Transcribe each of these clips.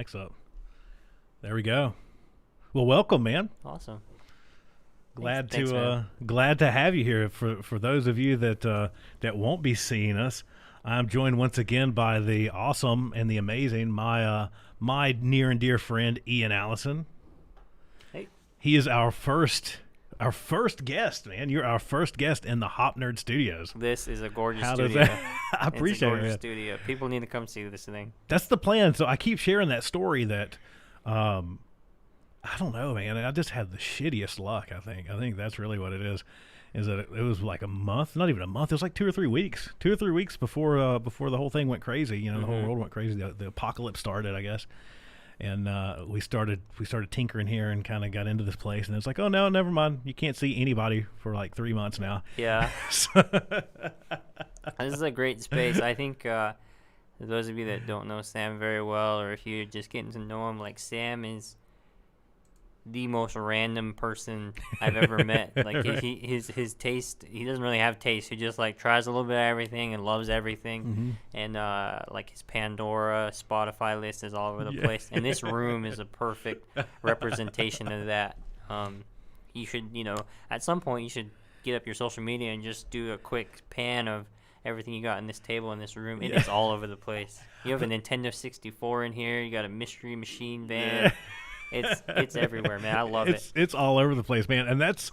mics up. There we go. Well, welcome, man. Awesome. Glad Thanks, to have you here. For those of you that won't be seeing us, I'm joined once again by the awesome and the amazing my near and dear friend Ian Allison. Hey. He is our first guest, man. You're our first guest in the Hop Nerd Studios. This is a gorgeous How studio. does that? I appreciate it's a gorgeous it. studio. People need to come see this thing. That's the plan. So I keep sharing that story that, I don't know, man. I just had the shittiest luck. I think that's really what it is. Is that it was like a month, not even a month. It was like 2 or 3 weeks. 2 or 3 weeks before the whole thing went crazy. You know, the whole world went crazy. The apocalypse started, I guess. And we started tinkering here and kind of got into this place. And it's like, oh no, never mind. You can't see anybody for like 3 months now. Yeah. This is a great space. I think those of you that don't know Sam very well, or if you're just getting to know him, like Sam is the most random person I've ever met. Like his taste, he doesn't really have taste. He just like tries a little bit of everything and loves everything. And like his Pandora, Spotify list is all over the place. And this room is a perfect representation of that. You should, at some point you should get up your social media and just do a quick pan of everything you got in this table in this room. It is all over the place. You have a Nintendo 64 in here. You got a Mystery Machine band. It's everywhere, man. I love it. It's all over the place, man. And that's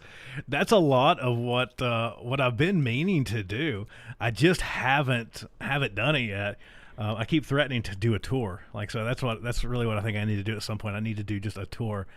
a lot of what I've been meaning to do. I just haven't done it yet. I keep threatening to do a tour. So that's really what I think I need to do at some point. I need to do just a tour.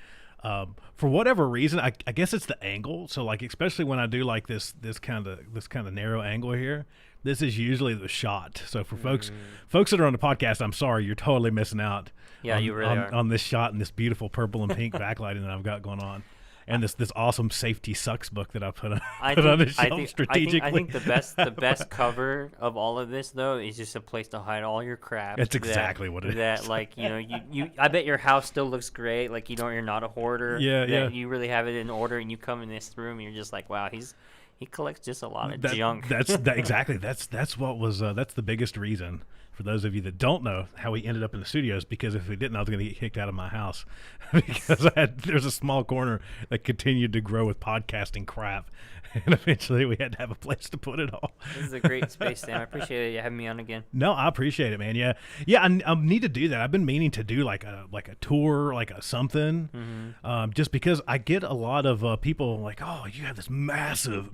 For whatever reason, I guess it's the angle. So especially when I do like this kind of narrow angle here, this is usually the shot. So for folks that are on the podcast, I'm sorry, you're totally missing out. Yeah, you really are. On this shot and this beautiful purple and pink backlighting that I've got going on. And this awesome Safety Sucks book that I put on the shelf strategically. I think the best cover of all of this though is just a place to hide all your crap. That's exactly what it is. You I bet your house still looks great. Like you're not a hoarder. Yeah. You really have it in order, and you come in this room and you're just like, wow, he collects just a lot of junk. Exactly. That's what was that's the biggest reason. For those of you that don't know how we ended up in the studios, because if we didn't, I was going to get kicked out of my house because there's a small corner that continued to grow with podcasting crap, and eventually we had to have a place to put it all. This is a great space, Sam. I appreciate you having me on again. No, I appreciate it, man. Yeah. I need to do that. I've been meaning to do like a tour, like a something, just because I get a lot of people like, oh, you have this massive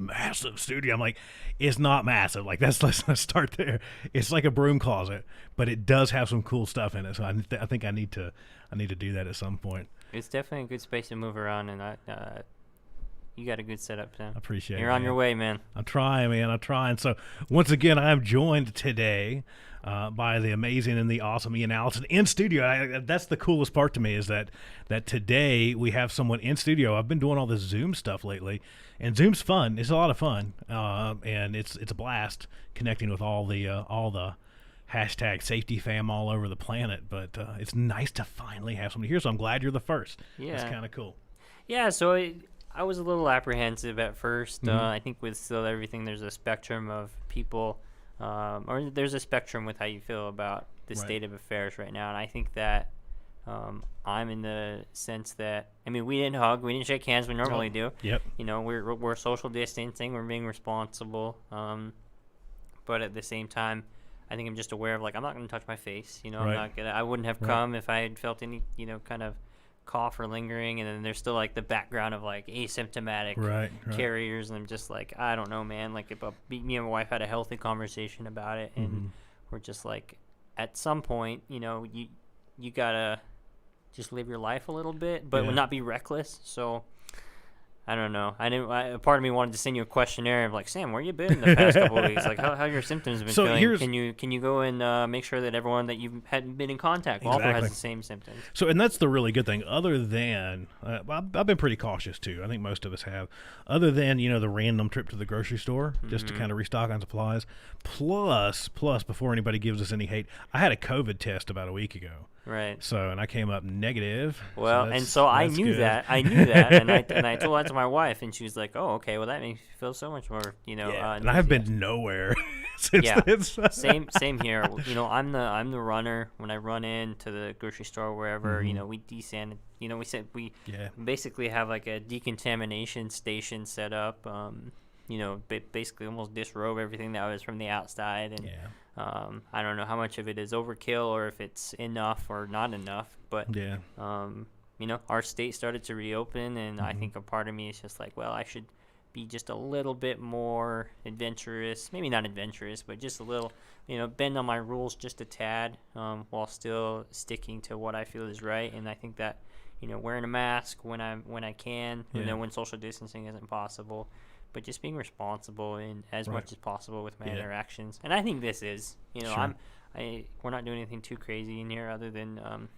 studio. I'm like, it's not massive. Like let's start there. It's like a broom closet, but it does have some cool stuff in it. So I think I need to do that at some point. It's definitely a good space to move around, and you got a good setup, Sam. I appreciate it. You're on your way, man. I'm trying, man. I'm trying. So once again, I'm joined today by the amazing and the awesome Ian Allison in studio. That's the coolest part to me is that today we have someone in studio. I've been doing all this Zoom stuff lately, and Zoom's fun. It's a lot of fun, and it's a blast connecting with all the hashtag safety fam all over the planet. But it's nice to finally have somebody here. So I'm glad you're the first. Yeah, it's kind of cool. Yeah. So I was a little apprehensive at first. I think with still everything, there's a spectrum of people. Or there's a spectrum with how you feel about the state of affairs right now. And I think that I'm in the sense that, we didn't hug, we didn't shake hands, we normally do. Yep. We're social distancing, we're being responsible. But at the same time, I think I'm just aware of, I'm not going to touch my face. I wouldn't have come if I had felt any, kind of cough or lingering, and then there's still the background of asymptomatic carriers, and I'm just I don't know, man. If me and my wife had a healthy conversation about it, and we're just at some point, you gotta just live your life a little bit, but not be reckless. So I don't know. Part of me wanted to send you a questionnaire of Sam, where you been the past couple of weeks? How your symptoms been feeling? Can you go and make sure that everyone that you hadn't been in contact with also has the same symptoms? So, and that's the really good thing. Other than, I've been pretty cautious too. I think most of us have. Other than the random trip to the grocery store just to kind of restock on supplies. Plus, before anybody gives us any hate, I had a COVID test about a week ago. Right. So, and I came up negative. Well, so I knew that, and I told that to my wife, and she was like, "Oh, okay. Well, that makes me feel so much more, and I have been nowhere Yeah, same here. You know, I'm the runner. When I run into the grocery store, wherever, you know, we desand. You know, we basically have like a decontamination station set up. You know, basically almost disrobe everything that was from the outside, and I don't know how much of it is overkill or if it's enough or not enough. But you know, our state started to reopen, and I think a part of me is just like, well, I should be just a little bit more adventurous, maybe not adventurous, but just a little, you know, bend on my rules just a tad, while still sticking to what I feel is right. And I think that, you know, wearing a mask when I can, you know, when social distancing isn't possible, but just being responsible in as much as possible with my interactions. And I think this is, you know, we're not doing anything too crazy in here other than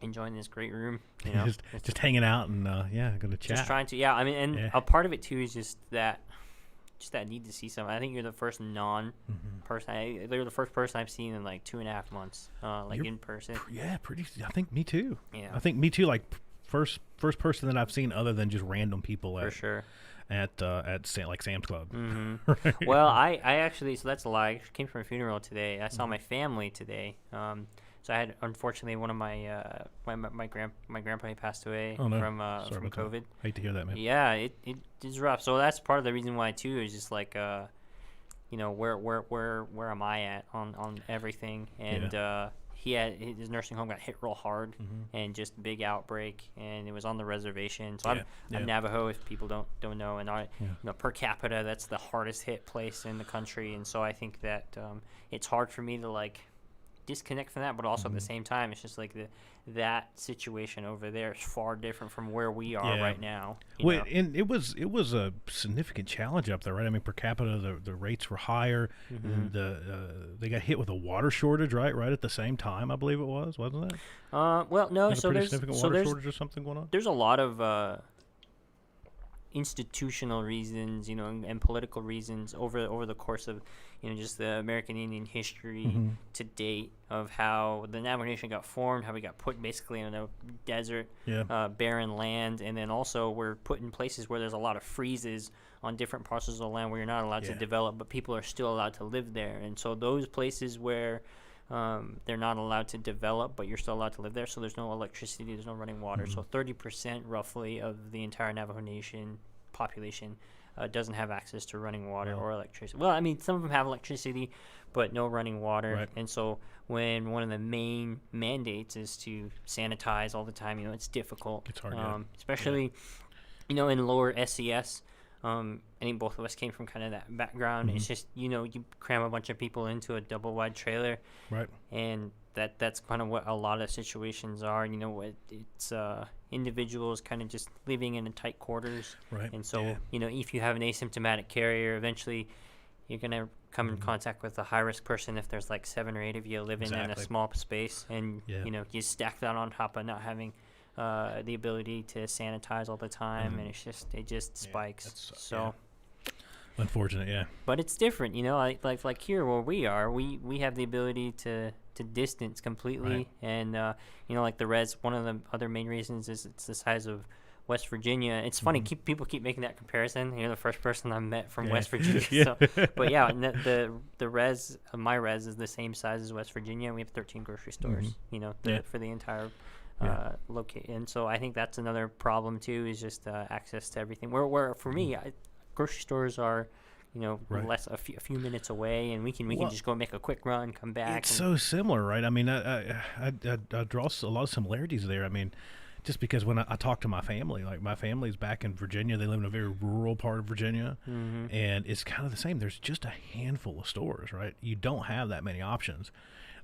enjoying this great room, you know, just hanging out and gonna chat. Just trying to, I mean, and a part of it too is just that need to see someone. I think you're the first person. They're the first person I've seen in like 2.5 months, like in person. Pretty. I think me too. Yeah, I think me too. Like first person that I've seen other than just random people for sure at like Sam's Club. Right. Well, I actually, so that's a lie. I came from a funeral today. I saw my family today. So I had, unfortunately, one of my my grandpa, he passed away from COVID. That. Hate to hear that, man. Yeah, it is rough. So that's part of the reason why too, is just like you know, where am I at on everything? And he had, his nursing home got hit real hard, and just big outbreak, and it was on the reservation. So I'm Navajo, if people don't know, and you know, per capita, that's the hardest hit place in the country. And so I think that it's hard for me to like disconnect from that, but also at the same time, it's just like that situation over there is far different from where we are right now. Well, and it was a significant challenge up there, right? I mean, per capita, the rates were higher. And they got hit with a water shortage, right at the same time, I believe it was, wasn't it? Well, no. So there's significant water shortage or something going on. There's a lot of institutional reasons, you know, and political reasons over the course of, you know, just the American Indian history to date, of how the Navajo Nation got formed, how we got put basically in a desert, barren land, and then also we're put in places where there's a lot of freezes on different parcels of land where you're not allowed to develop, but people are still allowed to live there. And so those places where they're not allowed to develop, but you're still allowed to live there, so there's no electricity, there's no running water. So 30% roughly of the entire Navajo Nation population doesn't have access to running water or electricity. Well, I mean, some of them have electricity, but no running water. Right. And so when one of the main mandates is to sanitize all the time, you know, it's difficult. It's hard, especially, you know, in lower SES. I think both of us came from kind of that background. It's just, you know, you cram a bunch of people into a double wide trailer, right? And that's kind of what a lot of situations are. You know, it's individuals kind of just living in tight quarters, right? And so, you know, if you have an asymptomatic carrier, eventually you're gonna come in contact with a high risk person if there's like 7 or 8 of you living in a small space, and you know, you stack that on top of not having the ability to sanitize all the time, and it just spikes. So unfortunate, but it's different, you know, like here where we are, we have the ability to distance completely, and you know, like the res, one of the other main reasons is it's the size of West Virginia. It's funny, people keep making that comparison. You're the first person I met from West Virginia. So, but the res, my res is the same size as West Virginia, and we have 13 grocery stores, you know, for the entire and so I think that's another problem too, is just access to everything. Where for me, grocery stores are, you know, a few minutes away, and we can just go make a quick run, come back. It's so similar, right? I mean, I draw a lot of similarities there. I mean, just because when I talk to my family, like my family's back in Virginia, they live in a very rural part of Virginia, and it's kind of the same. There's just a handful of stores, right? You don't have that many options.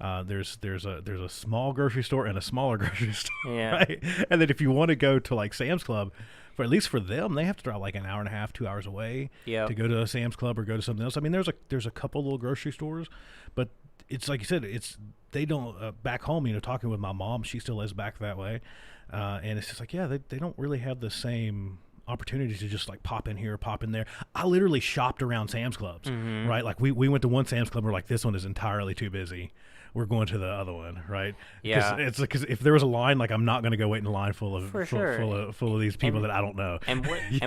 There's a small grocery store and a smaller grocery store, right? And then if you want to go to like Sam's Club, for at least for them, they have to drive like an hour and a half, 2 hours away to go to a Sam's Club or go to something else. I mean, there's a couple little grocery stores, but it's like you said, they don't back home. You know, talking with my mom, she still lives back that way, and it's just like they don't really have the same opportunities to just like pop in here, pop in there. I literally shopped around Sam's Clubs, right? Like we went to one Sam's Club, we're like, this one is entirely too busy, we're going to the other one, right? It's because if there was a line, like I'm not going to go wait in a line full of these people that I don't know. And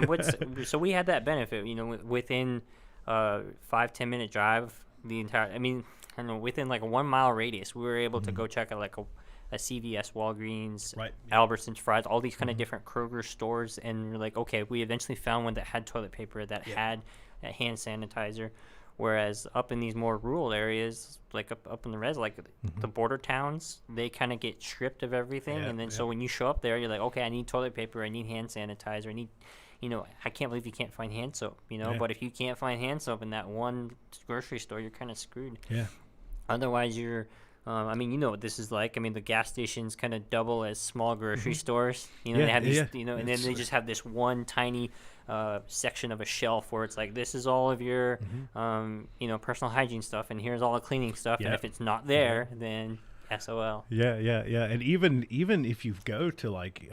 what's so we had that benefit, you know, within 5-10 minute drive the entire. I mean, I don't know, within like a 1 mile radius, we were able to go check out like a CVS, Walgreens, Right. Albertsons, Fry's, all these kind of different Kroger stores, and we're like, okay, we eventually found one that had toilet paper, that had a hand sanitizer. Whereas up in these more rural areas, like up in the res, like the border towns, they kind of get stripped of everything. And then so when you show up there, you're like, okay, I need toilet paper, I need hand sanitizer, I need, I can't believe you can't find hand soap, But if you can't find hand soap in that one grocery store, you're kind of screwed. Yeah. Otherwise, you're, I mean, you know what this is like. I mean, the gas stations kind of double as small grocery stores. They have these, and then they just have this one tiny section of a shelf where it's like, this is all of your, personal hygiene stuff, and here's all the cleaning stuff. And if it's not there, then SOL. Yeah. And even if you go to like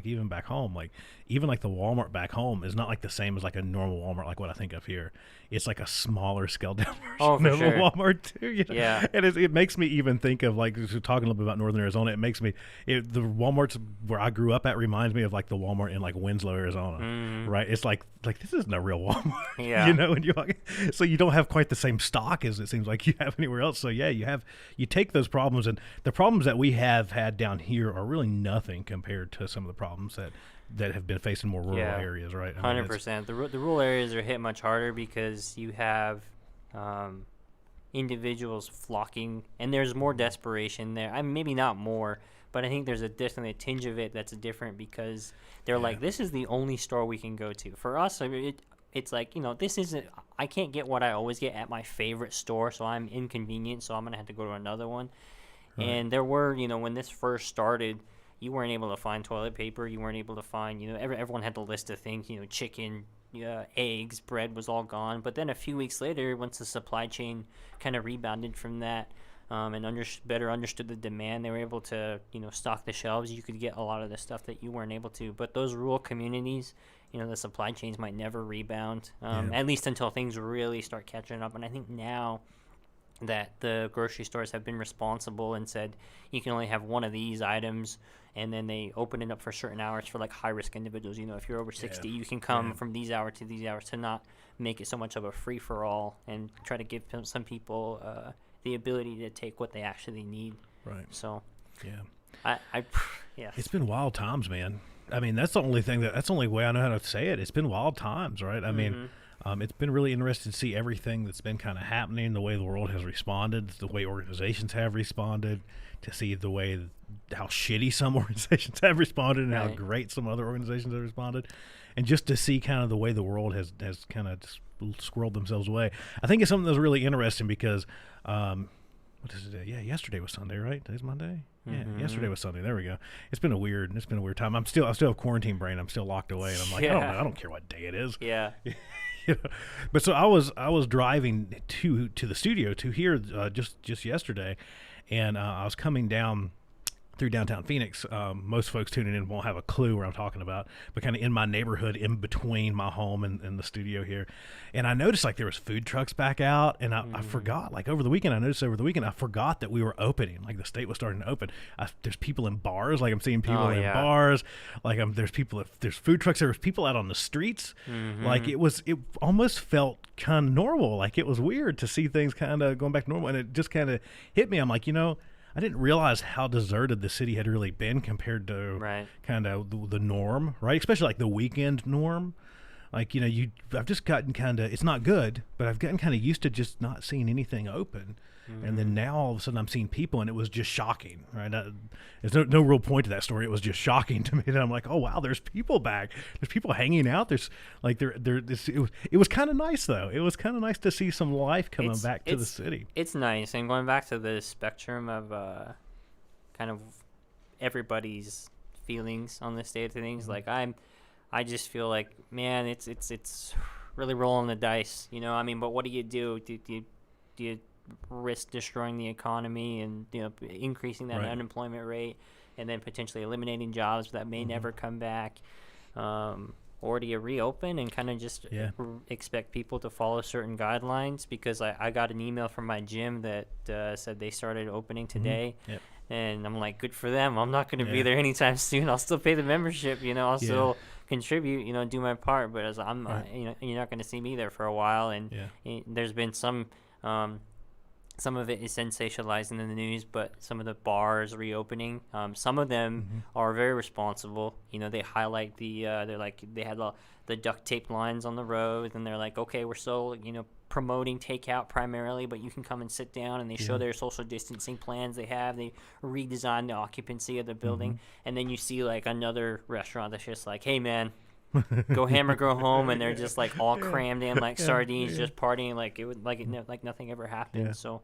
even back home, like even like the Walmart back home is not like the same as like a normal Walmart, like what I think of here. It's like a smaller scaled down version of a Walmart too. Yeah. And it makes me even think of like, talking a little bit about Northern Arizona. It makes me, the Walmarts where I grew up at reminds me of like the Walmart in like Winslow, Arizona, right? It's like this isn't a real Walmart, and so you don't have quite the same stock as it seems like you have anywhere else. So yeah, you take those problems, and the problems that we have had down here are really nothing compared to some of the problems that have been faced in more rural areas, right? 100%. The rural areas are hit much harder because you have individuals flocking, and there's more desperation there. I mean, maybe not more, but I think there's definitely a tinge of it that's different because they're like, this is the only store we can go to. For us, I mean, it's like, this isn't, I can't get what I always get at my favorite store, so I'm inconvenienced, so I'm going to have to go to another one. Right. And there were, when this first started, you weren't able to find toilet paper. You weren't able to find, everyone had the list of things, chicken, eggs, bread was all gone. But then a few weeks later, once the supply chain kind of rebounded from that and better understood the demand, they were able to, stock the shelves. You could get a lot of the stuff that you weren't able to. But those rural communities, the supply chains might never rebound, at least until things really start catching up. And I think now that the grocery stores have been responsible and said you can only have one of these items, and then they open it up for certain hours for like high risk individuals. If you're over 60, you can come from these hours to these hours, to not make it so much of a free for all, and try to give some people the ability to take what they actually need. Right. So I it's been wild times, man. I mean, that's the only way I know how to say it. It's been wild times, right? I mean, it's been really interesting to see everything that's been kind of happening, the way the world has responded, the way organizations have responded, to see the way how shitty some organizations have responded and how great some other organizations have responded, and just to see kind of the way the world has kind of squirreled themselves away. I think it's something that's really interesting because, what is it today? Yeah, yesterday was Sunday, right? Today's Monday. Yeah, yesterday was Sunday. There we go. It's been a weird time. I still have quarantine brain. I'm still locked away, and I'm like, I don't care what day it is. Yeah. But so I was driving to the studio to here just yesterday, and I was coming down through downtown Phoenix. Most folks tuning in won't have a clue where I'm talking about, but kind of in my neighborhood, in between my home and the studio here. And I noticed like there was food trucks back out, and I forgot, like over the weekend, I forgot that we were opening, like the state was starting to open. There's people in bars, like I'm seeing people in bars, like there's food trucks, there was people out on the streets. Like it almost felt kind of normal. Like it was weird to see things kind of going back to normal, and it just kind of hit me. I'm like, I didn't realize how deserted the city had really been compared to kind of the norm, right? Especially like the weekend norm. Like, I've just gotten kind of, it's not good, but I've gotten kind of used to just not seeing anything open. And then now all of a sudden I'm seeing people, and it was just shocking, right? There's no real point to that story. It was just shocking to me that I'm like, oh wow, there's people back. There's people hanging out. There's like it was kind of nice though. It was kind of nice to see some life coming back to the city. It's nice, and going back to the spectrum of kind of everybody's feelings on the state of things. Like I just feel like, man, it's really rolling the dice, I mean, but what do you do? Do you risk destroying the economy and increasing that unemployment rate, and then potentially eliminating jobs that may never come back, or do you reopen and kind of just expect people to follow certain guidelines? Because I got an email from my gym that said they started opening today. And I'm like, good for them. I'm not going to be there anytime soon. I'll still pay the membership, I'll still contribute, do my part, but as I'm you're not going to see me there for a while. And there's been some Some of it is sensationalized in the news, but some of the bars reopening, some of them are very responsible. You know, they highlight they're like, they had the duct tape lines on the road, and they're like, okay, we're still, promoting takeout primarily, but you can come and sit down, and they show their social distancing plans they have. They redesign the occupancy of the building, and then you see like another restaurant that's just like, hey man, go ham or go home, and they're just like all crammed in like sardines, just partying like like nothing ever happened. So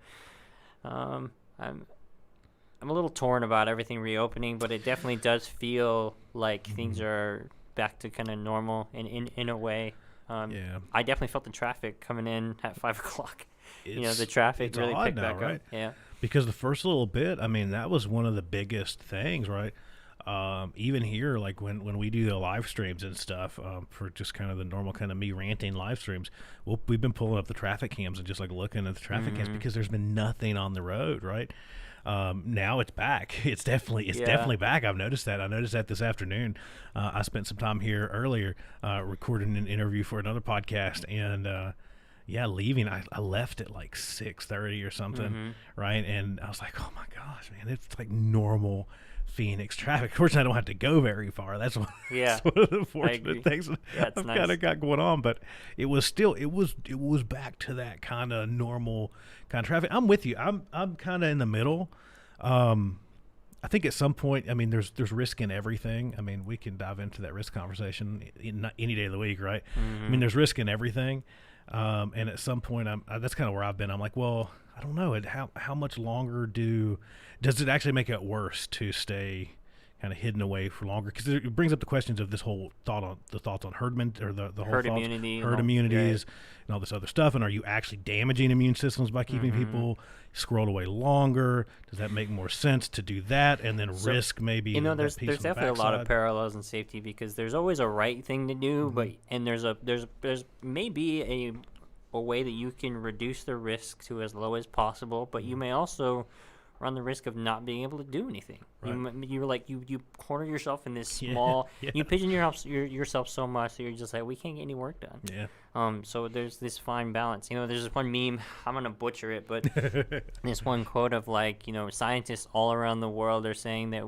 I'm a little torn about everything reopening, but it definitely does feel like things are back to kind of normal in a way. I definitely felt the traffic coming in at 5 o'clock. The traffic really picked back up. Yeah, because the first little bit, I mean, that was one of the biggest things, right? Even here, like when we do the live streams and stuff, for just kind of the normal kind of me ranting live streams, we've been pulling up the traffic cams and just like looking at the traffic cams, because there's been nothing on the road, right? Now it's back. It's definitely back. I've noticed that. I noticed that this afternoon. I spent some time here earlier, recording an interview for another podcast, and leaving. I left at like 6:30 or something, right? And I was like, oh my gosh, man, it's like normal Phoenix traffic. Of course, I don't have to go very far. That's one of the fortunate things I've kind of got going on. But it was still, it was back to that kind of normal kind of traffic. I'm with you. I'm kind of in the middle. I think at some point, I mean, there's risk in everything. I mean, we can dive into that risk conversation any day of the week, right? I mean, there's risk in everything. And at some point, that's kind of where I've been. I'm like, well, I don't know. How much longer does it actually make it worse to stay kind of hidden away for longer? Because it brings up the questions of this whole thoughts on herd immunities and all this other stuff. And are you actually damaging immune systems by keeping people squirreled away longer? Does that make more sense to do that and then risk maybe? There's definitely a lot of parallels in safety, because there's always a right thing to do, but there's maybe a way that you can reduce the risk to as low as possible, but you may also run the risk of not being able to do anything. Right. You corner yourself in this small. You pigeon yourself so much that you're just like, we can't get any work done. Yeah. So there's this fine balance. There's this one meme. I'm gonna butcher it, but this one quote of like, scientists all around the world are saying that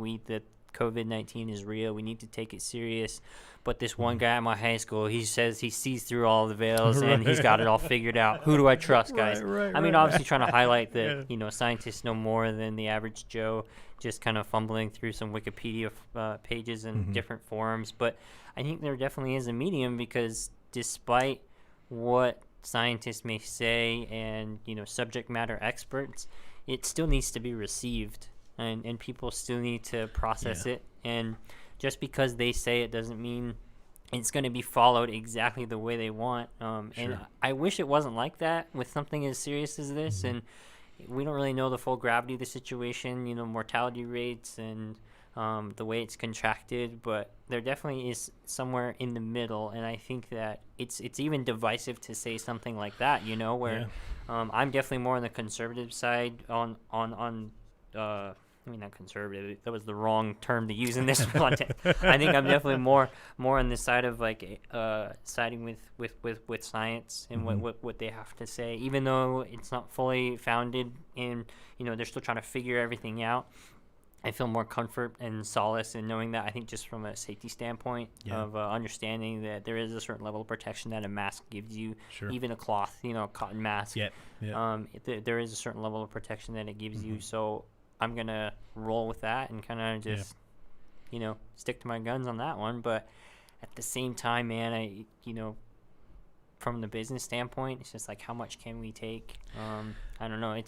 COVID-19 is real. We need to take it serious. But this one guy at my high school, he says he sees through all the veils and he's got it all figured out. Who do I trust, guys? I mean, obviously trying to highlight that, scientists know more than the average Joe, just kind of fumbling through some Wikipedia pages and different forums. But I think there definitely is a medium, because despite what scientists may say and, subject matter experts, it still needs to be received, and people still need to process it. And just because they say it doesn't mean it's going to be followed exactly the way they want. And I wish it wasn't like that with something as serious as this. And we don't really know the full gravity of the situation, mortality rates and the way it's contracted. But there definitely is somewhere in the middle. And I think that it's even divisive to say something like that, where I'm definitely more on the conservative side on I mean, not conservative. That was the wrong term to use in this context. I think I'm definitely more on the side of like siding with science and what they have to say, even though it's not fully founded in, they're still trying to figure everything out. I feel more comfort and solace in knowing that. I think just from a safety standpoint of understanding that there is a certain level of protection that a mask gives you, even a cloth, cotton mask. There is a certain level of protection that it gives you. So I'm going to roll with that and kind of just, stick to my guns on that one. But at the same time, man, from the business standpoint, it's just like, how much can we take? I don't know.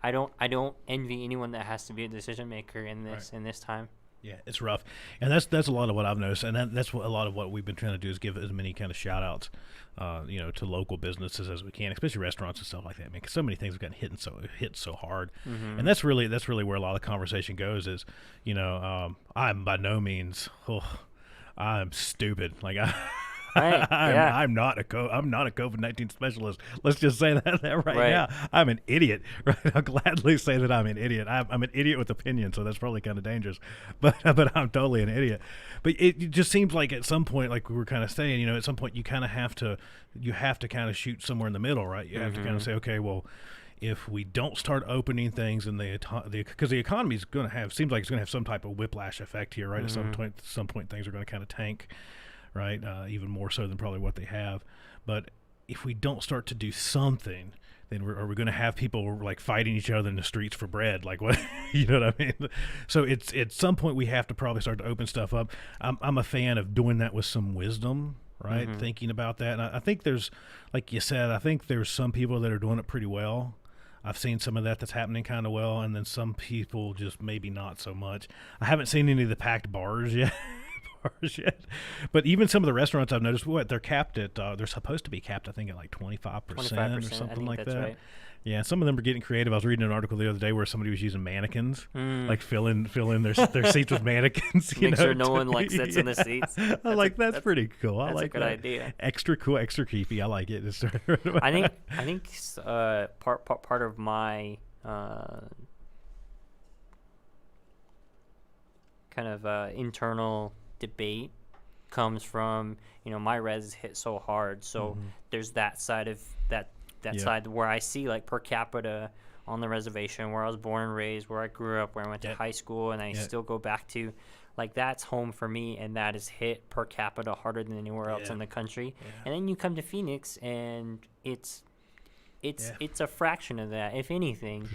I don't envy anyone that has to be a decision maker in this time. Yeah, it's rough. And that's a lot of what I've noticed. And that's what a lot of what we've been trying to do is give as many kind of shout outs, to local businesses as we can, especially restaurants and stuff like that. I mean, 'cause so many things have gotten hit so hard. And that's really where a lot of the conversation goes is, I'm by no means, I'm stupid. Like Right. Yeah. I'm not a COVID-19 specialist. Let's just say that right Right. now. I'm an idiot. Right? I'll gladly say that I'm an idiot. I'm an idiot with opinion, so that's probably kind of dangerous. But I'm totally an idiot. But it just seems like at some point, like we were kind of saying, at some point you kind of have to kind of shoot somewhere in the middle, right? You have to kind of say, okay, well, if we don't start opening things and because the economy is going to seems like it's going to have some type of whiplash effect here, right? At some point things are going to kind of tank, right? Even more so than probably what they have. But if we don't start to do something, then are we going to have people like fighting each other in the streets for bread? Like what, you know what I mean? So it's at some point we have to probably start to open stuff up. I'm a fan of doing that with some wisdom, right? Thinking about that. And I think there's, like you said, I think there's some people that are doing it pretty well. I've seen some of that's happening kind of well, and then some people just maybe not so much. I haven't seen any of the packed bars yet. But even some of the restaurants I've noticed, they're capped at, they're supposed to be capped, I think, at like 25% or something like that. Right. Yeah, some of them are getting creative. I was reading an article the other day where somebody was using mannequins, like fill in their seats with mannequins. Make sure no one like sits in the seats. I like that's pretty cool. I like a good that. idea. Extra cool, extra creepy. I like it. I think part of my kind of internal debate comes from my res is hit so hard, so there's that side of that side where I see like per capita on the reservation where I was born and raised, where I grew up, where I went to high school, and I still go back to, like, that's home for me, and that is hit per capita harder than anywhere else in the country. And then you come to Phoenix and it's a fraction of that, if anything,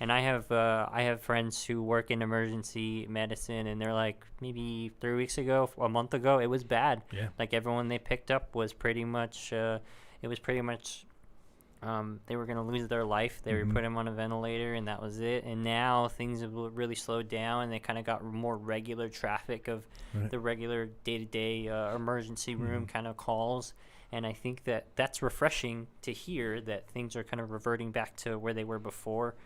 and I have friends who work in emergency medicine, and they're like, maybe 3 weeks ago, a month ago, it was bad. Like everyone they picked up was pretty much they were going to lose their life. They were put them on a ventilator, and that was it. And now things have really slowed down, and they kind of got more regular traffic of the regular day-to-day emergency room kind of calls. And I think that's refreshing to hear that things are kind of reverting back to where they were before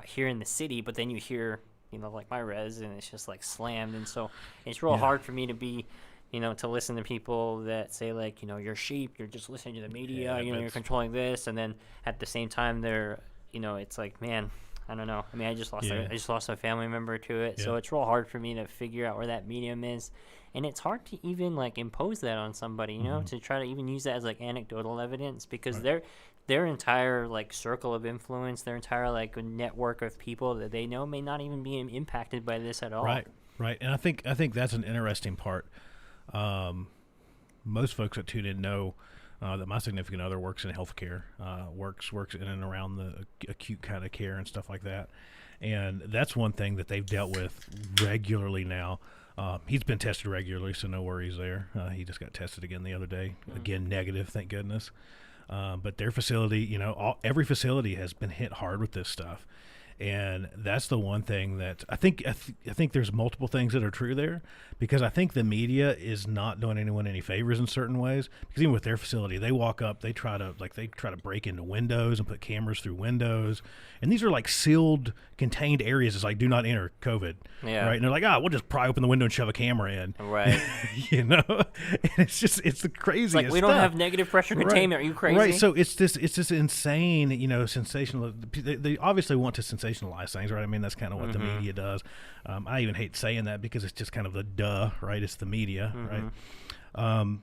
here in the city. But then you hear, like my res, and it's just like slammed. And so it's real hard for me to be, to listen to people that say like, you're sheep, you're just listening to the media, you're controlling this. And then at the same time they're, it's like, man, I don't know. I mean, I just lost a family member to it. So it's real hard for me to figure out where that medium is. And it's hard to even like impose that on somebody, to try to even use that as like anecdotal evidence, because their entire like circle of influence, their entire like network of people that they know may not even be impacted by this at all. Right. And I think that's an interesting part. Most folks that tune in know that my significant other works in healthcare, works in and around the acute kind of care and stuff like that. And that's one thing that they've dealt with regularly now. He's been tested regularly, so no worries there. He just got tested again the other day. Again, negative, thank goodness. But their facility, every facility has been hit hard with this stuff. And that's the one thing that I think there's multiple things that are true there, because I think the media is not doing anyone any favors in certain ways, because even with their facility, they walk up, they try to break into windows and put cameras through windows. And these are like sealed, contained areas. It's like, do not enter COVID. Yeah. Right. And they're like, we'll just pry open the window and shove a camera in. Right. And it's the craziest like, we don't have negative pressure containment. Are you crazy? Right. So it's this insane, sensational. They obviously want to sensationalize things, right? I mean, that's kind of what the media does. I even hate saying that because it's just kind of the duh, right? It's the media, right?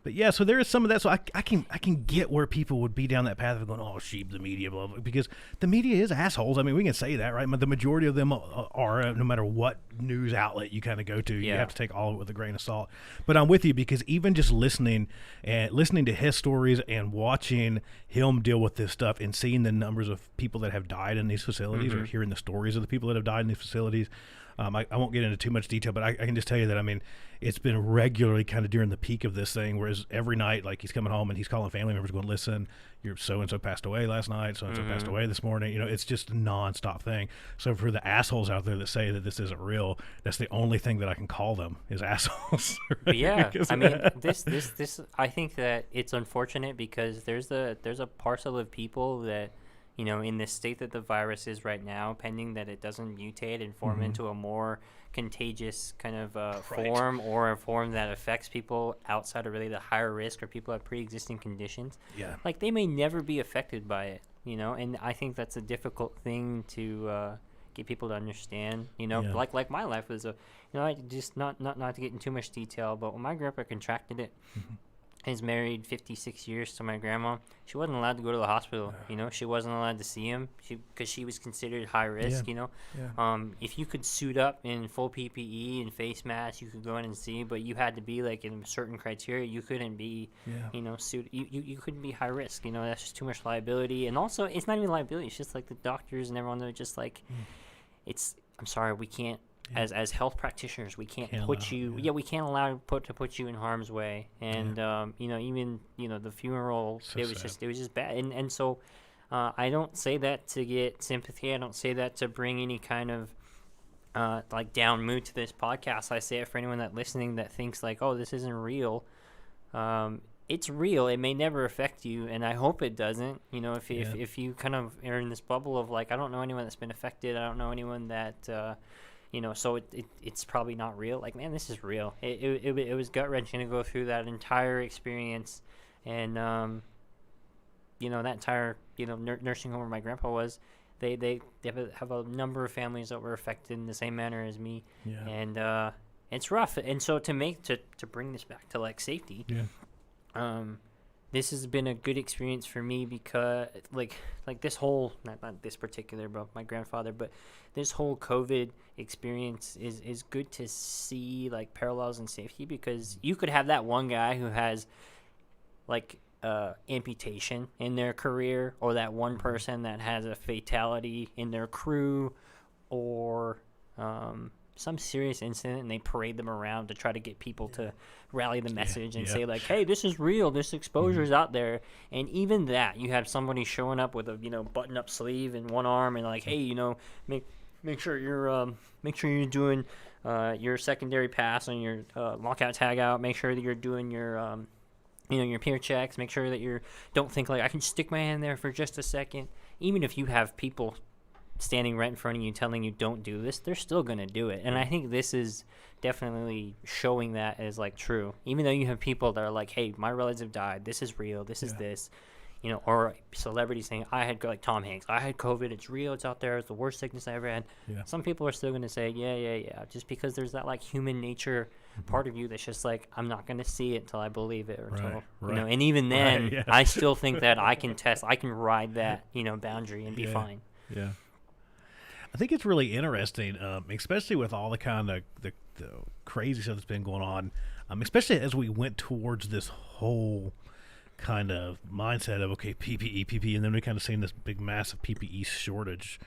But yeah, so there is some of that. So I can get where people would be down that path of going, oh, sheep, the media, blah, blah, because the media is assholes. I mean, we can say that, right? But the majority of them are, no matter what news outlet you kind of go to, you have to take all of it with a grain of salt. But I'm with you, because even just listening to his stories and watching him deal with this stuff and seeing the numbers of people that have died in these facilities, or hearing the stories of the people that have died in these facilities. I won't get into too much detail, but I can just tell you that, I mean, it's been regularly kind of during the peak of this thing, whereas every night, like, he's coming home and he's calling family members going, listen, your so-and-so passed away last night, so-and-so passed away this morning. It's just a nonstop thing. So for the assholes out there that say that this isn't real, that's the only thing that I can call them, is assholes. Right? Yeah. I mean, this, I think that it's unfortunate, because there's a parcel of people that, in the state that the virus is right now, pending that it doesn't mutate and form into a more contagious kind of form, or a form that affects people outside of really the higher risk, or people have pre-existing conditions, like they may never be affected by it, and I think that's a difficult thing to get people to understand, like my life was I just not to get into too much detail, but when my grandpa contracted it, is married 56 years to my grandma. She wasn't allowed to go to the hospital. She wasn't allowed to see him because she was considered high risk. If you could suit up in full PPE and face mask, you could go in and see, but you had to be like in certain criteria. You couldn't be, suit. You couldn't be high risk. That's just too much liability. And also, it's not even liability. It's just like the doctors and everyone. They're just like, I'm sorry, we can't. As health practitioners, we can't put you. We can't allow to put you in harm's way. And even the funeral, it was just bad. And so, I don't say that to get sympathy. I don't say that to bring any kind of like down mood to this podcast. I say it for anyone that listening that thinks like, oh, this isn't real. It's real. It may never affect you, and I hope it doesn't. If you kind of are in this bubble of like, I don't know anyone that's been affected. I don't know anyone that. So it's probably not real. Like, man, this is real. It was gut-wrenching to go through that entire experience. And, that entire, nursing home where my grandpa was, they have a number of families that were affected in the same manner as me. Yeah. And it's rough. And so to bring this back to, like, safety, this has been a good experience for me because, like this whole, not this particular, but my grandfather, but this whole COVID experience is good to see, like, parallels in safety, because you could have that one guy who has, like, amputation in their career, or that one person that has a fatality in their crew, or some serious incident, and they parade them around to try to get people to rally the message and say like, hey, this is real, this exposure is out there. And even that, you have somebody showing up with a button up sleeve in one arm and like, hey, make sure you're doing your secondary pass on your lockout tag out, make sure that you're doing your your peer checks, make sure that don't think like I can stick my hand there for just a second. Even if you have people standing right in front of you telling you don't do this, they're still going to do it. And I think this is definitely showing that as like true, even though you have people that are like, hey, my relatives have died, this is real, this is this, or celebrities saying I had, like Tom Hanks, I had COVID, it's real, it's out there, it's the worst sickness I ever had. Some people are still going to say yeah, just because there's that like human nature part of you that's just like, I'm not going to see it until I believe it, or until, and even then I still think that I can ride that boundary and be fine. I think it's really interesting, especially with all the kind of the crazy stuff that's been going on, especially as we went towards this whole kind of mindset of, okay, PPE, and then we kind of seen this big, massive PPE shortage.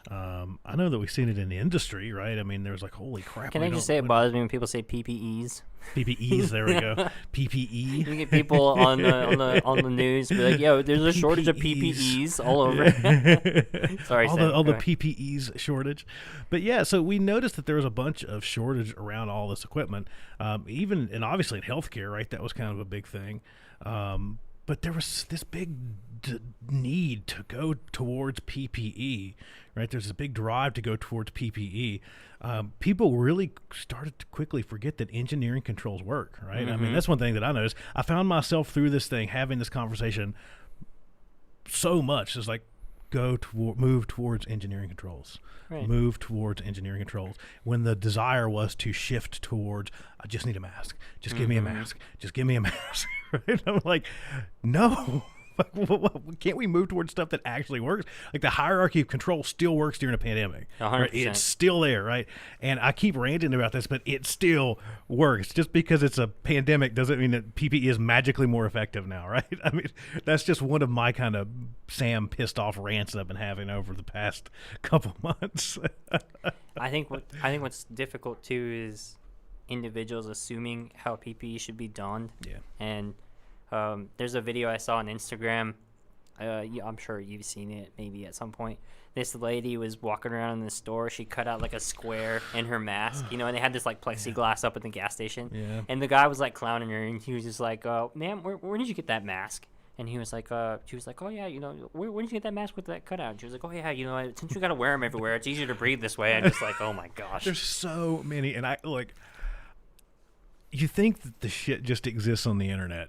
I know that we've seen it in the industry, right? I mean, there's like, holy crap. Can I just say it bothers me when people say PPEs? PPEs, there we go. PPE. You get people on the news be like, yo, there's a shortage of PPEs all over. Sorry, all the PPEs shortage. But yeah, so we noticed that there was a bunch of shortage around all this equipment, even, and obviously in healthcare, right? That was kind of a big thing. But there was this big need to go towards PPE, right? There's a big drive to go towards PPE. People really started to quickly forget that engineering controls work, right? I mean, that's one thing that I noticed. I found myself through this thing having this conversation so much. It's like, move towards engineering controls. Right. Move towards engineering controls. When the desire was to shift towards, I just need a mask. Just give me a mask. Just give me a mask. Right? I'm like, no. Can't we move towards stuff that actually works? Like, the hierarchy of control still works during a pandemic. 100%. Right? It's still there, right? And I keep ranting about this, but it still works. Just because it's a pandemic doesn't mean that PPE is magically more effective now, right? I mean, that's just one of my kind of Sam pissed off rants that I've been having over the past couple months. I think what's difficult too is individuals assuming how PPE should be donned. Yeah. And there's a video I saw on Instagram. I'm sure you've seen it maybe at some point. This lady was walking around in the store. She cut out like a square in her mask, and they had this like plexiglass up at the gas station. Yeah. And the guy was like clowning her, and he was just like, "Ma'am, where did you get that mask?" And he was like, she was like, oh yeah, where did you get that mask with that cutout? And she was like, oh yeah, since you got to wear them everywhere, it's easier to breathe this way. I'm just like, oh my gosh. There's so many, and you think that the shit just exists on the internet,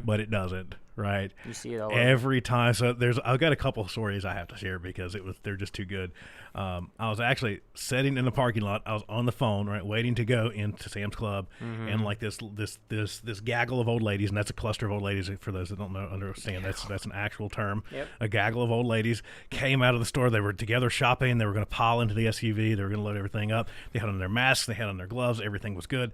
but it doesn't, right? You see it all every time. So I've got a couple of stories I have to share because they're just too good. I was actually sitting in the parking lot. I was on the phone, right, waiting to go into Sam's Club, and like this gaggle of old ladies, and that's a cluster of old ladies. For those that don't understand, that's an actual term. Yep. A gaggle of old ladies came out of the store. They were together shopping. They were going to pile into the SUV. They were going to load everything up. They had on their masks. They had on their gloves. Everything was good.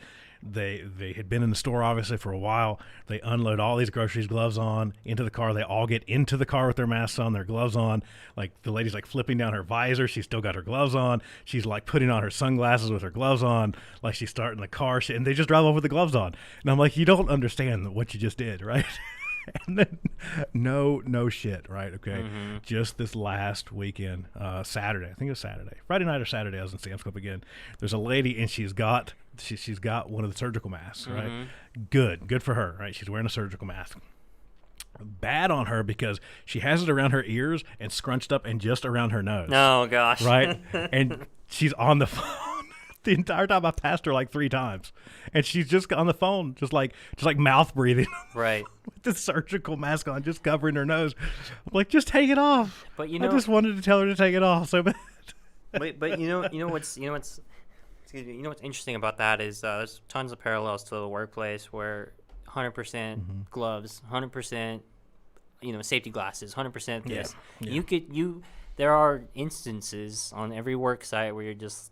They had been in the store obviously for a while. They unload all these groceries, gloves on, into the car. They all get into the car with their masks on, their gloves on. Like the lady's like flipping down her visor. She's still got her gloves on. She's like putting on her sunglasses with her gloves on. Like she's starting the car. And they just drive off with the gloves on. And I'm like, you don't understand what you just did, right? And then no shit, right? Okay. Just this last weekend, Saturday, I think it was Saturday, Friday night or Saturday, I was in Sam's Club again. There's a lady and she's got one of the surgical masks, right? Good for her, right? She's wearing a surgical mask. Bad on her because she has it around her ears and scrunched up and just around her nose. Oh gosh. Right? And she's on the phone. The entire time I passed her like 3 times, and she's just on the phone, just like mouth breathing, right, with the surgical mask on, just covering her nose. I'm like, just take it off. But I just wanted to tell her to take it off so bad. But you know what's interesting about that is there's tons of parallels to the workplace where 100% gloves, 100% safety glasses, 100% this. Yeah. There are instances on every work site where you're just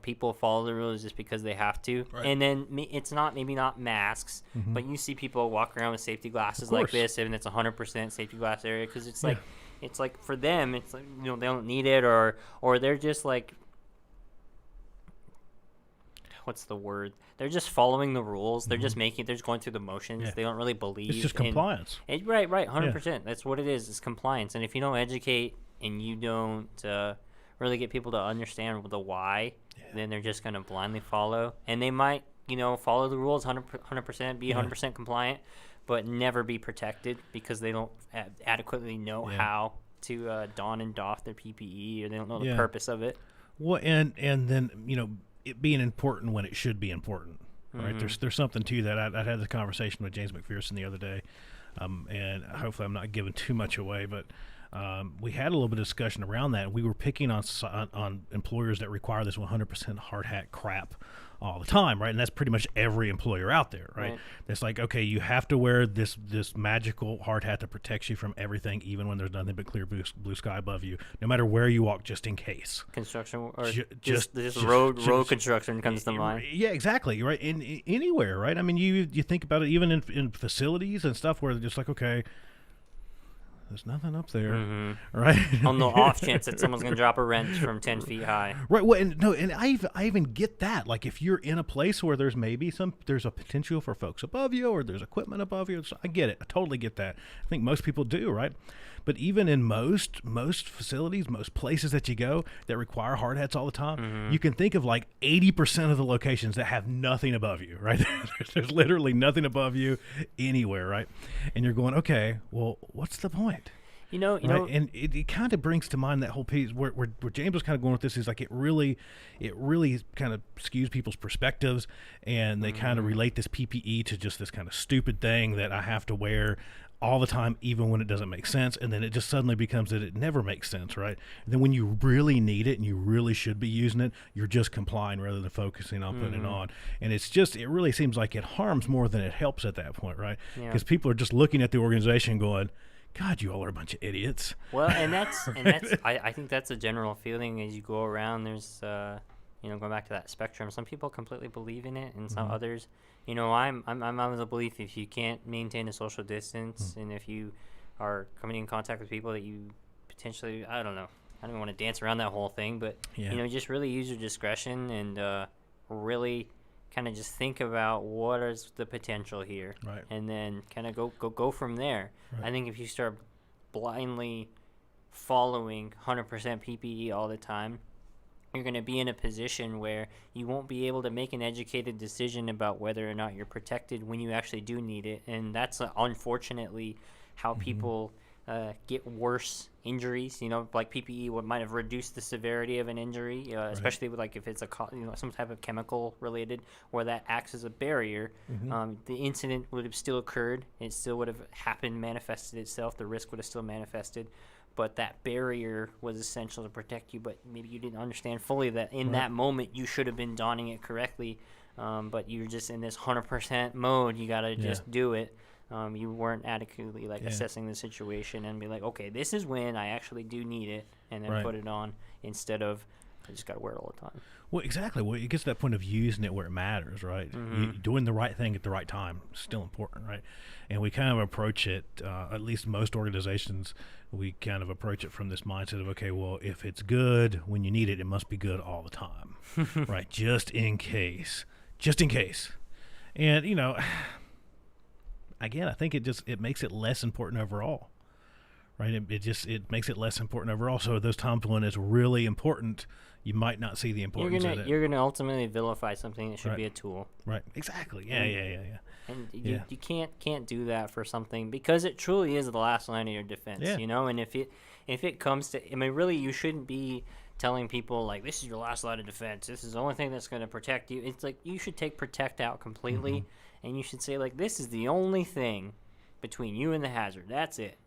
people follow the rules just because they have to. Right. And then it's maybe not masks, but you see people walk around with safety glasses like this, and it's 100% safety glass area because it's like for them, it's like, they don't need it or they're just like, what's the word? They're just following the rules. They're just they're just going through the motions. Yeah. They don't really believe. It's just compliance. Right, 100%. Yeah. That's what it is. It's compliance. And if you don't educate and you don't really get people to understand the why, then they're just going to blindly follow. And they might, follow the rules 100%, be 100% compliant, but never be protected because they don't adequately know how to don and doff their PPE, or they don't know the purpose of it. Well, and then, it being important when it should be important, right? There's something to that. I had this conversation with James McPherson the other day, and hopefully I'm not giving too much away, but we had a little bit of discussion around that. We were picking on employers that require this 100% hard hat crap all the time, right? And that's pretty much every employer out there, right? It's like, okay, you have to wear this magical hard hat that protects you from everything, even when there's nothing but clear blue sky above you, no matter where you walk, just in case. Construction or just road construction comes to mind. Yeah, exactly, right? Anywhere, right? I mean, you think about it, even in facilities and stuff where they're just like, okay, there's nothing up there, right? On the off chance that someone's going to drop a wrench from 10 feet high. Right. Well, and I even get that. Like if you're in a place where there's a potential for folks above you or there's equipment above you, I get it. I totally get that. I think most people do, right? But even in most facilities, most places that you go that require hard hats all the time, you can think of like 80% of the locations that have nothing above you, right? There's literally nothing above you anywhere, right? And you're going, okay, well, what's the point? You know, and it kind of brings to mind that whole piece where James was kind of going with this is like it really kind of skews people's perspectives, and they kind of relate this PPE to just this kind of stupid thing that I have to wear all the time, even when it doesn't make sense, and then it just suddenly becomes that it never makes sense, right? And then when you really need it and you really should be using it, you're just complying rather than focusing on putting it on. And it really seems like it harms more than it helps at that point, right? Because people are just looking at the organization going, God, you all are a bunch of idiots. Well, and I think that's a general feeling as you go around. There's going back to that spectrum. Some people completely believe in it, and some others, I'm of the belief if you can't maintain a social distance, and if you are coming in contact with people that you potentially, I don't even want to dance around that whole thing, but just really use your discretion and really kind of just think about what is the potential here, right? And then kind of go from there. Right. I think if you start blindly following 100% PPE all the time, you're going to be in a position where you won't be able to make an educated decision about whether or not you're protected when you actually do need it. And that's unfortunately how people get worse injuries. Like PPE might have reduced the severity of an injury, especially with, like, if it's some type of chemical related, where that acts as a barrier. The incident would have still occurred. It still would have happened, manifested itself. The risk would have still manifested. But that barrier was essential to protect you. But maybe you didn't understand fully that in that moment you should have been donning it correctly. But you're just in this 100% mode. You got to just do it. You weren't adequately assessing the situation and be like, okay, this is when I actually do need it, and then put it on, instead of I just got to wear it all the time. Well, exactly. Well, it gets to that point of using it where it matters, right? Doing the right thing at the right time is still important, right? And we kind of approach it, at least most organizations, we kind of approach it from this mindset of, okay, well, if it's good when you need it, it must be good all the time, right? Just in case. And, again, I think it makes it less important overall, right? It makes it less important overall. So those times when it's really important, you might not see the importance of it. You're gonna ultimately vilify something that should be a tool. Right. Exactly. Yeah. And you can't do that for something, because it truly is the last line of your defense. And if it comes to, I mean, really, you shouldn't be telling people like, this is your last line of defense. This is the only thing that's going to protect you. It's like, you should take protect out completely. And you should say, like, this is the only thing between you and the hazard. That's it.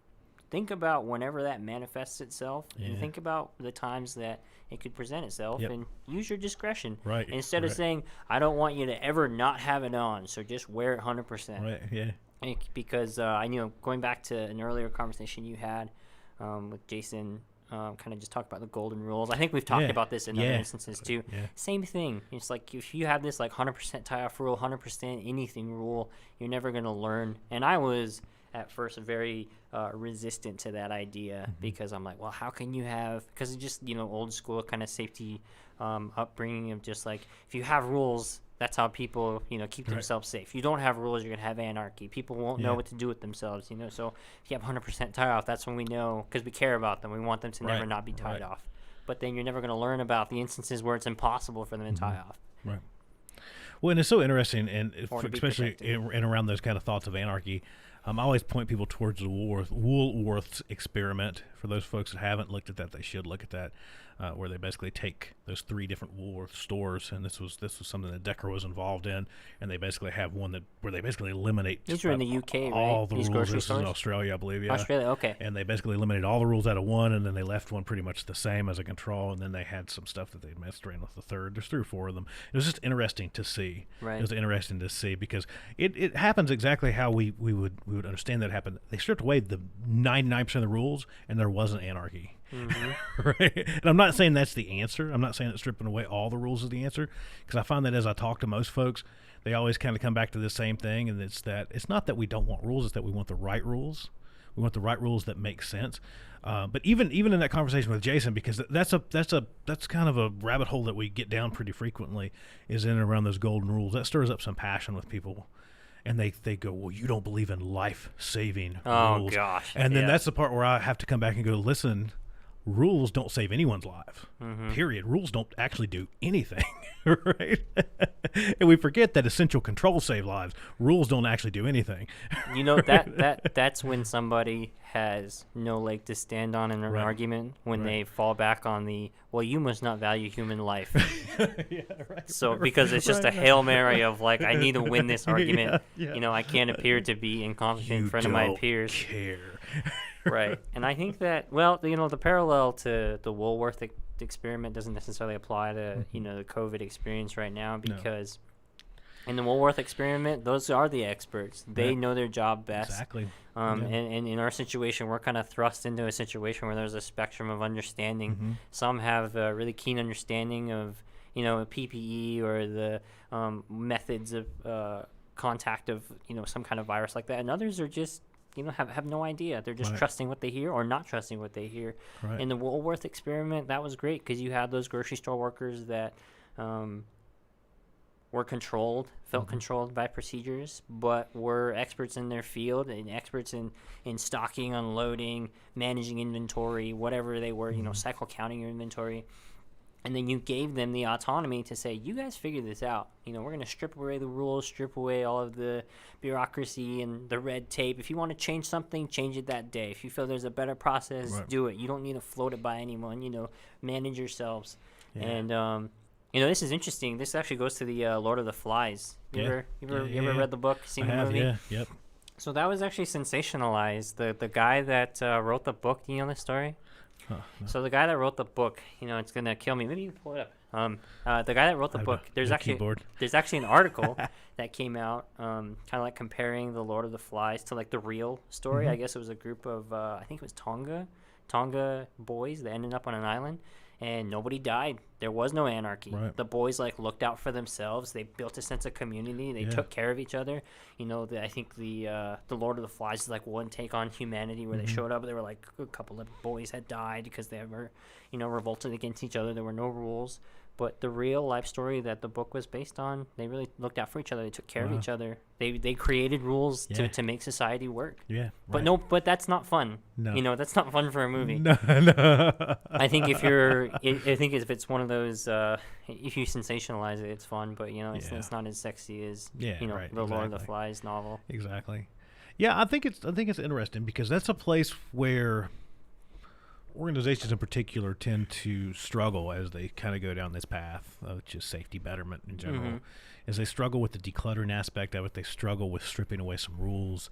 Think about whenever that manifests itself, and think about the times that it could present itself, and use your discretion. Right. Instead of saying, I don't want you to ever not have it on, so just wear it 100%. Right, yeah. Because going back to an earlier conversation you had with Jason, kind of just talk about the golden rules. I think we've talked about this in other instances too. Same thing. It's like, if you have this 100% tie-off rule, 100% anything rule, you're never going to learn. And I was at first very resistant to that idea, because I'm like, well, how can you have, because it's just old school kind of safety upbringing of just like, if you have rules, that's how people keep themselves safe. You don't have rules, you're gonna have anarchy. People won't know what to do with themselves. So if you have 100% tie off, that's when we know, because we care about them. We want them to never not be tied off. But then you're never going to learn about the instances where it's impossible for them to tie off. Right. Well, and it's so interesting, and especially in around those kind of thoughts of anarchy. I always point people towards the Woolworth's experiment. For those folks that haven't looked at that, they should look at that, where they basically take those 3 different Woolworth stores, and this was something that Decker was involved in, and they basically have one where they basically eliminate. These are in the UK, all right? the These rules. This stores? is in Australia, I believe. Yeah. Australia, okay. And they basically eliminated all the rules out of one, and then they left one pretty much the same as a control, and then they had some stuff that they messed around with the third. There's 3 or 4 of them. It was just interesting to see. Right. It was interesting to see, because it happens exactly how we would understand that happen. They stripped away the 99% of the rules, and there wasn't anarchy. Right? And I'm not saying that's the answer. I'm not saying that stripping away all the rules is the answer, because I find that as I talk to most folks, they always kind of come back to the same thing, and it's not that we don't want rules, it's that we want the right rules. We want the right rules that make sense. But even in that conversation with Jason, because that's kind of a rabbit hole that we get down pretty frequently, is in and around those golden rules. That stirs up some passion with people. And they go, well, you don't believe in life-saving rules. Oh, gosh. And then that's the part where I have to come back and go, listen, rules don't save anyone's life, period. Rules don't actually do anything, right? And we forget that essential controls save lives. Rules don't actually do anything. That's when somebody has no leg to stand on in an argument, when they fall back on the, well, you must not value human life. Because it's just a Hail Mary of like, I need to win this argument. I can't appear to be incompetent in front of my peers. Care. Right. And I think that, well, the parallel to the Woolworth experiment doesn't necessarily apply to, the COVID experience right now, because in the Woolworth experiment, those are the experts. They know their job best. Exactly. And in our situation, we're kind of thrust into a situation where there's a spectrum of understanding. Some have a really keen understanding of, PPE or the methods of contact of, some kind of virus like that. And others are just, have no idea. They're just trusting what they hear or not trusting what they hear. Right. In the Woolworth experiment, that was great, because you had those grocery store workers that were felt controlled by procedures, but were experts in their field and experts in stocking, unloading, managing inventory, whatever they were, cycle counting your inventory. and then you gave them the autonomy to say, you guys figure this out. You know, we're going to strip away the rules, strip away all of the bureaucracy and the red tape. If you want to change something, change it that day. If you feel there's a better process, Right. do it. You don't need to float it by anyone. You know, manage yourselves. Yeah. And you know, this is interesting. This actually goes to the Lord of the Flies. You ever read the book? Seen the movie? Yeah. Yep. So that was actually sensationalized. The guy that wrote the book, do you know this story? Huh, no. So the guy that wrote the book, you know, it's gonna kill me. Maybe you can pull it up. The guy that wrote the book, there's actually an article that came out, kind of like comparing the Lord of the Flies to like the real story. Mhm. I guess it was a group of, I think it was Tonga boys that ended up on an island, and nobody died. There was no anarchy. Right. The boys like looked out for themselves. They built a sense of community. They took care of each other. You know, I think the Lord of the Flies is like one take on humanity where they showed up. They were like a couple of boys had died because they were, you know, revolted against each other. There were no rules. But the real life story that the book was based on, they really looked out for each other. They took care of each other. They created rules to make society work. Yeah. But Right. but that's not fun. No. You know, that's not fun for a movie. No. I think if it's one of those, if you sensationalize it, it's fun. But you know, it's not as sexy as you know right, the Lord of the exactly. Flies novel. Exactly. Yeah, I think it's interesting because that's a place where organizations in particular tend to struggle as they kind of go down this path of just safety betterment in general. As they struggle with the decluttering aspect of it, they struggle with stripping away some rules.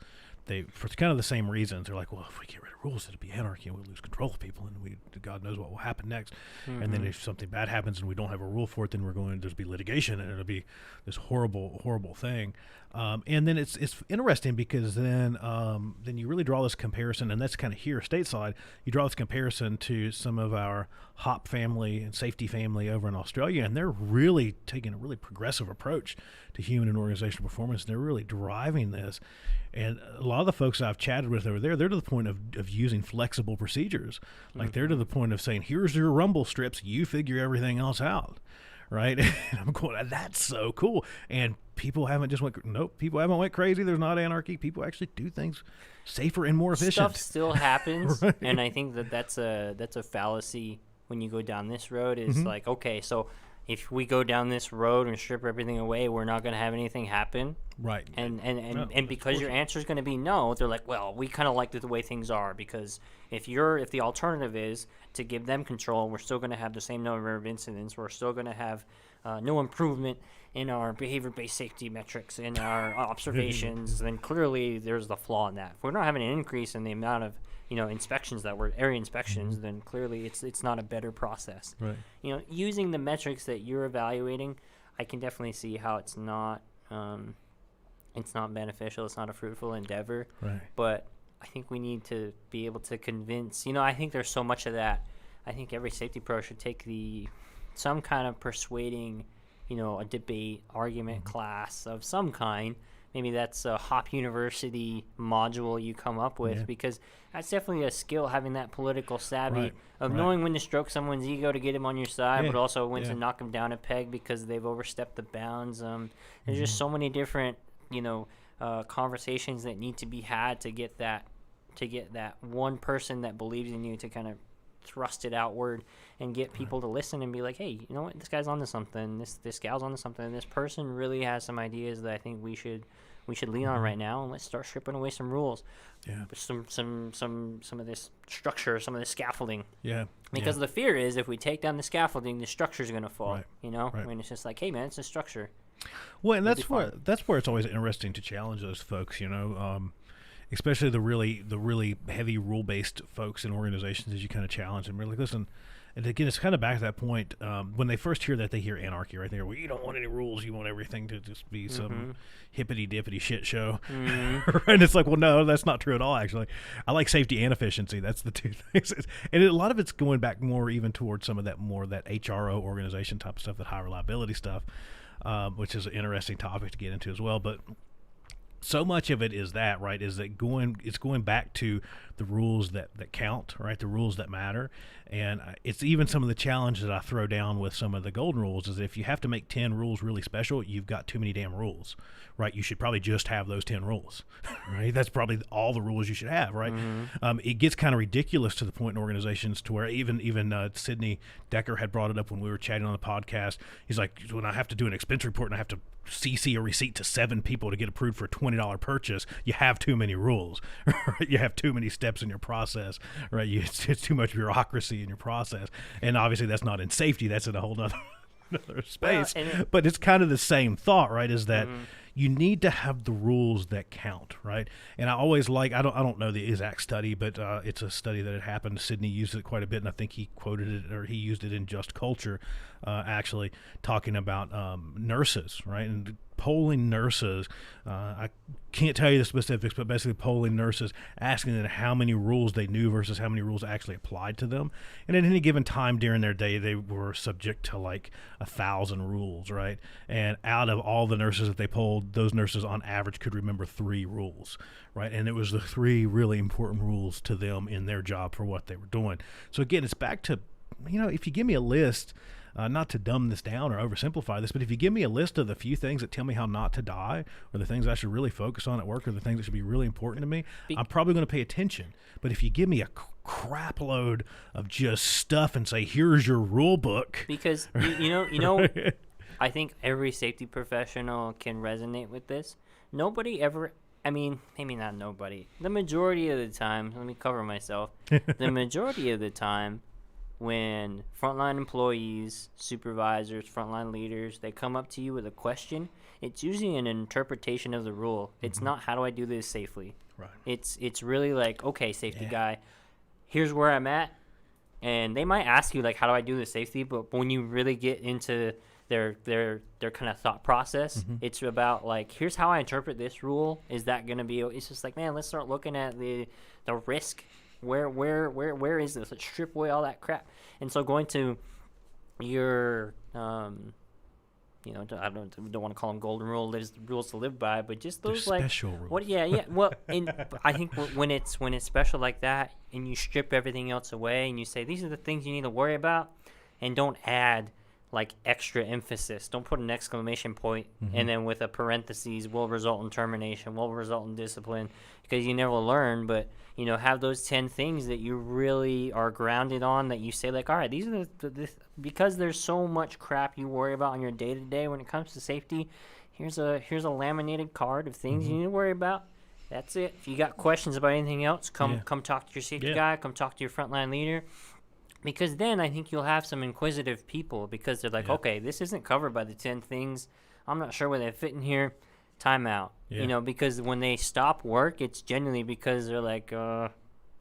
For kind of the same reasons. They're like, well, if we get rid of rules, it'll be anarchy and we'll lose control of people, and God knows what will happen next. And then if something bad happens and we don't have a rule for it, then there's be litigation, and it'll be this horrible, horrible thing. And then it's interesting because then you really draw this comparison, and that's kind of here stateside. You draw this comparison to some of our HOP family and safety family over in Australia, and they're really taking a really progressive approach to human and organizational performance. And they're really driving this. And a lot of the folks I've chatted with over there, they're to the point of using flexible procedures. Like they're to the point of saying, here's your rumble strips, you figure everything else out. Right. And I'm going, that's so cool. And people haven't went crazy. There's not anarchy. People actually do things safer and more efficient. Stuff still happens. Right. And I think that's a fallacy when you go down this road. Is like, okay, so if we go down this road and strip everything away, we're not going to have anything happen. Right. And because your answer is going to be no, they're like, well, we kind of like the way things are, because if the alternative is to give them control, we're still going to have the same number of incidents. We're still going to have no improvement in our behavior-based safety metrics, in our observations, then clearly there's the flaw in that. If we're not having an increase in the amount of inspections that were area inspections, then clearly it's not a better process. Right. Using the metrics that you're evaluating, I can definitely see how it's not beneficial. It's not a fruitful endeavor. Right. But I think we need to be able to convince. I think there's so much of that. I think every safety pro should take some kind of persuading, a debate, argument class of some kind. Maybe that's a HOP University module you come up with, because that's definitely a skill, having that political savvy of knowing when to stroke someone's ego to get him on your side, but also when to knock him down a peg because they've overstepped the bounds. There's just so many different, conversations that need to be had to get that one person that believes in you to kind of thrust it outward and get people to listen and be like, hey, you know what, this guy's onto something, this gal's onto something, this person really has some ideas that I think we should lean on right now, and let's start stripping away some rules. Some of this structure, some of this scaffolding. Because the fear is, if we take down the scaffolding, the structure's going to fall. I mean, it's just like, hey man, it's a structure. Well, and that's where it's always interesting to challenge those folks, especially the really heavy rule-based folks in organizations, as you kind of challenge them. We're like, listen, and again, it's kind of back to that point, when they first hear that, they hear anarchy right there. Well, you don't want any rules. You want everything to just be some hippity-dippity shit show. And it's like, well, no, that's not true at all, actually. I like safety and efficiency. That's the two things. And a lot of it's going back more even towards some of that HRO organization type of stuff, that high reliability stuff, which is an interesting topic to get into as well. But so much of it is that, right, is that it's going back to the rules that count, right, the rules that matter. And it's even some of the challenges that I throw down with some of the golden rules is that if you have to make 10 rules really special, you've got too many damn rules, right? You should probably just have those 10 rules, right? That's probably all the rules you should have, right? It gets kind of ridiculous to the point in organizations to where even Sydney Decker had brought it up when we were chatting on the podcast. He's like, when I have to do an expense report and I have to CC a receipt to 7 people to get approved for a $20 purchase, you have too many rules, right? You have too many steps in your process, right? It's too much bureaucracy in your process. And obviously that's not in safety, that's in a whole another space. Well, but it's kind of the same thought, right? Is that you need to have the rules that count, right? And I always I don't know the exact study, but it's a study that had happened. Sydney used it quite a bit, and I think he quoted it, or he used it in Just Culture, actually talking about nurses, right? And polling nurses, I can't tell you the specifics, but basically polling nurses, asking them how many rules they knew versus how many rules actually applied to them. And at any given time during their day, they were subject to like 1,000 rules, right? And out of all the nurses that they polled, those nurses on average could remember 3 rules, right? And it was the 3 really important rules to them in their job for what they were doing. So again, it's back to, if you give me a list, not to dumb this down or oversimplify this, but if you give me a list of the few things that tell me how not to die, or the things I should really focus on at work, or the things that should be really important to me, I'm probably going to pay attention. But if you give me a crap load of just stuff and say, here's your rule book. Because, I think every safety professional can resonate with this. Nobody ever, maybe not nobody. The majority of the time, let me cover myself. The majority of the time, when frontline employees, supervisors, frontline leaders, they come up to you with a question, it's usually an interpretation of the rule. It's not, how do I do this safely? Right. It's really like, okay, safety guy, here's where I'm at. And they might ask you, like, how do I do this safely? But when you really get into their kind of thought process, it's about, like, here's how I interpret this rule. Is that going to be, it's just like, man, let's start looking at the risk. Where is this? Let's strip away all that crap. And so going to your, I don't want to call them golden rule, there's rules to live by, but just those They're special rules. What? Yeah. Well, and I think when it's special like that, and you strip everything else away, and you say these are the things you need to worry about, and don't add like extra emphasis. Don't put an exclamation point and then with a parentheses, will result in termination, will result in discipline, because you never learn. But have those 10 things that you really are grounded on, that you say, like, all right, these are because there's so much crap you worry about on your day to day when it comes to safety. Here's a laminated card of things you need to worry about. That's it. If you got questions about anything else, come talk to your safety guy. Come talk to your frontline leader. Because then I think you'll have some inquisitive people, because they're like, okay, this isn't covered by the 10 things. I'm not sure where they fit in here. Time out. Because when they stop work, it's genuinely because they're like,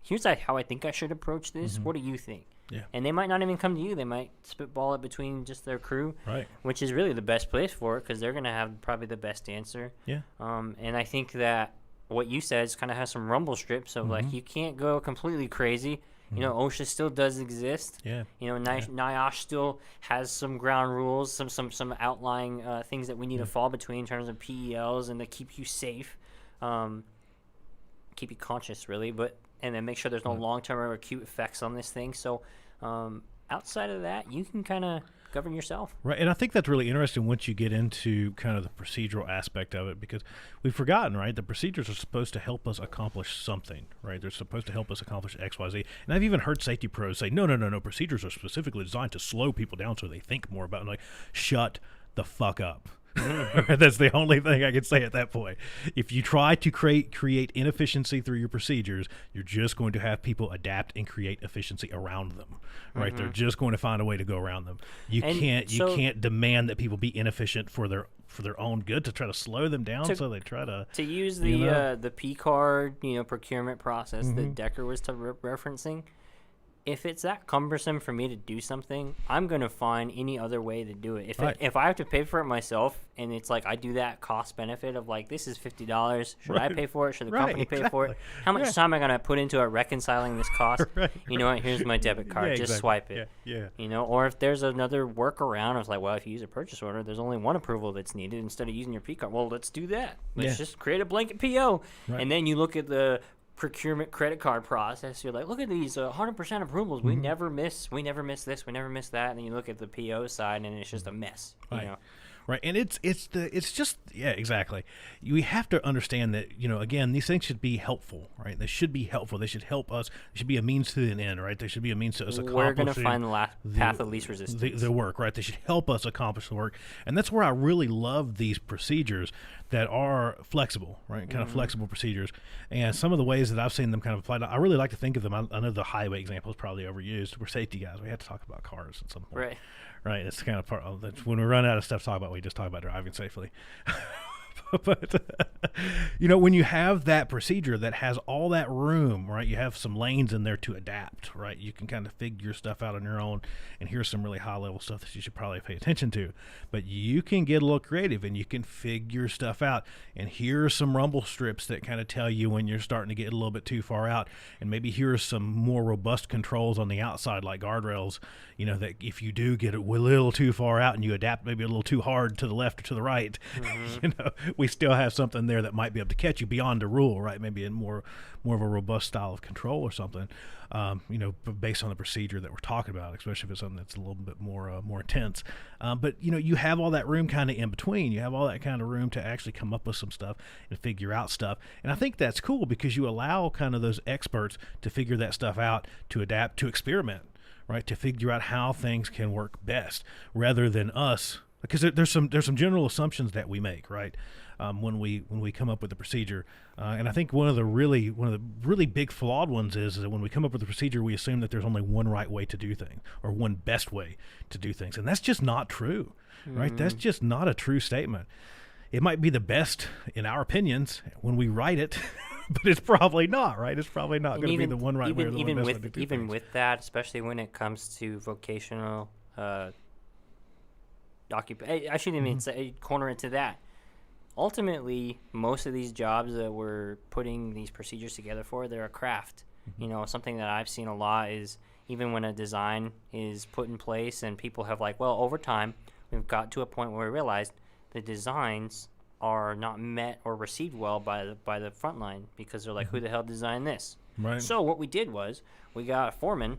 here's how I think I should approach this. What do you think? Yeah. And they might not even come to you. They might spitball it between just their crew, right? Which is really the best place for it, because they're going to have probably the best answer. Yeah. And I think that what you said is kind of has some rumble strips of like, you can't go completely crazy. OSHA still does exist. Yeah. NIOSH still has some ground rules, some outlying things that we need to fall between in terms of PELs and to keep you safe, keep you conscious, really. And then make sure there's no long-term or acute effects on this thing. So outside of that, you can kind of govern yourself. Right, and I think that's really interesting once you get into kind of the procedural aspect of it, because we've forgotten, right? The procedures are supposed to help us accomplish something, right? They're supposed to help us accomplish X, Y, Z. And I've even heard safety pros say, no, procedures are specifically designed to slow people down so they think more about it. I'm like, shut the fuck up. That's the only thing I can say at that point. If you try to create inefficiency through your procedures, you're just going to have people adapt and create efficiency around them, right? They're just going to find a way to go around them. You can't demand that people be inefficient for their own good to try to slow them down. So they try to use the P card procurement process that Decker was referencing. if it's that cumbersome for me to do something, I'm going to find any other way to do it. If I have to pay for it myself, and it's like I do that cost benefit of like, this is $50, should I pay for it? Should the company pay for it? How much time am I going to put into it reconciling this cost? You know what, here's my debit card, just swipe it. You know, or if there's another workaround, it's like, well, if you use a purchase order, there's only one approval that's needed instead of using your P card. Well, let's do that. Let's just create a blanket PO. And then you look at the procurement credit card process, you're like, look at these 100% approvals. We never miss this, we never miss that. And then you look at the PO side, and it's just a mess. You know? Right, and it's just exactly. We have to understand that, you know, again, these things should be helpful, right? They should be helpful. They should help us. They should be a means to an end, right? They should be a means to us accomplishing. We're going to find the path of least resistance. The work, right? They should help us accomplish the work, and that's where I really love these procedures that are flexible, right? Kind of flexible procedures, and some of the ways that I've seen them kind of applied. I really like to think of them. I know the highway example is probably overused. We're safety guys. We have to talk about cars at some point. Right. Right, it's kind of part of that's when we run out of stuff to talk about. We just talk about driving safely. But you know, when you have that procedure that has all that room, right? You have some lanes in there to adapt, right? You can kind of figure stuff out on your own. And here's some really high level stuff that you should probably pay attention to. But you can get a little creative and you can figure stuff out. And here are some rumble strips that kind of tell you when you're starting to get a little bit too far out. And maybe here are some more robust controls on the outside, like guardrails. You know, that if you do get a little too far out and you adapt maybe a little too hard to the left or to the right, you know, we still have something there that might be able to catch you beyond the rule, right? Maybe in more of a robust style of control or something, you know, based on the procedure that we're talking about, especially if it's something that's a little bit more intense. But, you know, you have all that room kind of in between. You have all that kind of room to actually come up with some stuff and figure out stuff. And I think that's cool because you allow kind of those experts to figure that stuff out, to adapt, to experiment, right? To figure out how things can work best rather than us. Because there's some general assumptions that we make, right? When we come up with the procedure, and I think one of the really big flawed ones is that when we come up with the procedure, we assume that there's only one right way to do things or one best way to do things, and that's just not true, right? That's just not a true statement. It might be the best in our opinions when we write it, but it's probably not, right? It's probably not going to be the one right way or the one best way to do things. Even with that, especially when it comes to vocational I shouldn't even say corner into that. Ultimately, most of these jobs that we're putting these procedures together for, they're a craft. You know, something that I've seen a lot is even when a design is put in place and people have like, well, over time, we've got to a point where we realized the designs are not met or received well by the front line because they're like, who the hell designed this? Right. So what we did was we got a foreman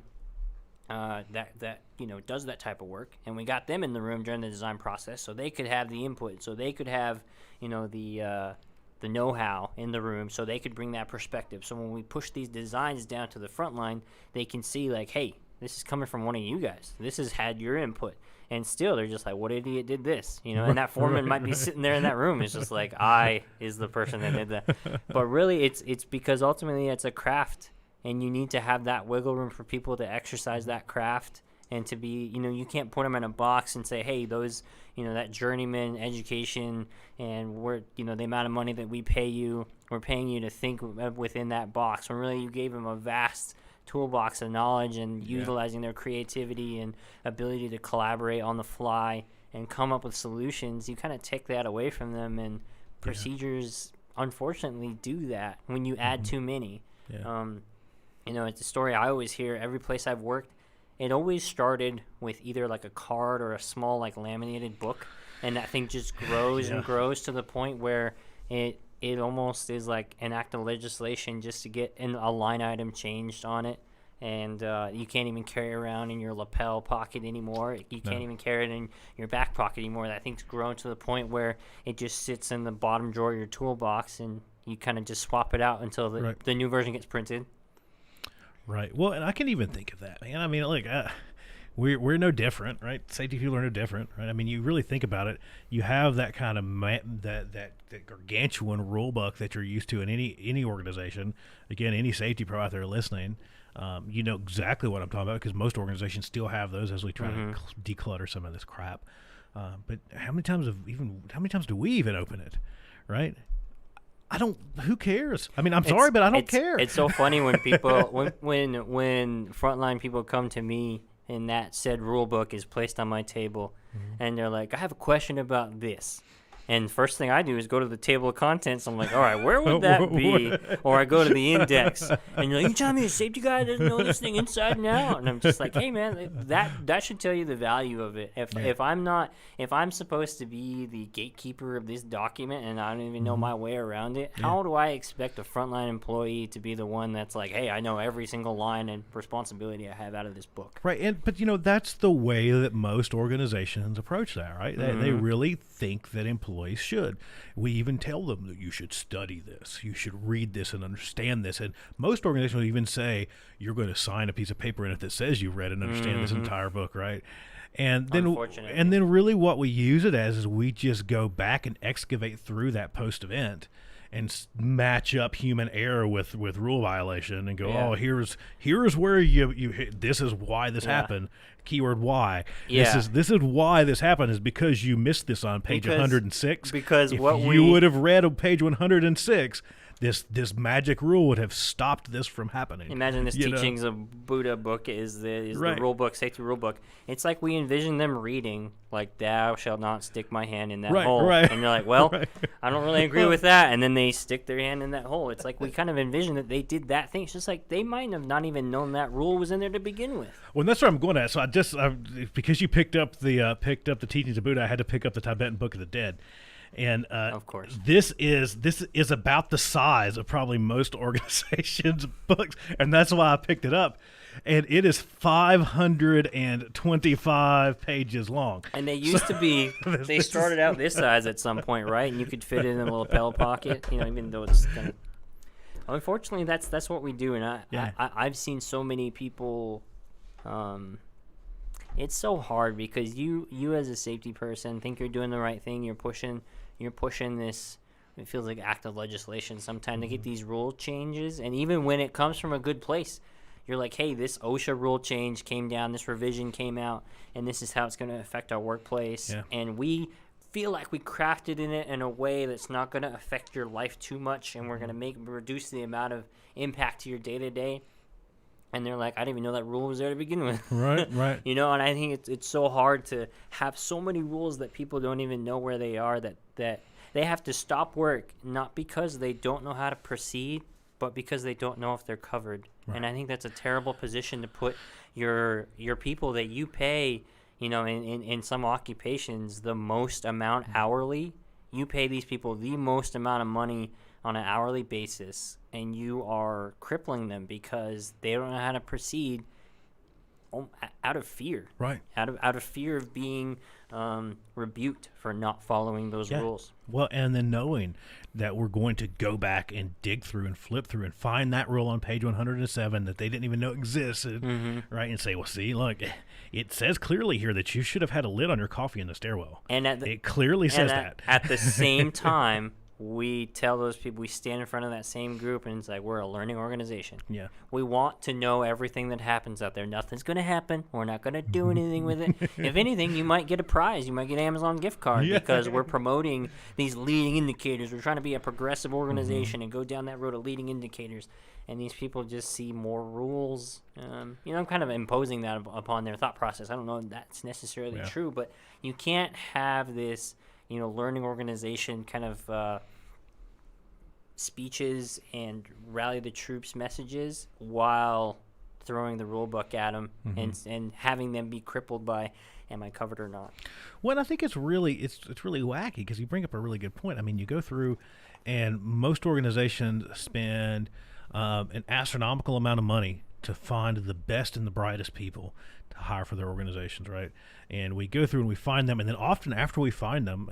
that you know does that type of work, and we got them in the room during the design process so they could have the input, so they could have, you know, the know-how in the room, so they could bring that perspective. So when we push these designs down to the front line, they can see like, hey, this is coming from one of you guys. This has had your input. And still, they're just like, what idiot did this? You know, and that foreman might be sitting there in that room. It's just like, I is the person that did that. But really, it's because ultimately it's a craft, and you need to have that wiggle room for people to exercise that craft and to be, you know, you can't put them in a box and say, hey, those, you know, that journeyman education and we're, you know, the amount of money that we pay you, we're paying you to think within that box. When really you gave them a vast toolbox of knowledge and utilizing their creativity and ability to collaborate on the fly and come up with solutions. You kind of take that away from them, and procedures unfortunately do that when you add too many. You know, it's a story I always hear every place I've worked. It always started with either like a card or a small like laminated book, and that thing just grows and grows to the point where it almost is like an act of legislation just to get a line item changed on it. And you can't even carry it around in your lapel pocket anymore. You can't even carry it in your back pocket anymore. That thing's grown to the point where it just sits in the bottom drawer of your toolbox, and you kind of just swap it out until the new version gets printed. Right. Well, and I can even think of that, man. I mean, look, we're no different, right? Safety people are no different, right? I mean, you really think about it. You have that kind of that gargantuan rule book that you're used to in any organization. Again, any safety pro out there listening, you know exactly what I'm talking about because most organizations still have those as we try to declutter some of this crap. But how many times do we even open it, right? Who cares? I mean, I'm sorry, but I don't care. It's so funny when people, when frontline people come to me and that said rule book is placed on my table, and they're like, I have a question about this. And first thing I do is go to the table of contents. I'm like, all right, where would that be? Or I go to the index, and you're like, you telling me a safety guy doesn't know this thing inside and out? And I'm just like, hey man, that should tell you the value of it. If I'm supposed to be the gatekeeper of this document and I don't even know my way around it, how do I expect a frontline employee to be the one that's like, hey, I know every single line and responsibility I have out of this book? Right, but that's the way that most organizations approach that, right? They really think that employees should. We even tell them that you should study this, you should read this and understand this. And most organizations will even say you're going to sign a piece of paper in it that says you read and understand this entire book, right? And then really what we use it as is we just go back and excavate through that post event and match up human error with rule violation and go, oh, here's where you this is why this happened. Keyword why. This is why this happened is because you missed this on page 106. Because if you would have read on page 106, this magic rule would have stopped this from happening. Imagine this teachings of Buddha book is the rule book, safety rule book. It's like we envision them reading like, thou shalt not stick my hand in that hole. And you're like, well, I don't really agree with that. And then they stick their hand in that hole. It's like we kind of envision that they did that thing. It's just like they might have not even known that rule was in there to begin with. Well, that's where I'm going at. So because you picked up the teachings of Buddha, I had to pick up the Tibetan Book of the Dead. And of course, this is about the size of probably most organizations' books, and that's why I picked it up. And it is 525 pages long. And they used to be, they started out this size at some point, right? And you could fit it in a little pillow pocket, even though it's kind of. Unfortunately, that's what we do, and I've seen so many people. It's so hard because you as a safety person think you're doing the right thing. You're pushing this. It feels like act of legislation sometimes to get these rule changes, and even when it comes from a good place, you're like, hey, this OSHA rule change came down, this revision came out, and this is how it's going to affect our workplace. And we feel like we crafted it in a way that's not going to affect your life too much, and we're going to reduce the amount of impact to your day to day. And they're like, I didn't even know that rule was there to begin with. Right. And I think it's so hard to have so many rules that people don't even know where they are, that they have to stop work, not because they don't know how to proceed, but because they don't know if they're covered. Right. And I think that's a terrible position to put your people that you pay, in some occupations, the most amount hourly. You pay these people the most amount of money on an hourly basis, and you are crippling them because they don't know how to proceed out of fear. Right. Out of fear of being rebuked for not following those rules. Well, and then knowing that we're going to go back and dig through and flip through and find that rule on page 107 that they didn't even know existed, right? And say, well, see, look, it says clearly here that you should have had a lid on your coffee in the stairwell. And it clearly says that. At the same time, we tell those people, we stand in front of that same group, and it's like, we're a learning organization. Yeah. We want to know everything that happens out there. Nothing's going to happen. We're not going to do anything with it. If anything, you might get a prize. You might get an Amazon gift card because we're promoting these leading indicators. We're trying to be a progressive organization and go down that road of leading indicators. And these people just see more rules. I'm kind of imposing that upon their thought process. I don't know if that's necessarily true, but you can't have this learning organization kind of speeches and rally the troops messages while throwing the rule book at them and having them be crippled by, am I covered or not? Well, I think it's really wacky because you bring up a really good point. I mean, you go through and most organizations spend an astronomical amount of money to find the best and the brightest people to hire for their organizations, right? And we go through and we find them, and then often after we find them,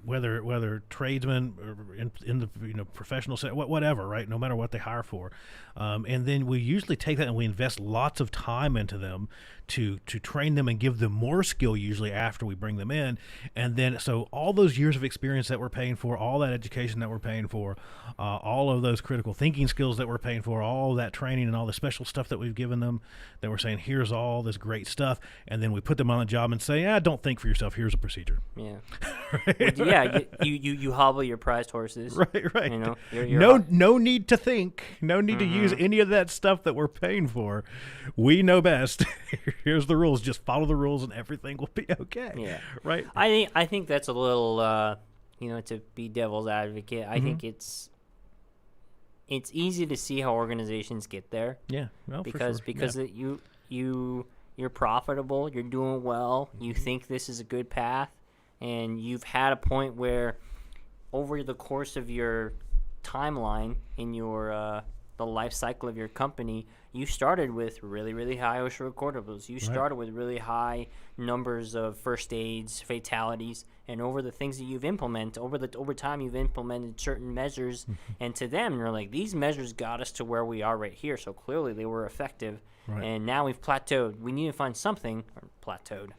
whether tradesmen or in the professional set, whatever, right? No matter what they hire for, and then we usually take that and we invest lots of time into them to train them and give them more skill usually after we bring them in, and then so all those years of experience that we're paying for, all that education that we're paying for, all of those critical thinking skills that we're paying for, all that training and all the special stuff that we've given them, that we're saying here's all this great stuff, and then we put them on the job and say, don't think for yourself, here's a procedure. Yeah. Right? Yeah, you hobble your prized horses. Right. You know, No need to think. No need to use any of that stuff that we're paying for. We know best. Here's the rules. Just follow the rules, and everything will be okay. Yeah. Right. I think that's a little, to be devil's advocate. I think it's easy to see how organizations get there. Yeah. Well, because for sure. you're profitable, you're doing well, you think this is a good path, and you've had a point where over the course of your timeline in your the life cycle of your company, you started with really, really high OSHA recordables. You started with really high numbers of first aids, fatalities, and over the things that you've implemented, over time you've implemented certain measures, and to them, you're like, these measures got us to where we are right here, so clearly they were effective, and now we've plateaued. We need to find something, or plateaued,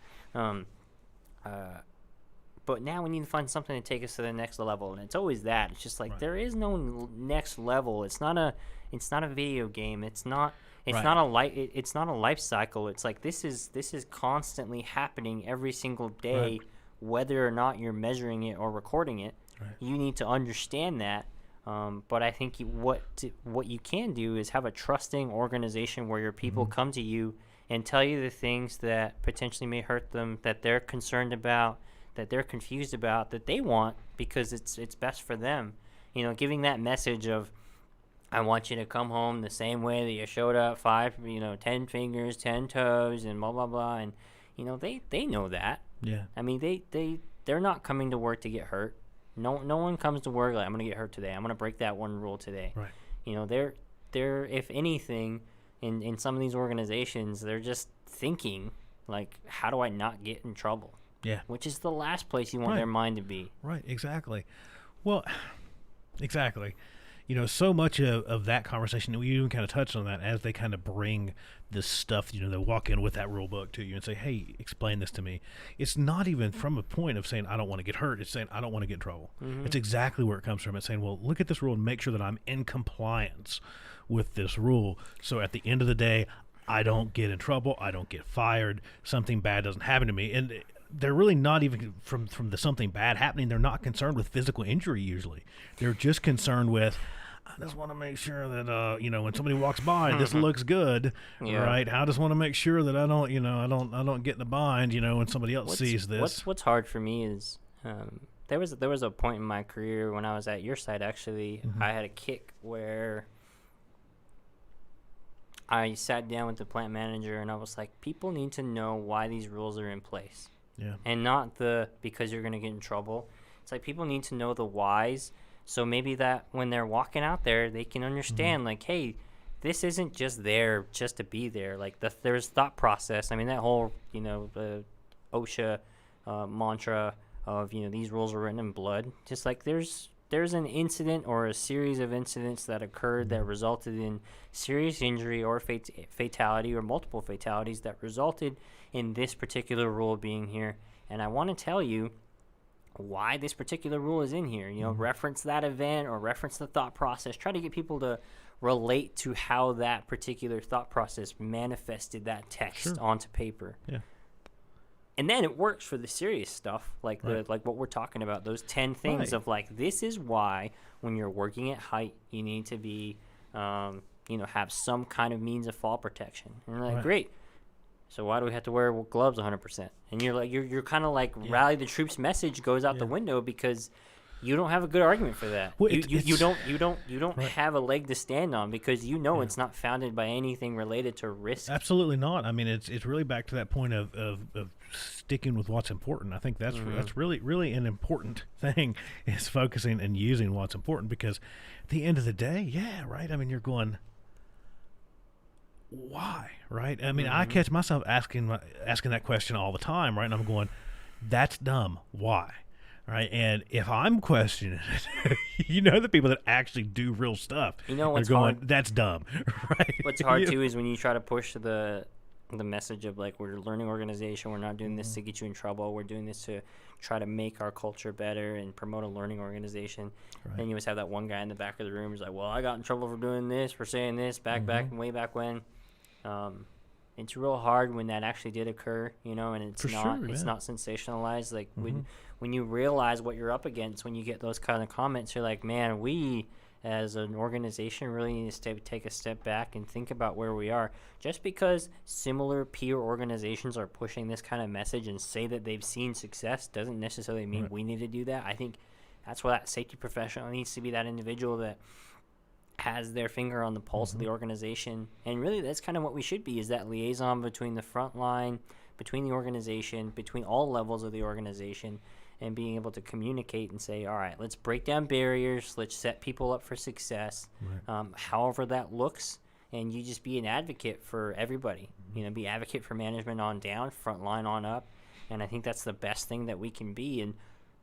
but now we need to find something to take us to the next level, and it's always that. It's just like there is no next level. It's not a video game. It's not a life cycle. It's like this is constantly happening every single day, whether or not you're measuring it or recording it. You need to understand that. But I think what you can do is have a trusting organization where your people come to you and tell you the things that potentially may hurt them, that they're concerned about, that they're confused about, that they want because it's best for them. Giving that message of, I want you to come home the same way that you showed up, 10 fingers, 10 toes, and blah, blah, blah. And, they know that. Yeah. I mean, they're not coming to work to get hurt. No one comes to work like, I'm going to get hurt today. I'm going to break that one rule today. Right. They're if anything, in some of these organizations, they're just thinking, like, how do I not get in trouble? Yeah. Which is the last place you want their mind to be. Right, exactly. Well, exactly. So much of that conversation, we even kind of touched on that as they kind of bring this stuff, they walk in with that rule book to you and say, hey, explain this to me. It's not even from a point of saying, I don't want to get hurt. It's saying, I don't want to get in trouble. It's exactly where it comes from. It's saying, well, look at this rule and make sure that I'm in compliance with this rule. So at the end of the day, I don't get in trouble. I don't get fired. Something bad doesn't happen to me. And they're really not even from the something bad happening. They're not concerned with physical injury usually. They're just concerned with, I just want to make sure that when somebody walks by, this looks good, right? I just want to make sure that I don't get in a bind, when somebody else sees this. What's hard for me is there was a point in my career when I was at your site. Actually, I had a kick where I sat down with the plant manager and I was like, people need to know why these rules are in place. Yeah. And not because you're going to get in trouble. It's like people need to know the whys. So maybe that when they're walking out there, they can understand, like, hey, this isn't just there just to be there. Like, there's thought process. I mean, that whole, the OSHA mantra of, these rules are written in blood. Just like there's an incident or a series of incidents that occurred that resulted in serious injury or fatality or multiple fatalities that resulted in this particular rule being here. And I want to tell you why this particular rule is in here. Reference that event or reference the thought process. Try to get people to relate to how that particular thought process manifested that text onto paper. Yeah. And then it works for the serious stuff, like like what we're talking about, those 10 things of like, this is why when you're working at height, you need to be, have some kind of means of fall protection. And you're like, great. So why do we have to wear gloves 100%? And you're like, you're kind of like rally the troops message goes out the window because you don't have a good argument for that. Well, you don't have a leg to stand on because it's not founded by anything related to risk. Absolutely not. I mean, it's really back to that point of sticking with what's important. I think that's really an important thing is focusing and using what's important because at the end of the day, I mean, you're going, why, right? I mean, I catch myself asking that question all the time, right? And I'm going, that's dumb. Why? Right, and if I'm questioning it, the people that actually do real stuff, what's going, hard? That's dumb, right? What's hard too is when you try to push the message of like, we're a learning organization, we're not doing this to get you in trouble, we're doing this to try to make our culture better and promote a learning organization. Then you always have that one guy in the back of the room who's like, well, I got in trouble for doing this, for saying this way back when. it's real hard when that actually did occur, you know, and it's For not sure, it's yeah. not sensationalized. Like when you realize what you're up against, when you get those kind of comments, you're like, man, we as an organization really need to take a step back and think about where we are. Just because similar peer organizations are pushing this kind of message and say that they've seen success doesn't necessarily mean we need to do that. I think that's why that safety professional needs to be that individual that has their finger on the pulse of the organization. And really that's kind of what we should be, is that liaison between the front line, between the organization, between all levels of the organization, and being able to communicate and say, all right, let's break down barriers, let's set people up for success, however that looks. And you just be an advocate for everybody, you know, be advocate for management on down, front line on up. And I think that's the best thing that we can be. And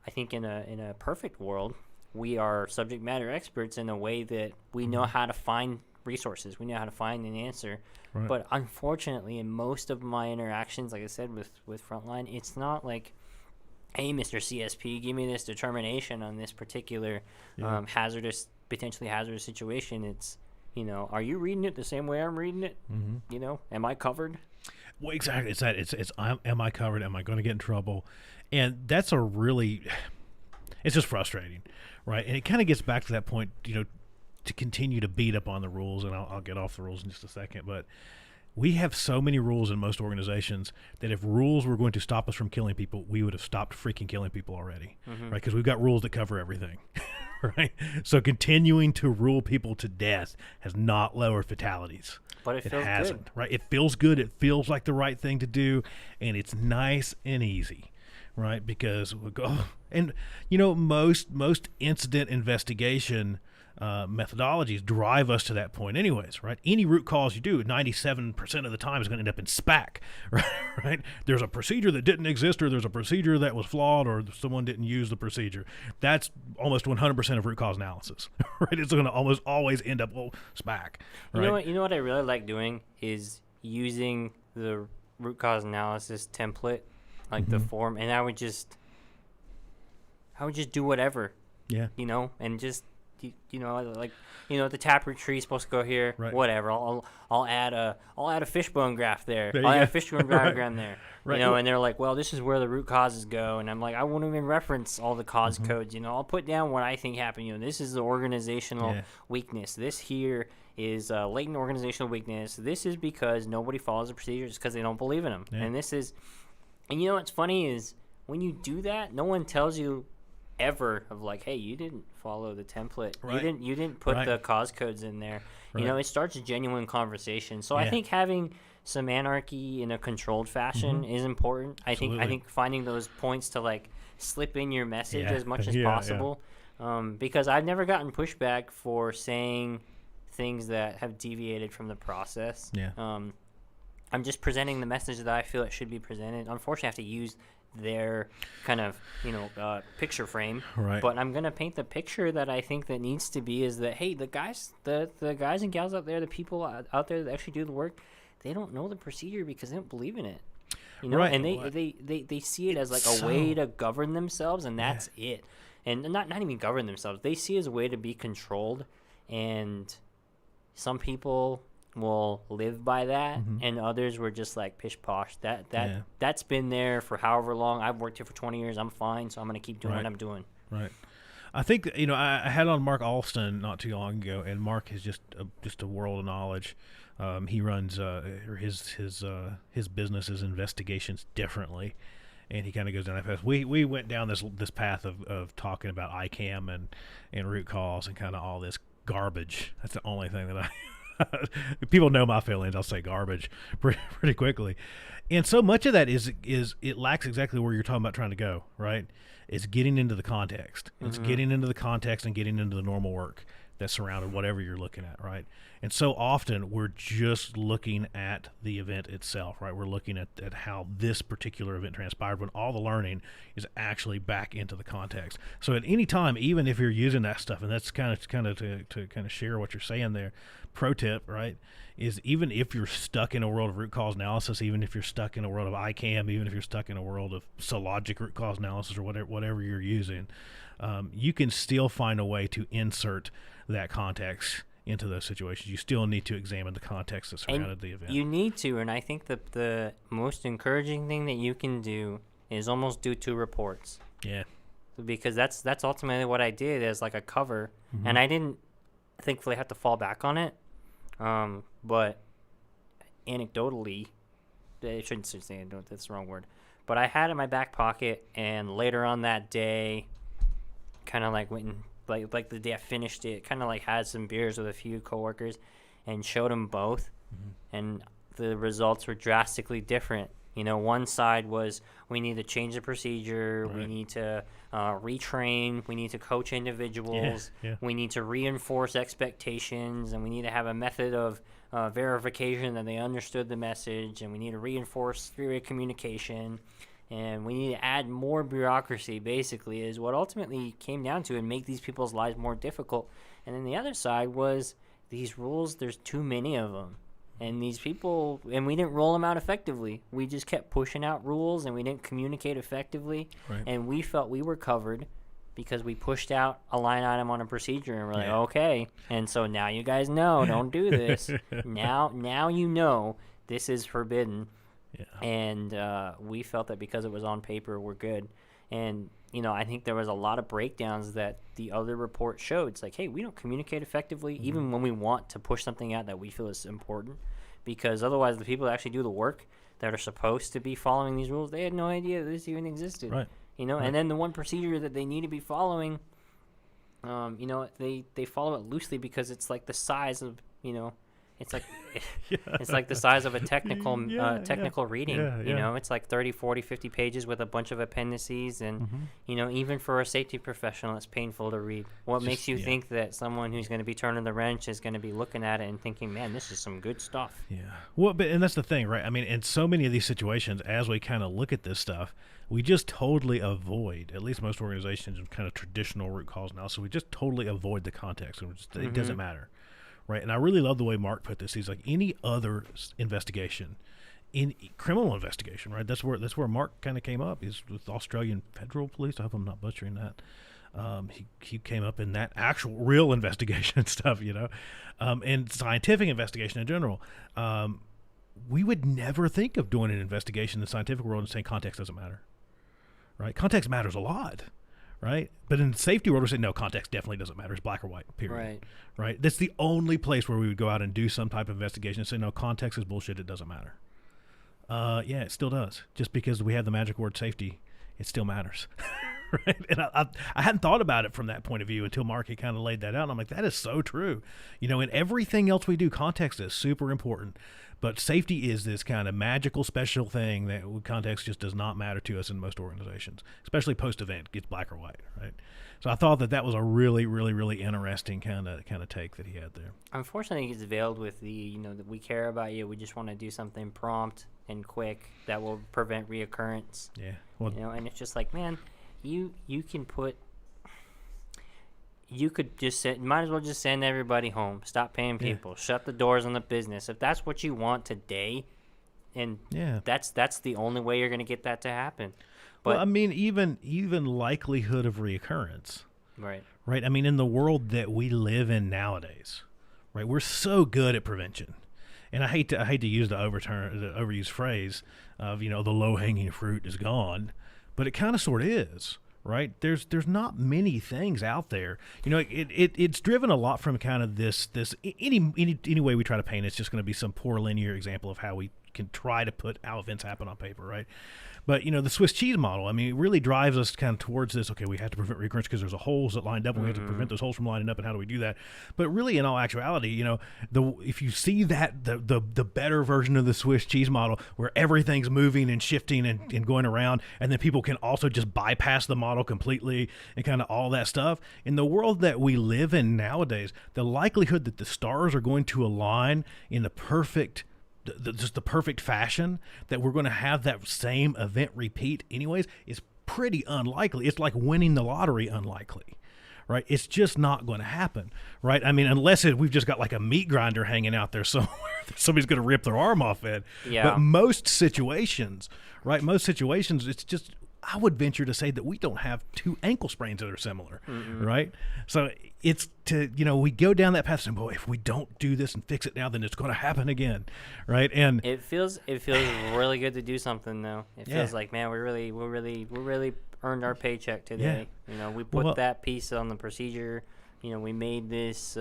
I think in a perfect world, we are subject matter experts in a way that we know how to find resources. We know how to find an answer. Right. But unfortunately, in most of my interactions, like I said, with Frontline, it's not like, hey, Mr. CSP, give me this determination on this particular potentially hazardous situation. It's, you know, are you reading it the same way I'm reading it? You know, am I covered? Well, exactly. It's that. Am I covered? Am I going to get in trouble? And that's a really, it's just frustrating, right? And it kind of gets back to that point, you know, to continue to beat up on the rules, and I'll get off the rules in just a second, but we have so many rules in most organizations that if rules were going to stop us from killing people, we would have stopped freaking killing people already, right? Because we've got rules that cover everything, right? So continuing to rule people to death has not lowered fatalities. But it feels hasn't, good. right? It feels good. It feels like the right thing to do, and it's nice and easy, right? Because we'll go, and you know, most incident investigation methodologies drive us to that point anyways, right? Any root cause you do, 97% of the time is going to end up in SPAC, right? There's a procedure that didn't exist, or there's a procedure that was flawed, or someone didn't use the procedure. That's almost 100% of root cause analysis, right? It's going to almost always end up, well, SPAC, right? You know what I really like doing is using the root cause analysis template, like the form, and I would just do whatever, you know, and just, you know, like, you know, the taproot tree is supposed to go here, whatever. I'll add a fishbone graph there. I'll add a fishbone diagram there. You know, and they're like, well, this is where the root causes go, and I'm like, I won't even reference all the cause codes. You know, I'll put down what I think happened. You know, this is the organizational weakness. This here is latent organizational weakness. This is because nobody follows the procedures because they don't believe in them. And this is, and you know what's funny is when you do that, no one tells you ever of like, hey, you didn't follow the template, you didn't put the cause codes in there. You know, it starts a genuine conversation. So I think having some anarchy in a controlled fashion is important. I think finding those points to like slip in your message as much as possible, because I've never gotten pushback for saying things that have deviated from the process. I'm just presenting the message that I feel it should be presented. Unfortunately, I have to use their kind of, you know, picture frame, but I'm gonna paint the picture that I think that needs to be, is that, hey, the guys and gals out there, the people out there that actually do the work, they don't know the procedure because they don't believe in it, you know, and they see it as like a way to govern themselves, and that's it, and not even govern themselves. They see it as a way to be controlled, and some people will live by that, and others were just like pish posh. That's been there for however long. I've worked here for 20 years. I'm fine, so I'm gonna keep doing what I'm doing. I think, you know, I had on Mark Allison not too long ago, and Mark is just a world of knowledge. He runs his business is investigations differently, and he kind of goes down that path. We went down this path of talking about ICAM and root cause and kind of all this garbage. That's the only thing that I people know my feelings. I'll say garbage pretty quickly, and so much of that is it lacks exactly where you're talking about trying to go. Right? It's getting into the context. It's getting into the context and getting into the normal work that surrounded whatever you're looking at. Right? And so often we're just looking at the event itself. Right? We're looking at how this particular event transpired, when all the learning is actually back into the context. So at any time, even if you're using that stuff, and that's kind of to kind of share what you're saying there. Pro tip, right, is even if you're stuck in a world of root cause analysis, even if you're stuck in a world of ICAM, even if you're stuck in a world of Sologic root cause analysis or whatever you're using, you can still find a way to insert that context into those situations. You still need to examine the context that surrounded the event. You need to, and I think that the most encouraging thing that you can do is almost do 2 reports. Yeah. Because that's ultimately what I did as like a cover, and I didn't thankfully have to fall back on it. But anecdotally, I shouldn't say anecdote, that's the wrong word. But I had it in my back pocket, and later on that day, kind of like went and like the day I finished it, kind of like had some beers with a few coworkers, and showed them both, and the results were drastically different. You know, one side was we need to change the procedure, we need to retrain, we need to coach individuals, we need to reinforce expectations, and we need to have a method of verification that they understood the message, and we need to reinforce three-way communication, and we need to add more bureaucracy, basically, is what ultimately came down to, and make these people's lives more difficult. And then the other side was these rules, there's too many of them. And these people, and we didn't roll them out effectively. We just kept pushing out rules, and we didn't communicate effectively. Right. And we felt we were covered because we pushed out a line item on a procedure, and we're like, okay. And so now you guys know, don't do this. now you know this is forbidden. Yeah. And we felt that because it was on paper, we're good. And, you know, I think there was a lot of breakdowns that the other report showed. It's like, hey, we don't communicate effectively, even when we want to push something out that we feel is important, because otherwise the people that actually do the work that are supposed to be following these rules, they had no idea that this even existed. Right. You know, and then the one procedure that they need to be following, you know, they follow it loosely because it's like the size of, you know, it's like it's like the size of a technical reading. You know, it's like 30, 40, 50 pages with a bunch of appendices, and you know, even for a safety professional, it's painful to read. What makes you think that someone who's going to be turning the wrench is going to be looking at it and thinking, "Man, this is some good stuff." Yeah. Well, and that's the thing, right? I mean, in so many of these situations, as we kind of look at this stuff, we just totally avoid, at least most organizations, kind of traditional root cause analysis. We just totally avoid the context. It doesn't matter. Right, and I really love the way Mark put this. He's like, any other investigation, in criminal investigation, right? That's where Mark kind of came up. He's with Australian Federal Police. I hope I'm not butchering that. He came up in that actual real investigation and stuff, you know, and scientific investigation in general. We would never think of doing an investigation in the scientific world and saying context doesn't matter, right? Context matters a lot. Right, but in the safety world, we're saying no, context definitely doesn't matter. It's black or white. Period. Right. That's the only place where we would go out and do some type of investigation and say no, context is bullshit. It doesn't matter. Yeah, it still does. Just because we have the magic word safety, it still matters. Right. And I hadn't thought about it from that point of view until Mark had kind of laid that out. And I'm like, that is so true. You know, in everything else we do, context is super important. But safety is this kind of magical special thing that context just does not matter to us in most organizations, especially post-event. It's black or white, right? So I thought that was a really, really, really interesting kind of take that he had there. Unfortunately, it's veiled with the, you know, that we care about you. We just want to do something prompt and quick that will prevent reoccurrence. Yeah. Well, you know, and it's just like, man, you can put. You could just might as well just send everybody home. Stop paying people. Shut the doors on the business. If that's what you want today, and that's the only way you're going to get that to happen. But well, I mean, even likelihood of reoccurrence. Right. Right. I mean, in the world that we live in nowadays, right, we're so good at prevention. And I hate to use the overused phrase of, you know, the low hanging fruit is gone, but it kind of sort of is. Right, there's not many things out there. You know, it's driven a lot from kind of this any way we try to paint. It's just going to be some poor linear example of how we can try to put how events happen on paper, right? But, you know, the Swiss cheese model, I mean, it really drives us kind of towards this, okay, we have to prevent recurrence because there's holes that lined up, and we have to prevent those holes from lining up, and how do we do that? But really, in all actuality, you know, if you see that, the better version of the Swiss cheese model, where everything's moving and shifting and going around, and then people can also just bypass the model completely and kind of all that stuff, in the world that we live in nowadays, the likelihood that the stars are going to align in the perfect just the perfect fashion that we're going to have that same event repeat anyways is pretty unlikely. It's like winning the lottery unlikely, right? It's just not going to happen, right? I mean, unless we've just got like a meat grinder hanging out there somewhere that somebody's going to rip their arm off in. Yeah. But most situations, right? Most situations, it's just, I would venture to say that we don't have 2 ankle sprains that are similar, right? So it's we go down that path and boy, if we don't do this and fix it now, then it's going to happen again, right? And it feels really good to do something though. It feels like, man, we really earned our paycheck today. We put that piece on the procedure. We made this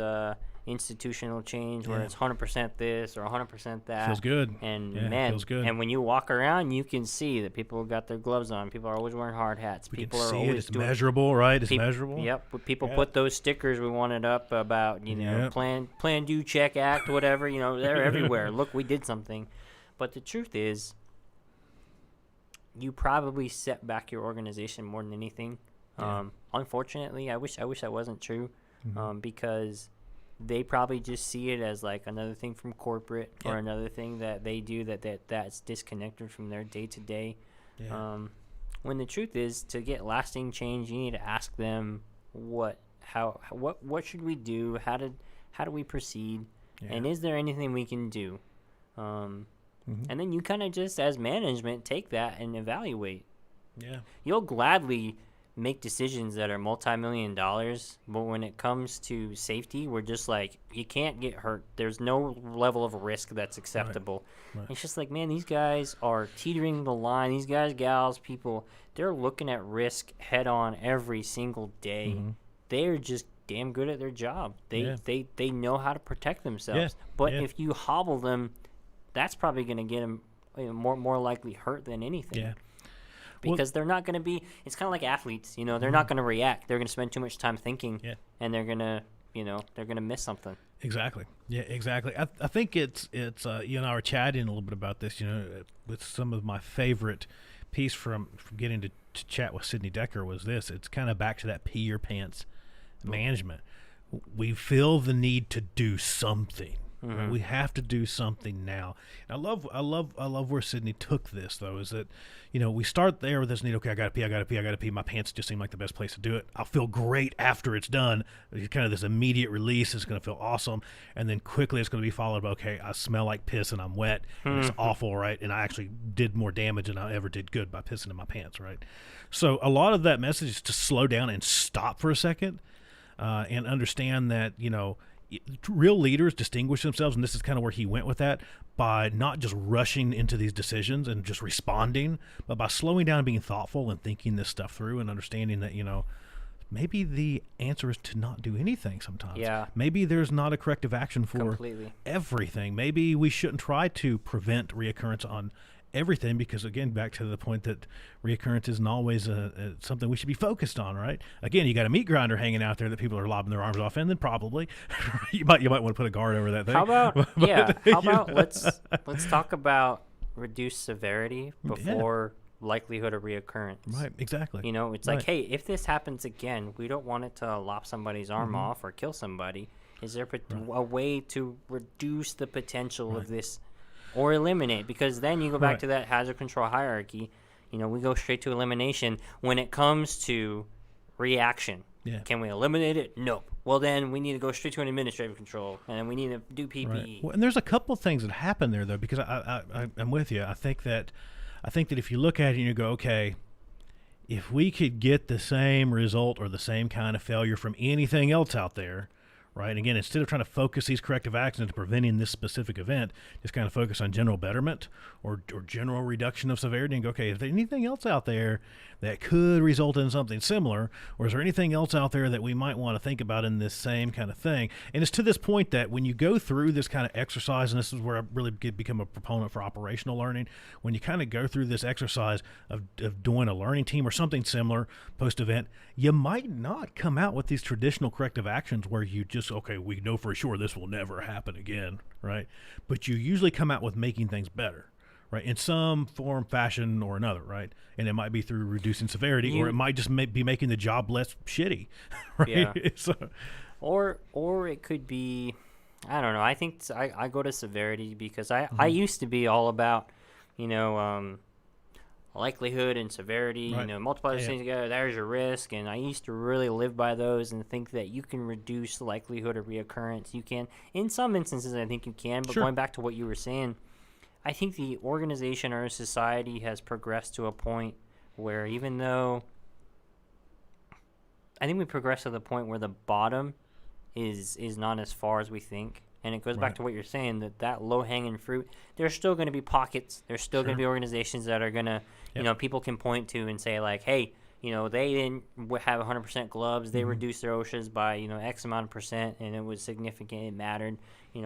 institutional change where it's 100% this or 100% that. Feels good. And man, feels good. And when you walk around, you can see that people got their gloves on. People are always wearing hard hats. People are always doing measurable, right? It's measurable. Yep. People put those stickers we wanted up about, plan, do, check, act, whatever. They're everywhere. Look, we did something. But the truth is, you probably set back your organization more than anything. Unfortunately, I wish that wasn't true, because they probably just see it as like another thing from corporate or another thing that they do that's disconnected from their day to day. When the truth is, to get lasting change, you need to ask them what should we do? How do we proceed? And is there anything we can do? And then you kind of just, as management, take that and evaluate. You'll gladly make decisions that are multi-million dollars, but when it comes to safety, we're just like, you can't get hurt. There's no level of risk that's acceptable. Right. It's just like, man, these guys are teetering the line. These guys, gals, people, they're looking at risk head on every single day. They're just damn good at their job. They know how to protect themselves. But if you hobble them, that's probably going to get them more likely hurt than anything. Because they're not going to be, it's kind of like athletes, they're not going to react. They're going to spend too much time thinking, and they're going to, they're going to miss something. Exactly. Yeah, exactly. I think it's you and I were chatting a little bit about this, with some of my favorite piece from getting to chat with Sidney Decker was this. It's kind of back to that pee your pants management. We feel the need to do something. Right? We have to do something now. And I love where Sydney took this though, is that, we start there with this need, okay, I gotta pee. My pants just seem like the best place to do it. I'll feel great after it's done. It's kind of this immediate release. It's going to feel awesome. And then quickly it's going to be followed by, okay, I smell like piss and I'm wet and it's awful, right? And I actually did more damage than I ever did good by pissing in my pants, right? So a lot of that message is to slow down and stop for a second, and understand that, real leaders distinguish themselves, and this is kind of where he went with that, by not just rushing into these decisions and just responding, but by slowing down and being thoughtful and thinking this stuff through and understanding that, maybe the answer is to not do anything sometimes. Maybe there's not a corrective action for everything. Maybe we shouldn't try to prevent reoccurrence on everything, because again, back to the point that reoccurrence isn't always something we should be focused on, right? Again, you got a meat grinder hanging out there that people are lobbing their arms off in, then probably you might want to put a guard over that thing. How about let's talk about reduced severity before likelihood of reoccurrence. Right, exactly. It's like, hey, if this happens again, we don't want it to lop somebody's arm off or kill somebody. Is there a way to reduce the potential of this? Or eliminate, because then you go back to that hazard control hierarchy. We go straight to elimination when it comes to reaction. Can we eliminate it? Nope. Well, then we need to go straight to an administrative control, and then we need to do PPE. Right. Well, and there's a couple of things that happen there, though, because I'm with you. I think that if you look at it and you go, okay, if we could get the same result or the same kind of failure from anything else out there, right? Again, instead of trying to focus these corrective actions into preventing this specific event, just kind of focus on general betterment or general reduction of severity and go, okay, is there anything else out there that could result in something similar? Or is there anything else out there that we might want to think about in this same kind of thing? And it's to this point that when you go through this kind of exercise, and this is where I really become a proponent for operational learning, when you kind of go through this exercise of doing a learning team or something similar post-event, you might not come out with these traditional corrective actions where you just, okay, we know for sure this will never happen again, right? But you usually come out with making things better, right? In some form, fashion, or another, right? And it might be through reducing severity, or it might just be making the job less shitty, right? Yeah. So, or it could be, I don't know. I think I go to severity because I used to be all about, likelihood and severity, multiply those things together, there's your risk. And I used to really live by those and think that you can reduce the likelihood of reoccurrence. You can, in some instances, I think you can, but going back to what you were saying, I think the organization or society has progressed to a point where even though I think we progress to the point where the bottom is not as far as we think. And it goes back to what you're saying, that low-hanging fruit, there's still going to be pockets. There's still going to be organizations that are going to, people can point to and say, like, hey, they didn't have 100% gloves. They reduced their OSHAs by, X amount of percent, and it was significant. It mattered.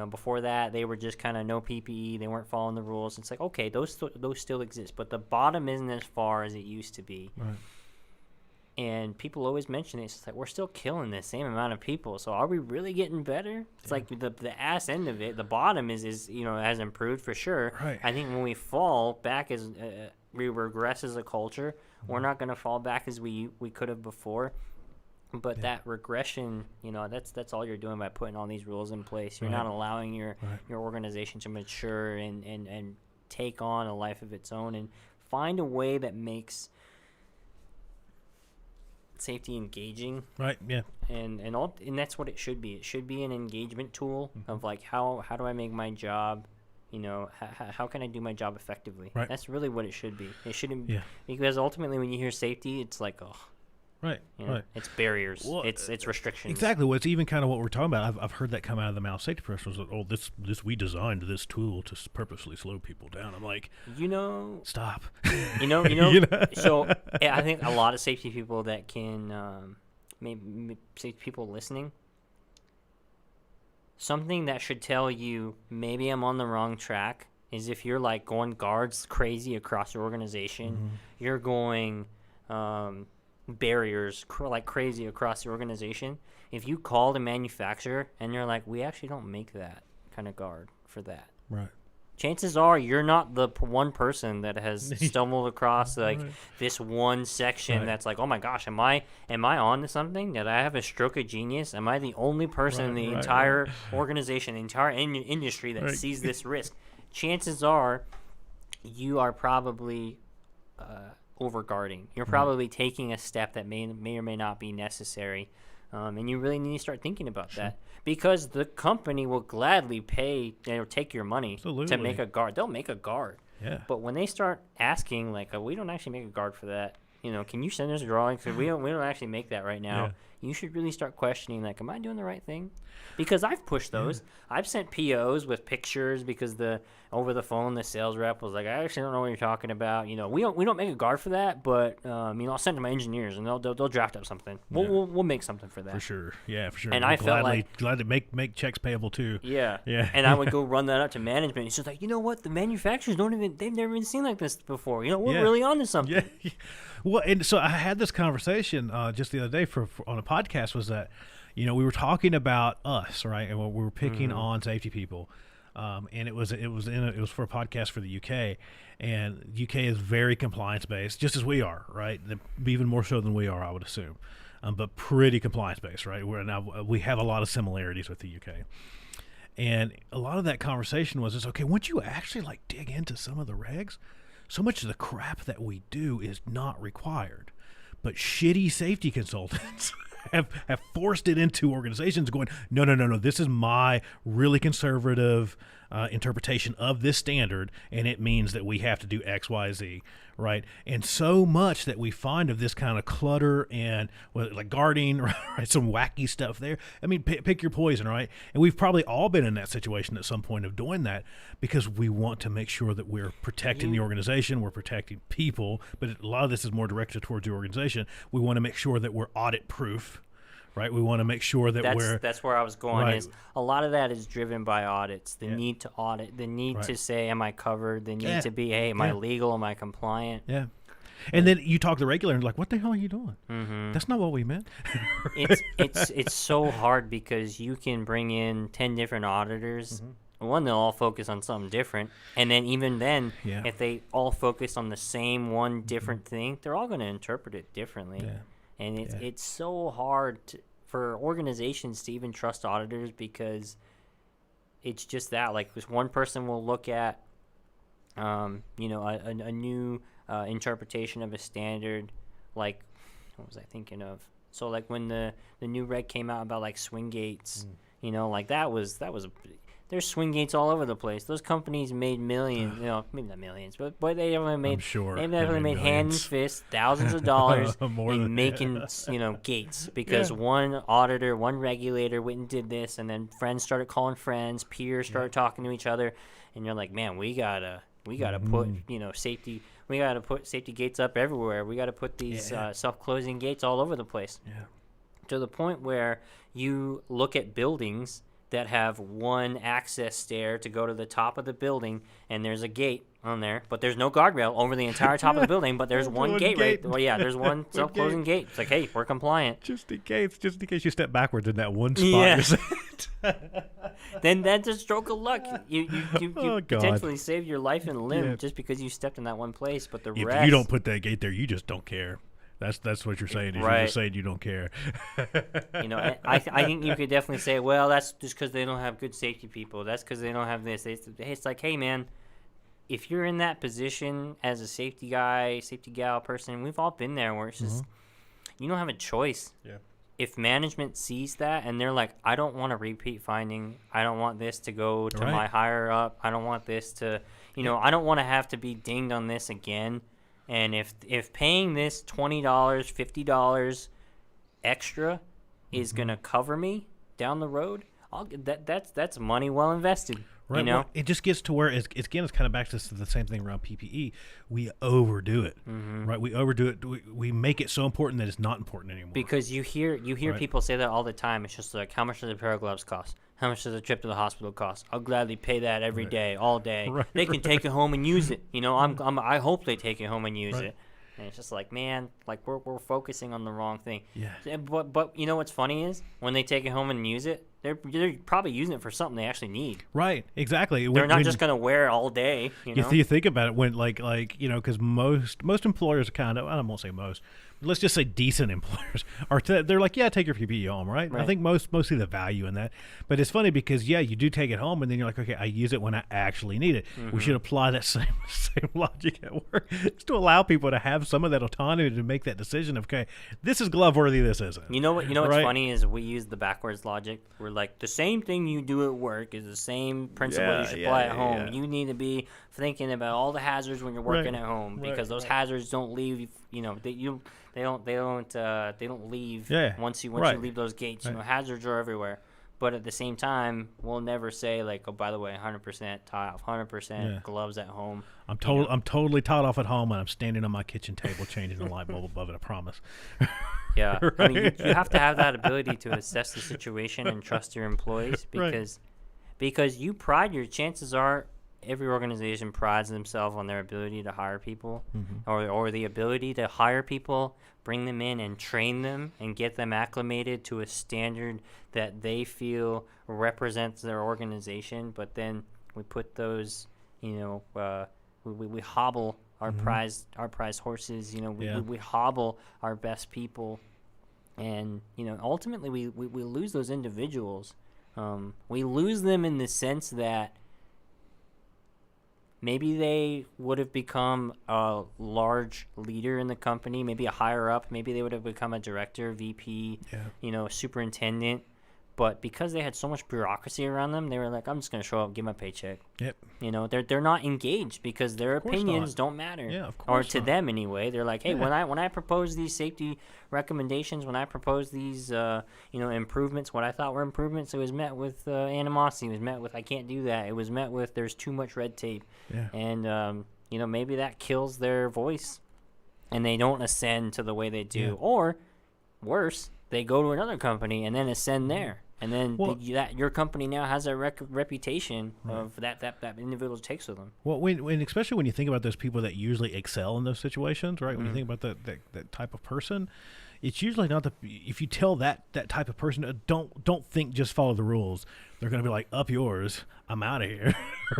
Before that, they were just kind of no PPE. They weren't following the rules. It's like, okay, those still exist. But the bottom isn't as far as it used to be. Right. And people always mention it. It's like, we're still killing the same amount of people. So are we really getting better? It's like the ass end of it. The bottom is has improved for sure. Right. I think when we fall back as we regress as a culture, we're not going to fall back as we could have before. But that regression, that's all you're doing by putting all these rules in place. You're not allowing your organization to mature and take on a life of its own and find a way that makes safety engaging, and that's what it should be. It should be an engagement tool of like how do I make my job, how can I do my job effectively. That's really what it should be. It shouldn't because ultimately when you hear safety, it's like it's barriers. Well, it's restrictions. Exactly. Well, it's even kind of what we're talking about. I've heard that come out of the mouth of safety professionals. That, this we designed this tool to purposely slow people down. I'm like, stop. So I think a lot of safety people that can, maybe safety people listening, something that should tell you maybe I'm on the wrong track is if you're like going guards crazy across your organization, you're going barriers like crazy across the organization. If you call the manufacturer and they're like, we actually don't make that kind of guard for that, chances are you're not the one person that has stumbled across this one section that's like, oh my gosh, am I on to something? Did I have a stroke of genius? Am I the only person in the entire organization, the entire industry that sees this risk? Chances are you are probably overguarding. You're probably taking a step that may or may not be necessary, and you really need to start thinking about that, because the company will gladly pay, take your money to make a guard. They'll make a guard. But when they start asking, like, we don't actually make a guard for that, can you send us a drawing? Because we don't actually make that right now. You should really start questioning, like, am I doing the right thing? Because I've pushed those. I've sent POs with pictures because over the phone the sales rep was like, I actually don't know what you're talking about. We don't make a guard for that, but I'll send it to my engineers and they'll draft up something. We'll make something for that. For sure. Yeah, for sure. And I felt glad to make checks payable too. Yeah. And I would go run that up to management. He's just like, you know what? The manufacturers they've never even seen like this before. We're really on to something. Yeah. Well, and so I had this conversation just the other day for on a podcast, was that we were talking about us, right, and we were picking on safety people, and it was for a podcast for the UK, and UK is very compliance based, just as we are, right? Even more so than we are, I would assume, but pretty compliance based, right? We have a lot of similarities with the UK. And a lot of that conversation was okay, once you actually like dig into some of the regs, so much of the crap that we do is not required, but shitty safety consultants have forced it into organizations going, no, this is my really conservative interpretation of this standard, and it means that we have to do X, Y, Z, right? And so much that we find of this kind of clutter and like guarding, right, some wacky stuff there. I mean, pick your poison, right? And we've probably all been in that situation at some point of doing that, because we want to make sure that we're protecting the organization, we're protecting people, but a lot of this is more directed towards the organization. We want to make sure that we're audit proof. Right, we want to make sure that that's where I was going. Right. Is a lot of that is driven by audits. The need to audit, the need to say, am I covered? The need to be, hey, am I legal? Am I compliant? Yeah. And then you talk to the regulator and like, what the hell are you doing? That's not what we meant. It's so hard because you can bring in 10 different auditors. One, they'll all focus on something different, and then even then, if they all focus on the same one different thing, they're all going to interpret it differently. And it's so hard for organizations to even trust auditors, because it's just that, like, this one person will look at, a new interpretation of a standard, like, what was I thinking of? So, like, when the new reg came out about, like, swing gates, like, that was There's swing gates all over the place. Those companies made millions, maybe not millions, but they definitely made. I'm sure they definitely made hand and fist, thousands of dollars in making, gates because one auditor, one regulator went and did this, and then friends started calling friends, peers started talking to each other, and you're like, man, we gotta put, safety. We gotta put safety gates up everywhere. We gotta put these self-closing gates all over the place. Yeah. To the point where you look at buildings that have one access stair to go to the top of the building, and there's a gate on there, but there's no guardrail over the entire top of the building, but there's one gate right. Well, yeah, there's one self-closing gate. It's like, hey, we're compliant. Just in case you step backwards in that one spot. Yeah. Then that's a stroke of luck. You potentially saved your life and limb just because you stepped in that one place, but the rest. If you don't put that gate there, you just don't care. That's what you're saying. Is right. You're just saying you don't care. I think you could definitely say, well, that's just because they don't have good safety people. That's because they don't have this. It's like, hey, man, if you're in that position as a safety guy, safety gal person, we've all been there where it's just you don't have a choice. Yeah. If management sees that and they're like, I don't want a repeat finding. I don't want this to go to my higher up. I don't want this to, I don't want to have to be dinged on this again. And if paying this $20, $50 extra is gonna cover me down the road, that's money well invested. Right. Well, it just gets to where it's kind of back to the same thing around PPE. We overdo it, right? We overdo it. We make it so important that it's not important anymore. Because you hear people say that all the time. It's just like, how much does a pair of gloves cost? How much does a trip to the hospital cost? I'll gladly pay that every day, all day. Right, they can take it home and use it. I hope they take it home and use it. And it's just like, man, like we're focusing on the wrong thing. Yeah. But you know what's funny is when they take it home and use it, they're probably using it for something they actually need. Right. Exactly. They're not just gonna wear it all day. You think about it when because most employers are kind of, I won't say most, let's just say decent employers are they're like, yeah, take your PPE home, right? I think most see the value in that. But it's funny because you do take it home and then you're like, okay, I use it when I actually need it. We should apply that same logic at work just to allow people to have some of that autonomy to make that decision of, okay, this is glove worthy, this isn't. You know what's funny is we use the backwards logic. We're like, the same thing you do at work is the same principle you should apply at home. You need to be thinking about all the hazards when you're working at home because those hazards don't leave. They don't leave once you leave those gates. Hazards are everywhere. But at the same time, we'll never say like, oh, by the way, 100% tie off, 100% gloves at home. I'm totally tied off at home, and I'm standing on my kitchen table changing the light bulb above it. I promise. Yeah, right? I mean, you have to have that ability to assess the situation and trust your employees because you pride your chances are. Every organization prides themselves on their ability to hire people or the ability to hire people, bring them in and train them and get them acclimated to a standard that they feel represents their organization. But then we put those, we hobble our prize horses, we hobble our best people. And, ultimately we lose those individuals. We lose them in the sense that maybe they would have become a large leader in the company, maybe a higher up. Maybe they would have become a director, VP, superintendent. But because they had so much bureaucracy around them, they were like, I'm just going to show up, get my paycheck. Yep. They're not engaged because their opinions don't matter. Yeah, of course. Or to them anyway. They're like, hey, when I propose these safety recommendations, when I propose these improvements, what I thought were improvements, it was met with animosity. It was met with, I can't do that. It was met with, there's too much red tape. Yeah. And maybe that kills their voice and they don't ascend to the way they do. Yeah. Or worse, they go to another company and then ascend there. And then your company now has a reputation of that individual takes with them. Well, especially when you think about those people that usually excel in those situations, right? When you think about that type of person, it's usually not if you tell that type of person, don't think just follow the rules. They're going to be like, up yours, I'm out of here,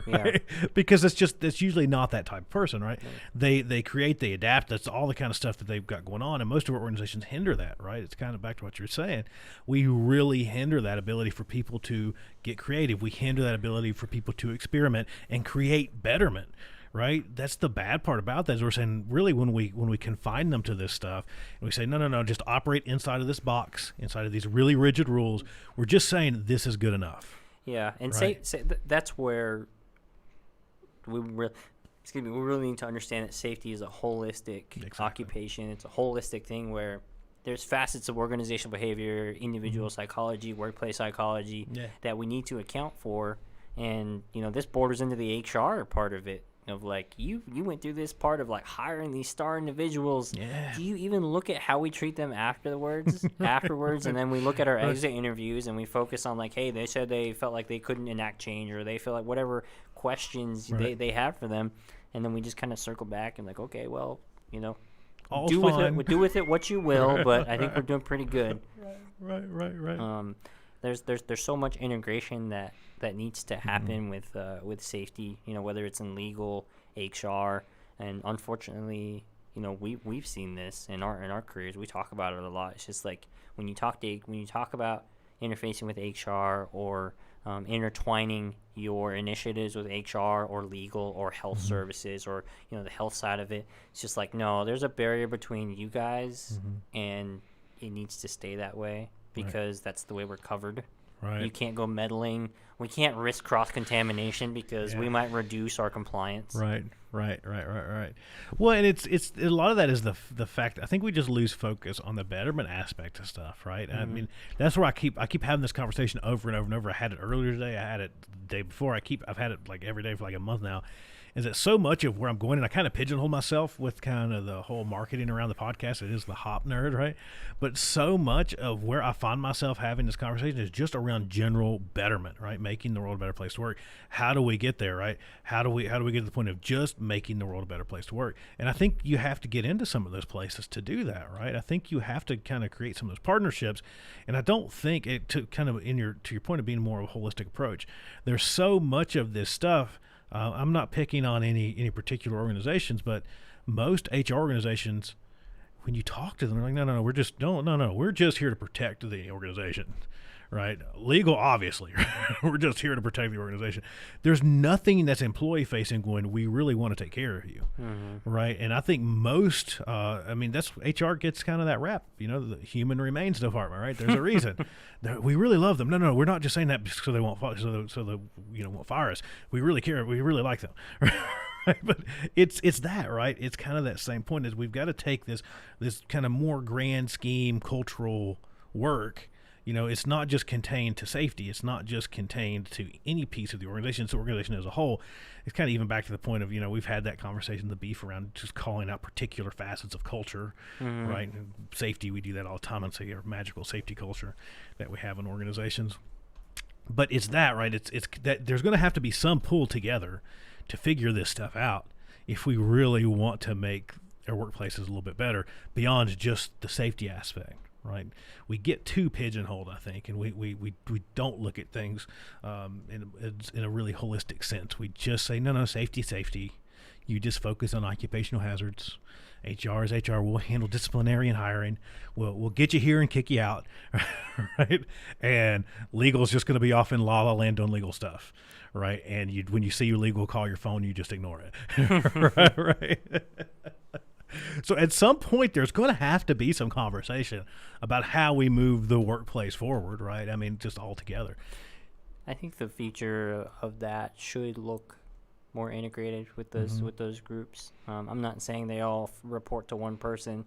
right? Yeah. Because it's usually not that type of person, right? Yeah. They create, they adapt. That's all the kind of stuff that they've got going on, and most of our organizations hinder that, right? It's kind of back to what you're saying. We really hinder that ability for people to get creative. We hinder that ability for people to experiment and create betterment. Right, that's the bad part about that. Is we're saying really when we confine them to this stuff, and we say no, just operate inside of this box, inside of these really rigid rules. We're just saying this is good enough. Yeah, and right? that's where we really, we really need to understand that safety is a holistic occupation. It's a holistic thing where there's facets of organizational behavior, individual psychology, workplace psychology that we need to account for. And, this borders into the HR part of it. Of like, you went through this part of like hiring these star individuals. Yeah. Do you even look at how we treat them afterwards? And then we look at our exit interviews and we focus on like, hey, they said they felt like they couldn't enact change, or they feel like whatever questions they have for them, and then we just kind of circle back and like, okay, well, do with it what you will, but I think we're doing pretty good. Right. There's so much integration that needs to happen with safety, whether it's in legal, HR, and unfortunately, we've seen this in our careers. We talk about it a lot. It's just like when you talk about interfacing with HR or intertwining your initiatives with HR or legal or health services or the health side of it. It's just like, no, there's a barrier between you guys, and it needs to stay that way because that's the way we're covered. Right. You can't go meddling. We can't risk cross-contamination because we might reduce our compliance. Right. Well, and it's a lot of that is the fact. I think we just lose focus on the betterment aspect of stuff, right? I mean, that's where I keep having this conversation over and over and over. I had it earlier today. I had it the day before. I've had it like every day for like a month now. Is that so much of where I'm going, and I kind of pigeonhole myself with kind of the whole marketing around the podcast. It is the hop nerd, right? But so much of where I find myself having this conversation is just around general betterment, right? Making the world a better place to work. How do we get there, right? How do we get to the point of just making the world a better place to work? And I think you have to get into some of those places to do that, right? I think you have to kind of create some of those partnerships. And I don't think it to kind of to your point of being more of a holistic approach. There's so much of this stuff. I'm not picking on any particular organizations, but most HR organizations, when you talk to them, they're like, no, we're just here to protect the organization, right? Legal, obviously, we're just here to protect the organization. There's nothing that's employee facing going, we really want to take care of you, right? And I think most, that's HR gets kind of that rap, the human remains department, right? There's a reason. We really love them. No, we're not just saying that so they won't won't fire us. We really care. We really like them. Right? But it's that, right? It's kind of that same point. Is we've got to take this kind of more grand scheme cultural work. It's not just contained to safety. It's not just contained to any piece of the organization. It's the organization as a whole. It's kind of even back to the point of, we've had that conversation, the beef around just calling out particular facets of culture, right? And safety, we do that all the time and say our magical safety culture that we have in organizations. But it's that, right? It's that there's going to have to be some pull together to figure this stuff out if we really want to make our workplaces a little bit better beyond just the safety aspect. Right, we get too pigeonholed, I think, and we don't look at things in a really holistic sense. We just say no, safety. You just focus on occupational hazards. HR is HR. We'll handle disciplinary and hiring. We'll get you here and kick you out, right? And legal is just going to be off in la la land doing legal stuff, right? And when you see your legal call your phone, you just ignore it, right? So at some point, there's going to have to be some conversation about how we move the workplace forward, right? I mean, just all together. I think the future of that should look more integrated with those groups. I'm not saying they all report to one person,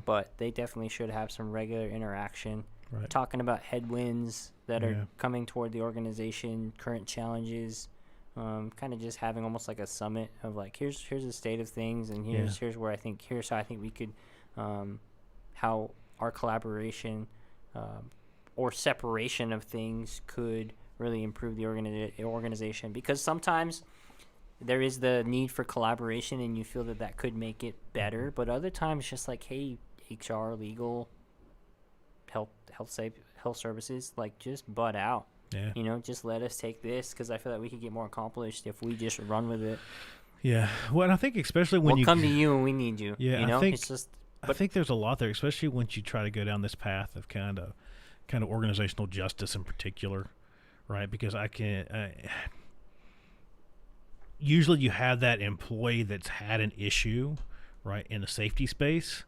but they definitely should have some regular interaction. Right. Talking about headwinds that are coming toward the organization, current challenges. Kind of just having almost like a summit of like here's the state of things, and here's how I think we could how our collaboration or separation of things could really improve the organization, because sometimes there is the need for collaboration and you feel that could make it better, but other times just like, hey, HR, legal, health services, like just butt out. Yeah. Just let us take this, because I feel like we could get more accomplished if we just run with it. Yeah. Well, and I think especially when we'll come to you and we need you. Yeah. I think there's a lot there, especially once you try to go down this path of kind of organizational justice in particular, right? Because usually you have that employee that's had an issue, right, in the safety space.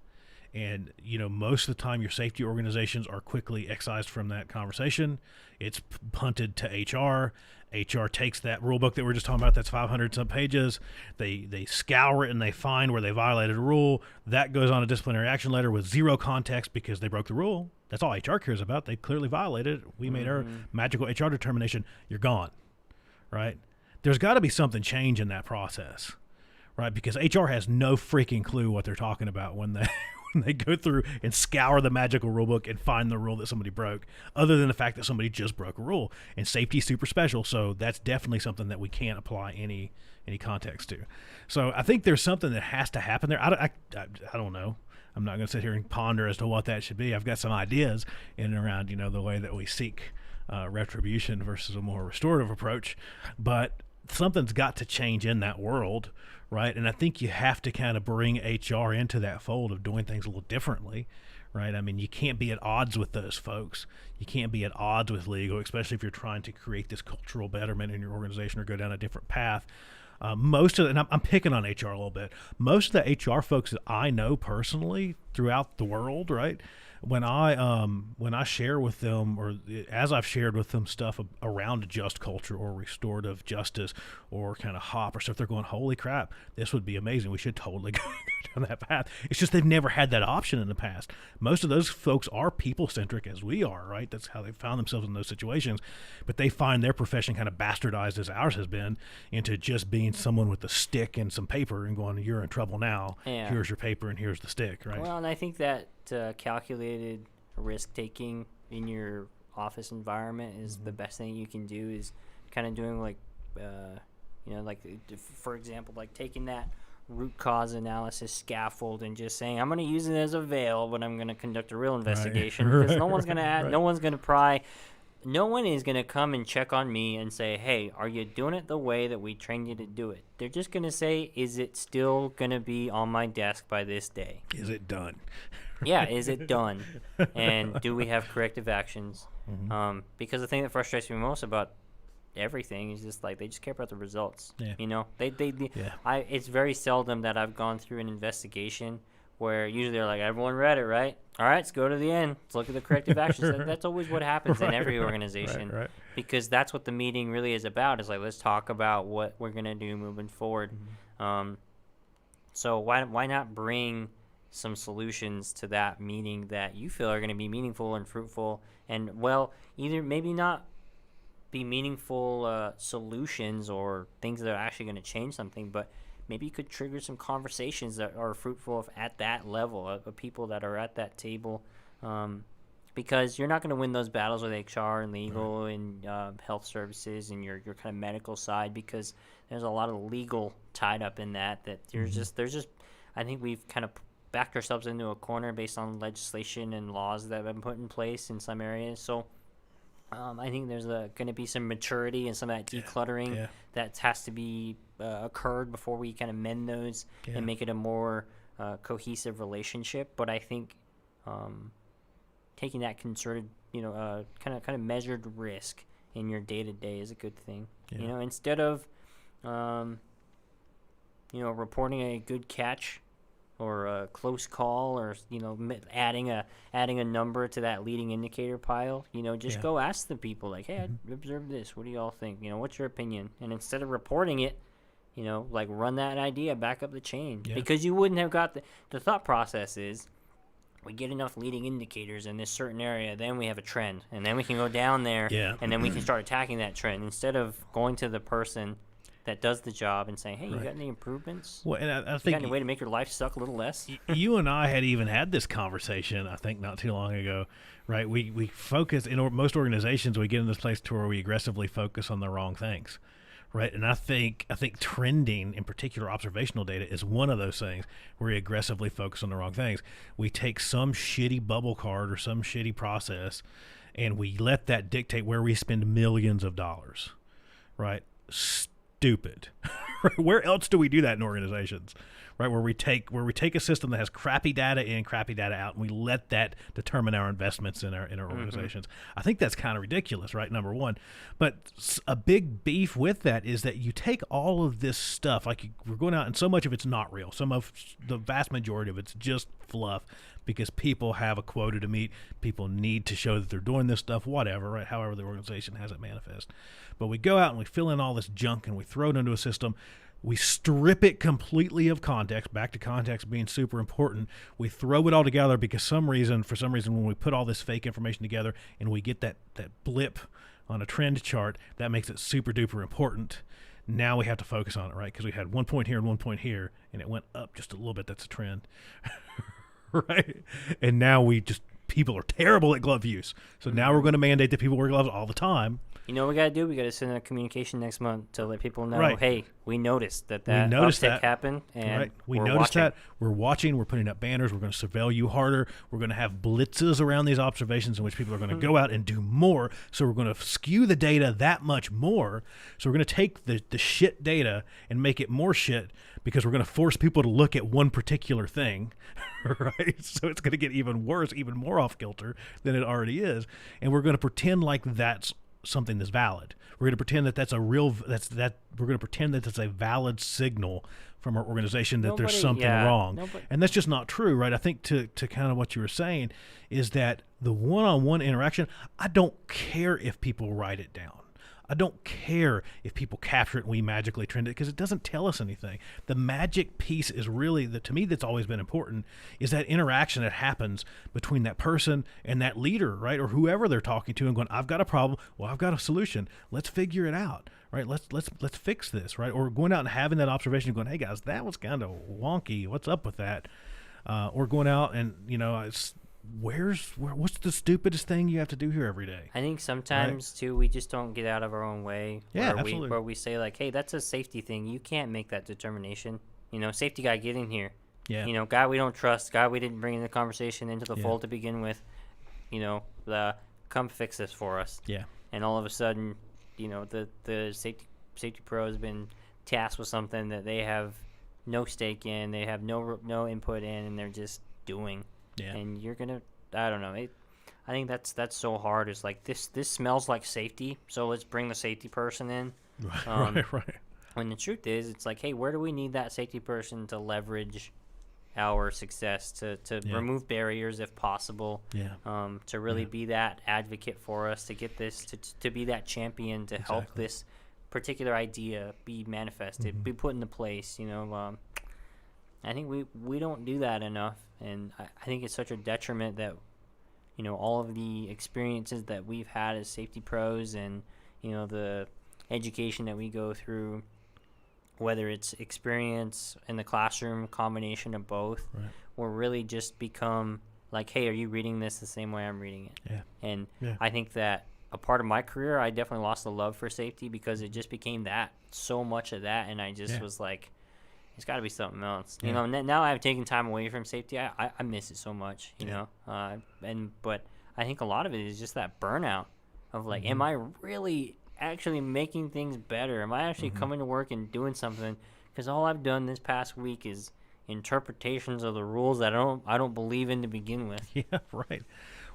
And, most of the time your safety organizations are quickly excised from that conversation. It's punted to HR. HR takes that rule book that we're just talking about, that's 500 some pages. They scour it and they find where they violated a rule. That goes on a disciplinary action letter with zero context because they broke the rule. That's all HR cares about. They clearly violated it. We made our magical HR determination. You're gone, right? There's got to be something change in that process, right? Because HR has no freaking clue what they're talking about when they when they go through and scour the magical rule book and find the rule that somebody broke, other than the fact that somebody just broke a rule. And safety is super special, so that's definitely something that we can't apply any context to. So I think there's something that has to happen there. I don't know. I'm not going to sit here and ponder as to what that should be. I've got some ideas in and around, the way that we seek retribution versus a more restorative approach, but something's got to change in that world, right? And I think you have to kind of bring HR into that fold of doing things a little differently, right? I mean, you can't be at odds with those folks. You can't be at odds with legal, especially if you're trying to create this cultural betterment in your organization or go down a different path. And I'm picking on HR a little bit. Most of the HR folks that I know personally throughout the world, right? When I share with them, or as I've shared with them stuff around just culture or restorative justice or kind of HOP or stuff, they're going, holy crap, this would be amazing. We should totally go down that path. It's just they've never had that option in the past. Most of those folks are people-centric as we are, right? That's how they found themselves in those situations. But they find their profession kind of bastardized as ours has been into just being someone with a stick and some paper and going, you're in trouble now. Yeah. Here's your paper and here's the stick, right? Well, and I think that calculated risk taking in your office environment is the best thing you can do, is kind of doing like for example, like taking that root cause analysis scaffold and just saying, I'm going to use it as a veil, but I'm going to conduct a real investigation. Right. Because no one's going to add, right. No one's going to pry. No one is going to come and check on me and say, hey, are you doing it the way that we trained you to do it? They're just going to say, is it still going to be on my desk by this day? Is it done? Yeah, is it done? And do we have corrective actions? Mm-hmm. Because the thing that frustrates me most about everything is just like they just care about the results. Yeah. It's very seldom that I've gone through an investigation where usually they're like, everyone read it, right? All right, let's go to the end. Let's look at the corrective actions. That's always what happens in every organization. Right. Because that's what the meeting really is about, is like, let's talk about what we're going to do moving forward. Mm-hmm. So why not bring some solutions to that meeting that you feel are going to be meaningful and fruitful, and, well, either maybe not be meaningful solutions or things that are actually going to change something, but maybe you could trigger some conversations that are fruitful at that level, of people that are at that table, because you're not going to win those battles with HR and legal and health services and your kind of medical side, because there's a lot of legal tied up in that there's just I think we've kind of backed ourselves into a corner based on legislation and laws that have been put in place in some areas. So I think there's going to be some maturity and some of that decluttering that has to be occurred before we kind of mend those and make it a more cohesive relationship. But I think taking that concerted, kind of measured risk in your day-to-day is a good thing. Yeah. Instead of reporting a good catch or a close call, or adding a number to that leading indicator pile, go ask the people, like, hey, I observed this, what do y'all think, what's your opinion? And instead of reporting it, run that idea back up the chain, because you wouldn't have got the thought process is, we get enough leading indicators in this certain area, then we have a trend, and then we can go down there, and then we can start attacking that trend, instead of going to the person that does the job and saying, hey, you got any improvements? Well, and I think you got any way to make your life suck a little less? You and I had even had this conversation, I think, not too long ago, right? We focus, in most organizations, we get in this place to where we aggressively focus on the wrong things, right? And I think trending, in particular observational data, is one of those things where we aggressively focus on the wrong things. We take some shitty bubble card or some shitty process, and we let that dictate where we spend millions of dollars, right? Stupid. Where else do we do that in organizations? right? Where we take a system that has crappy data in, crappy data out, and we let that determine our investments in our organizations. I think that's kind of ridiculous, right? Number one, but a big beef with that is that you take all of this stuff, like we're going out, and so much of it's not real. Some of the vast majority of it's just fluff, because people have a quota to meet. People need to show that they're doing this stuff, whatever, right? However the organization has it manifest. But we go out and we fill in all this junk and we throw it into a system. We strip it completely of context, back to context being super important. We throw it all together because for some reason, when we put all this fake information together and we get that blip on a trend chart, that makes it super duper important. Now we have to focus on it, right? Because we had 1 point here and 1 point here, and it went up just a little bit. That's a trend. Right? And now people are terrible at glove use. So now we're going to mandate that people wear gloves all the time. You know what we got to do? We got to send a communication next month to let people know, right. Hey, we noticed that uptick happened, and right. We noticed that. We're watching. We're putting up banners. We're going to surveil you harder. We're going to have blitzes around these observations in which people are going to go out and do more. So we're going to skew the data that much more. So we're going to take the shit data and make it more shit, because we're going to force people to look at one particular thing, right? So it's going to get even worse, even more off kilter than it already is. And we're going to pretend like that's something that's valid. We're going to pretend that we're going to pretend that that's a valid signal from our organization that there's something wrong. And that's just not true, right? I think to kind of what you were saying is that the one-on-one interaction, I don't care if people write it down. I don't care if people capture it and we magically trend it, because it doesn't tell us anything. The magic piece is really, to me, that's always been important, is that interaction that happens between that person and that leader, right? Or whoever they're talking to, and going, I've got a problem. Well, I've got a solution. Let's figure it out, right? Let's fix this, right? Or going out and having that observation and going, hey guys, that was kind of wonky. What's up with that? Or going out and, what's the stupidest thing you have to do here every day? I think sometimes too, we just don't get out of our own way. Yeah, absolutely. Where we say like, hey, that's a safety thing. You can't make that determination. Safety guy, get in here. Yeah. Guy we don't trust, guy we didn't bring in the conversation into the fold to begin with. Come fix this for us. Yeah. And all of a sudden, the safety pro has been tasked with something that they have no stake in, they have no input in, and they're just doing. Yeah. And you're gonna, I don't know. I think that's so hard. It's like this smells like safety, so let's bring the safety person in. Right. When the truth is, it's like, hey, where do we need that safety person to leverage our success, to remove barriers if possible, to really be that advocate for us, to get this, to be that champion, to help this particular idea be manifested, be put into place. I think we don't do that enough, and I think it's such a detriment that all of the experiences that we've had as safety pros, and the education that we go through, whether it's experience in the classroom, combination of both, will really just become like, hey, are you reading this the same way I'm reading it? Yeah. And I think that a part of my career, I definitely lost the love for safety, because it just became so much of that, and I just was like, it's got to be something else. Now I've taken time away from safety. I miss it so much, but I think a lot of it is just that burnout of like, am I really actually making things better? Am I actually coming to work and doing something? Because all I've done this past week is interpretations of the rules that I don't believe in to begin with. Yeah, right.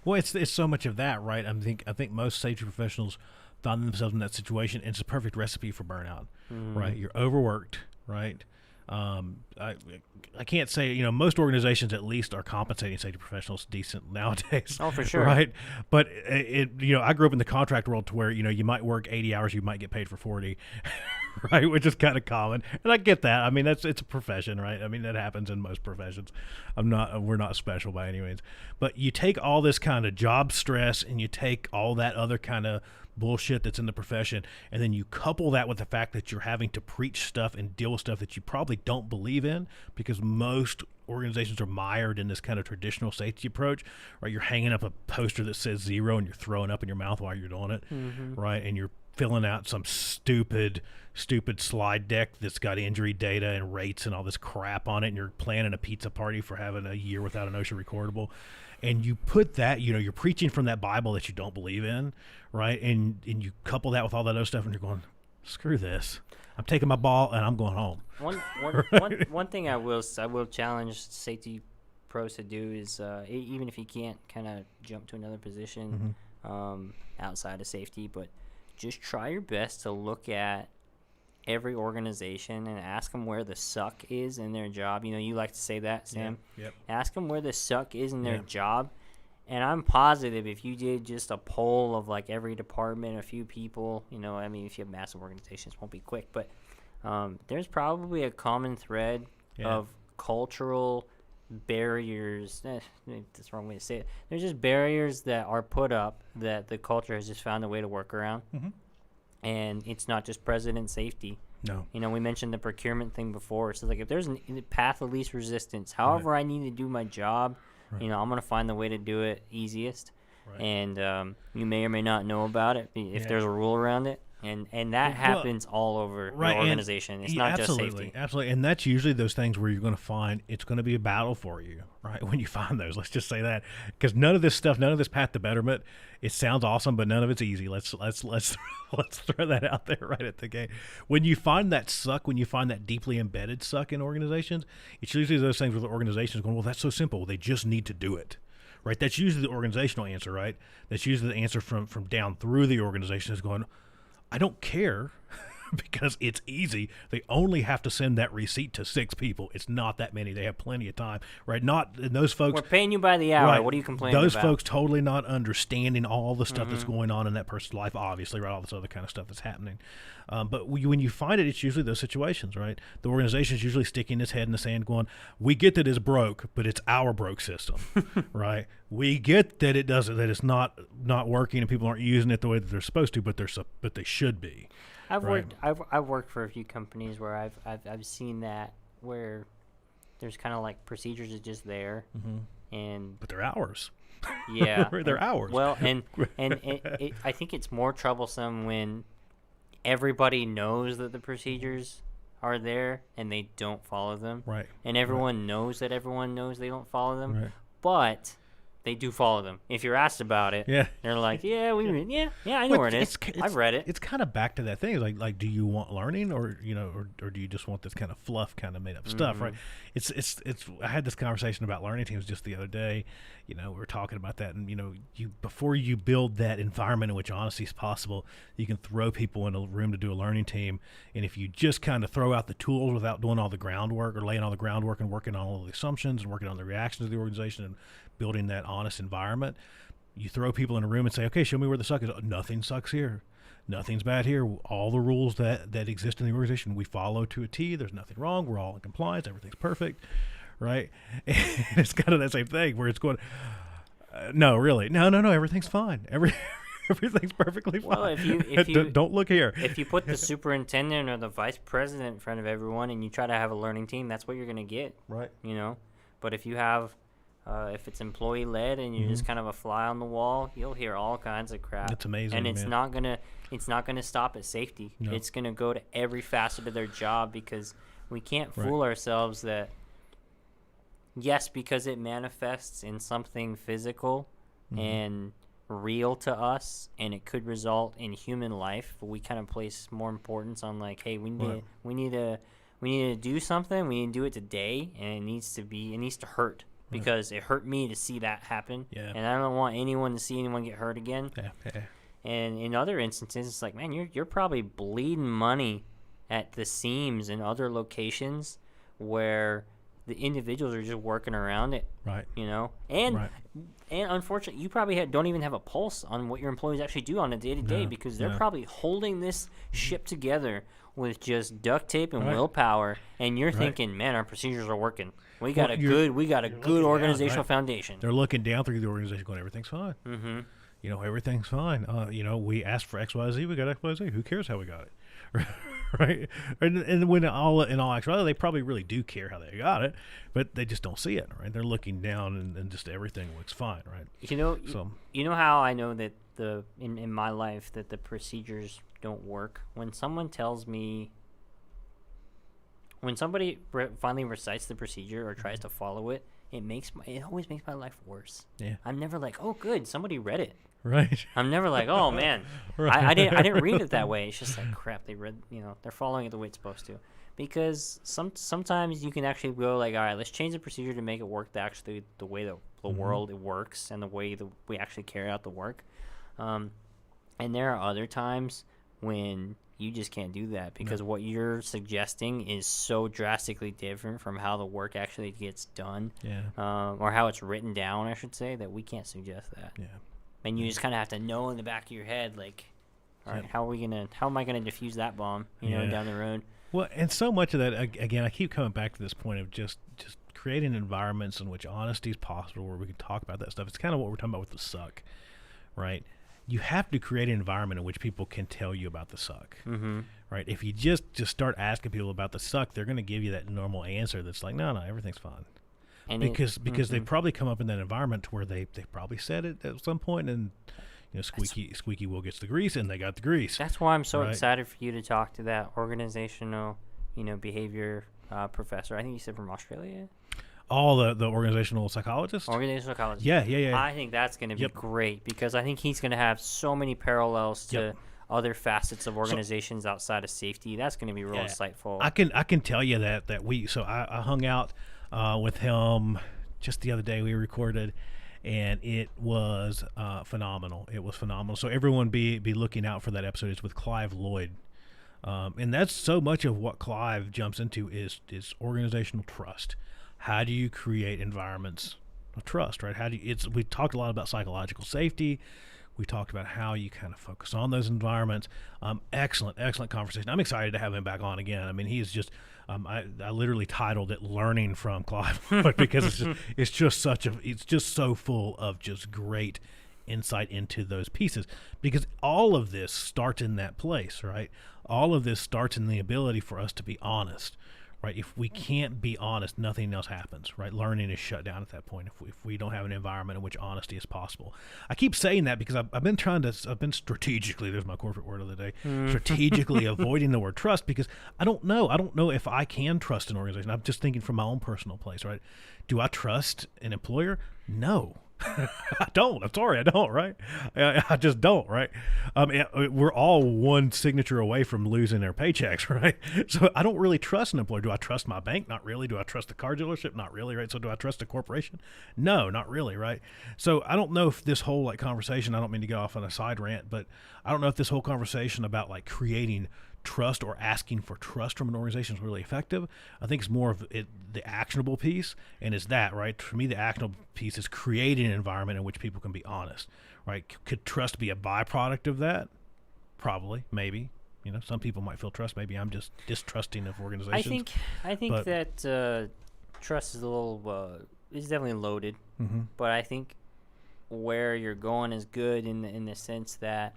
Well, it's so much of that, right? I think most safety professionals found themselves in that situation. And it's a perfect recipe for burnout, right? You're overworked, right? I can't say, most organizations at least are compensating safety professionals decent nowadays. Oh, for sure. Right. But I grew up in the contract world to where, you might work 80 hours, you might get paid for 40, right? Which is kind of common. And I get that. I mean, it's a profession, right? I mean, that happens in most professions. We're not special by any means, but you take all this kind of job stress and you take all that other kind of bullshit that's in the profession, and then you couple that with the fact that you're having to preach stuff and deal with stuff that you probably don't believe in, because most organizations are mired in this kind of traditional safety approach, right? You're hanging up a poster that says 0 and you're throwing up in your mouth while you're doing it, right? And you're filling out some stupid slide deck that's got injury data and rates and all this crap on it, and you're planning a pizza party for having a year without an OSHA recordable. And you put that, you're preaching from that Bible that you don't believe in, right? And you couple that with all that other stuff, and you're going, screw this. I'm taking my ball and I'm going home. One thing I will challenge safety pros to do is even if you can't kind of jump to another position outside of safety, but just try your best to look at every organization and ask them where the suck is in their job. You like to say that, Sam. Yep. Ask them where the suck is in their job. And I'm positive if you did just a poll of like every department, a few people, if you have massive organizations, it won't be quick, but there's probably a common thread of cultural barriers. That's the wrong way to say it. There's just barriers that are put up that the culture has just found a way to work around. And it's not just president safety. No. We mentioned the procurement thing before. So like if there's a path of least resistance, however I need to do my job, I'm going to find the way to do it easiest. And you may or may not know about it if there's a rule around it. And that happens all over the organization. It's not just safety. Absolutely. And that's usually those things where you're going to find it's going to be a battle for you, right? When you find those, let's just say that. Because none of this path to betterment, it sounds awesome, but none of it's easy. Let's throw that out there right at the gate. When you find that suck, when you find that deeply embedded suck in organizations, it's usually those things where the organization's going, well, that's so simple. They just need to do it. Right? That's usually the organizational answer, right? That's usually the answer from down through the organization is going, I don't care because it's easy. They only have to send that receipt to 6 people. It's not that many. They have plenty of time, right? And those folks. We're paying you by the hour. Right, what are you complaining those about? Those folks totally not understanding all the stuff that's going on in that person's life, obviously, right? All this other kind of stuff that's happening. But when you find it, it's usually those situations, right? The organization's usually sticking its head in the sand going, we get that it's broke, but it's our broke system, right? We get that that it's not working and people aren't using it the way that they're supposed to, but they should be. I've worked for a few companies where I've seen that where there's kind of like procedures are just there, but they're ours. Yeah, they're ours. Well, and I think it's more troublesome when everybody knows that the procedures are there and they don't follow them. Right. And everyone knows that everyone knows they don't follow them. Right. But they do follow them. If you're asked about it, they're like, I know where it is. I've read it. It's kind of back to that thing. It's like, do you want learning or do you just want this kind of fluff, kind of made up stuff, right? It's. I had this conversation about learning teams just the other day. We were talking about that, and before you build that environment in which honesty is possible, you can throw people in a room to do a learning team, and if you just kind of throw out the tools without doing all the groundwork or laying all the groundwork and working on all the assumptions and working on the reactions of the organization and building that honest environment, you throw people in a room and say, okay, show me where the suck is. Nothing sucks here. Nothing's bad here. All the rules that exist in the organization, we follow to a T. There's nothing wrong. We're all in compliance. Everything's perfect, right? And it's kind of that same thing where it's going, no, really. No, everything's fine. Everything's perfectly fine. Well, if you don't look here. If you put the superintendent or the vice president in front of everyone and you try to have a learning team, that's what you're going to get. Right. But if you have if it's employee led and you're just kind of a fly on the wall, you'll hear all kinds of crap. It's amazing, and it's not gonna stop at safety. No. It's gonna go to every facet of their job because we can't fool ourselves that because it manifests in something physical and real to us, and it could result in human life. But we kind of place more importance on like, hey, we need to do something. We need to do it today, and it needs to hurt. Because it hurt me to see that happen, and I don't want anyone to see anyone get hurt again. And in other instances, it's like, man, you're probably bleeding money at the seams in other locations where the individuals are just working around it, right? And unfortunately, you probably don't even have a pulse on what your employees actually do on a day-to-day because they're probably holding this ship together with just duct tape and willpower, and you're thinking, man, our procedures are working. We got a good organizational foundation. They're looking down through the organization going, everything's fine. Everything's fine. We asked for XYZ, we got XYZ. Who cares how we got it? Right? And when in all actuality, they probably really do care how they got it, but they just don't see it, right? They're looking down and just everything looks fine, right? You know how I know that in my life that the procedures don't work? When someone tells me when somebody finally recites the procedure or tries to follow it, it always makes my life worse. Yeah. I'm never like, oh, good, somebody read it. Right. I'm never like, oh man, Right. I didn't read it that way. It's just like, crap, they read, they're following it the way it's supposed to. Because sometimes you can actually go like, all right, let's change the procedure to make it work the way the world it works and the way we actually carry out the work. And there are other times when you just can't do that because what you're suggesting is so drastically different from how the work actually gets done, or how it's written down, I should say, that we can't suggest that. Yeah. And you just kind of have to know in the back of your head, like, all right, how am I gonna defuse that bomb, down the road? Well, and so much of that, again, I keep coming back to this point of just creating environments in which honesty is possible, where we can talk about that stuff. It's kind of what we're talking about with the suck, right? You have to create an environment in which people can tell you about the suck, right? If you just start asking people about the suck, they're going to give you that normal answer that's like, no, everything's fine. And because they probably come up in that environment where they probably said it at some point, and squeaky wheel gets the grease, and they got the grease. That's why I'm so excited for you to talk to that organizational, behavior professor. I think you said from Australia. All the organizational psychologists? Organizational psychologists. Yeah. I think that's going to be great because I think he's going to have so many parallels to other facets of organizations outside of safety. That's going to be real insightful. I can tell you that I hung out with him just the other day. We recorded, and it was phenomenal. It was phenomenal. So everyone be looking out for that episode. It's with Clive Lloyd. And that's so much of what Clive jumps into is organizational trust. How do you create environments of trust, right? We talked a lot about psychological safety. We talked about how you kind of focus on those environments. Excellent conversation. I'm excited to have him back on again. I mean, he's just, I literally titled it "Learning from Clive" because it's just so full of just great insight into those pieces. Because all of this starts in that place, right? All of this starts in the ability for us to be honest. Right, if we can't be honest, nothing else happens. Right, learning is shut down at that point. If we don't have an environment in which honesty is possible, I keep saying that because I've been strategically. There's my corporate word of the day. Strategically avoiding the word trust because I don't know if I can trust an organization. I'm just thinking from my own personal place. Right, do I trust an employer? No. I don't. I'm sorry, I don't. Right, I just don't. Right, we're all one signature away from losing their paychecks. Right, so I don't really trust an employer. Do I trust my bank? Not really. Do I trust the car dealership? Not really. Right. So do I trust a corporation? No, not really. Right. So I don't know if this whole conversation. I don't mean to go off on a side rant, but I don't know if this whole conversation about creating trust or asking for trust from an organization is really effective. I think it's more of the actionable piece, and it's that, right? For me, the actionable piece is creating an environment in which people can be honest, right? Could trust be a byproduct of that? Probably, maybe. Some people might feel trust. Maybe I'm just distrusting of organizations. I think that trust is a little is definitely loaded, but I think where you're going is good in the sense that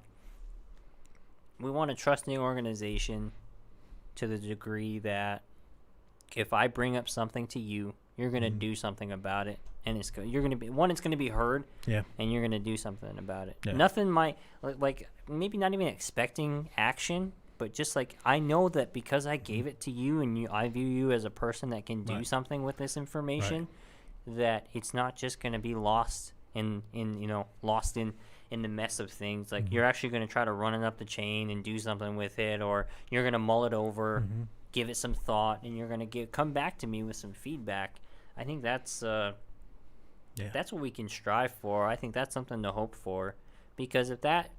we want to trust the organization to the degree that if I bring up something to you, you're going to do something about it, and it's going to be heard, and you're going to do something about it. Nothing might maybe not even expecting action, but just I know that because I gave it to you and I view you as a person that can do something with this information, that it's not just going to be lost in the mess of things. You're actually going to try to run it up the chain and do something with it, or you're going to mull it over, give it some thought, and you're going to come back to me with some feedback. I think that's what we can strive for. I think that's something to hope for, because if that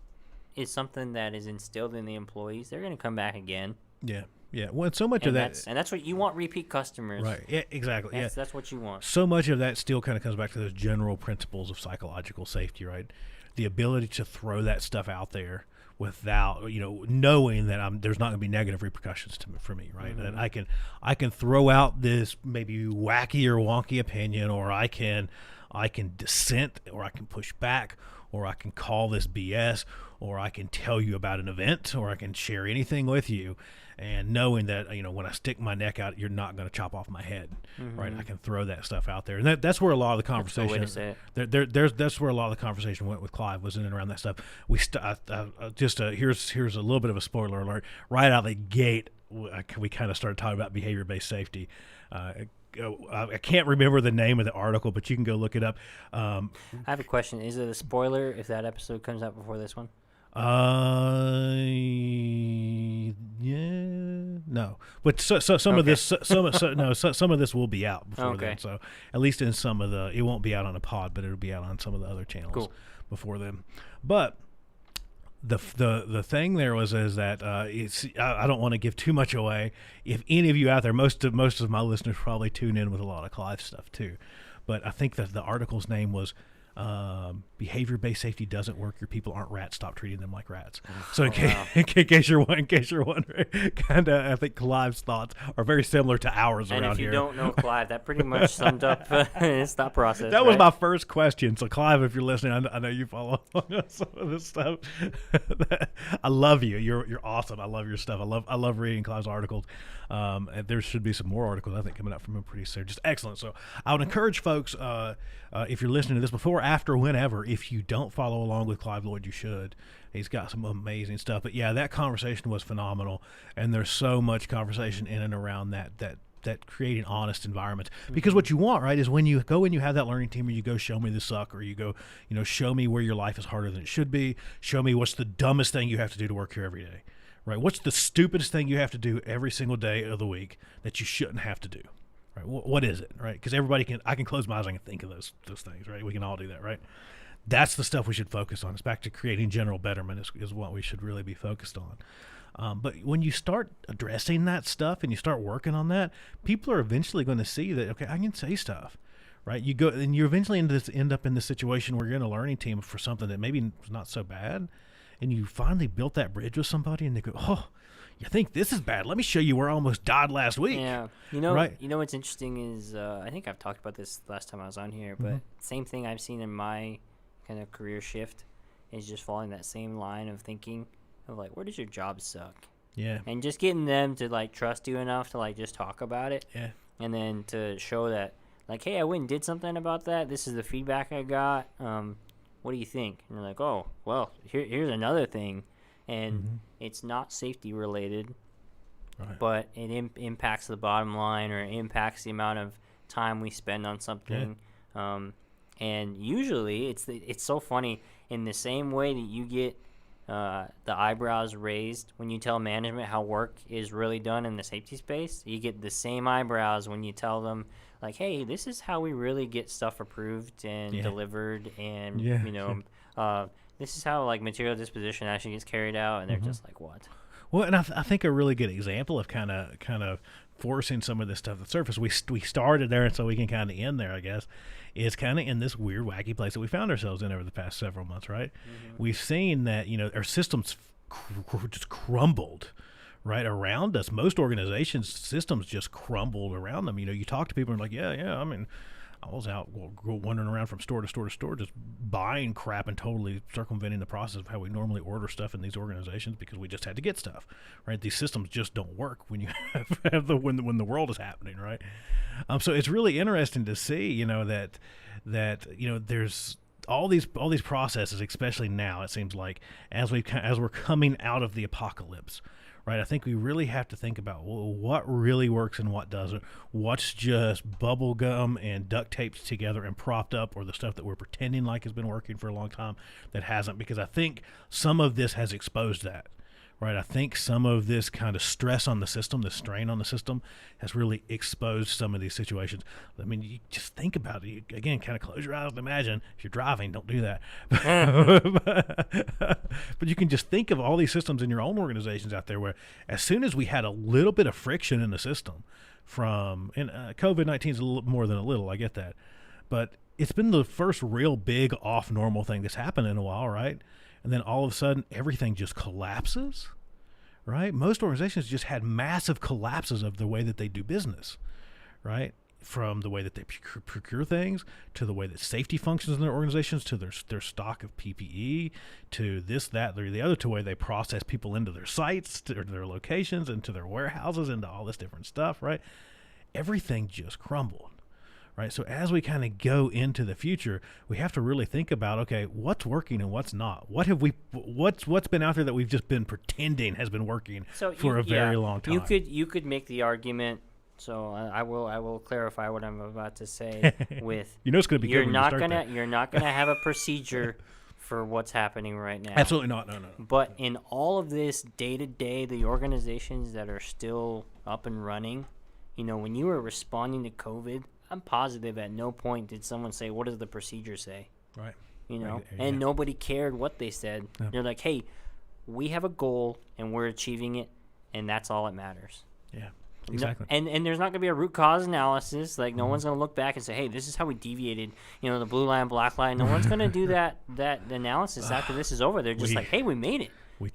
is something that is instilled in the employees, they're going to come back again. Yeah. Well, so much of that, and that's what you want, repeat customers. Right. Yeah. Exactly. That's what you want. So much of that still kind of comes back to those general principles of psychological safety, right? The ability to throw that stuff out there without, knowing that there's not going to be negative repercussions for me, right? And I can throw out this maybe wacky or wonky opinion, or I can dissent, or I can push back, or I can call this BS, or I can tell you about an event, or I can share anything with you, and knowing that when I stick my neck out, you're not going to chop off my head, right? I can throw that stuff out there, and that's where a lot of the conversation. That's where a lot of the conversation went with Clive, was in and around that stuff. Here's a little bit of a spoiler alert. Right out of the gate, we kind of started talking about behavior-based safety. I can't remember the name of the article, but you can go look it up. I have a question. Is it a spoiler if that episode comes out before this one? Yeah, no, but some of this, some of this will be out before then. So at least in some of it won't be out on a pod, but it'll be out on some of the other channels before then. But the thing there is that I don't want to give too much away. If any of you out there, most of my listeners probably tune in with a lot of Clive stuff too, but I think that the article's name was behavior-based safety doesn't work. Your people aren't rats. Stop treating them like rats. So in case you're wondering, kind of, I think Clive's thoughts are very similar to ours around here. And if you don't know Clive, that pretty much summed up his thought process. That was my first question. So Clive, if you're listening, I know you follow some of this stuff. I love you. You're awesome. I love your stuff. I love reading Clive's articles. And there should be some more articles, I think, coming out from him pretty soon. Just excellent. So I would encourage folks, if you're listening to this before, after, whenever, if you don't follow along with Clive Lloyd, you should. He's got some amazing stuff. But yeah, that conversation was phenomenal, and there's so much conversation in and around that creating honest environments. Because what you want, right, is when you go and you have that learning team, or you go show me the suck, or you go, show me where your life is harder than it should be. Show me what's the dumbest thing you have to do to work here every day. Right? What's the stupidest thing you have to do every single day of the week that you shouldn't have to do? Right? What is it? Right? Because I can close my eyes and I can think of those things. Right? We can all do that. Right? That's the stuff we should focus on. It's back to creating general betterment is what we should really be focused on. But when you start addressing that stuff and you start working on that, people are eventually going to see that, okay, I can say stuff. Right? You go and you eventually end up in this situation where you're in a learning team for something that maybe is not so bad. And you finally built that bridge with somebody, and they go, "Oh, you think this is bad? Let me show you where I almost died last week." Yeah, right? What's interesting is I think I've talked about this last time I was on here, but same thing I've seen in my kind of career shift is just following that same line of thinking of like, where does your job suck? Yeah, and just getting them to like trust you enough to like just talk about it. Yeah, and then to show that like, hey, I went and did something about that. This is the feedback I got. What do you think? And they're like, oh, well, here's another thing. And it's not safety related, but it impacts the bottom line, or it impacts the amount of time we spend on something. Yeah. And usually it's so funny, in the same way that you get the eyebrows raised when you tell management how work is really done in the safety space, you get the same eyebrows when you tell them, like, hey, this is how we really get stuff approved and delivered, and this is how like material disposition actually gets carried out, and they're just like, what? Well, and I think a really good example of kind of forcing some of this stuff to the surface, we started there, and so we can kind of end there, I guess, is kind of in this weird, wacky place that we found ourselves in over the past several months, right? We've seen that, our systems just crumbled right around us. Most organizations' systems just crumbled around them. You talk to people and like, yeah, I mean, I was out wandering around from store to store to store, just buying crap and totally circumventing the process of how we normally order stuff in these organizations, because we just had to get stuff, right? These systems just don't work when you have when the world is happening, right? So it's really interesting to see, that there's all these processes, especially now. It seems like as we're coming out of the apocalypse. Right, I think we really have to think about what really works and what doesn't. What's just bubble gum and duct taped together and propped up, or the stuff that we're pretending like has been working for a long time that hasn't. Because I think some of this has exposed that. Right, I think some of this kind of stress on the system, the strain on the system, has really exposed some of these situations. I mean, you just think about it. Again, kind of close your eyes and imagine. If you're driving, don't do that. But you can just think of all these systems in your own organizations out there where, as soon as we had a little bit of friction in the system and COVID-19 is a little more than a little, I get that. But it's been the first real big off-normal thing that's happened in a while, right? And then all of a sudden, everything just collapses, right? Most organizations just had massive collapses of the way that they do business, right? From the way that they procure things, to the way that safety functions in their organizations, to their stock of PPE, to this, that, or the other, to the way they process people into their sites, to their locations, into their warehouses, into all this different stuff, right? Everything just crumbled. right? So as we kind of go into the future, we have to really think about, okay, what's working and what's not. What's been out there that we've just been pretending has been working for a very long time. You could make the argument. So I will clarify what I'm about to say with it's going to be you're not gonna have a procedure for what's happening right now. Absolutely not. No. But in all of this day to day, the organizations that are still up and running, when you were responding to COVID, I'm positive at no point did someone say, "What does the procedure say?" Right. And nobody cared what they said. No. They're like, "Hey, we have a goal and we're achieving it, and that's all that matters." Yeah. Exactly. No, and there's not going to be a root cause analysis. Like, no one's going to look back and say, hey, this is how we deviated, the blue line, black line. No one's going to do that analysis after this is over. They're just like, hey, we made it. We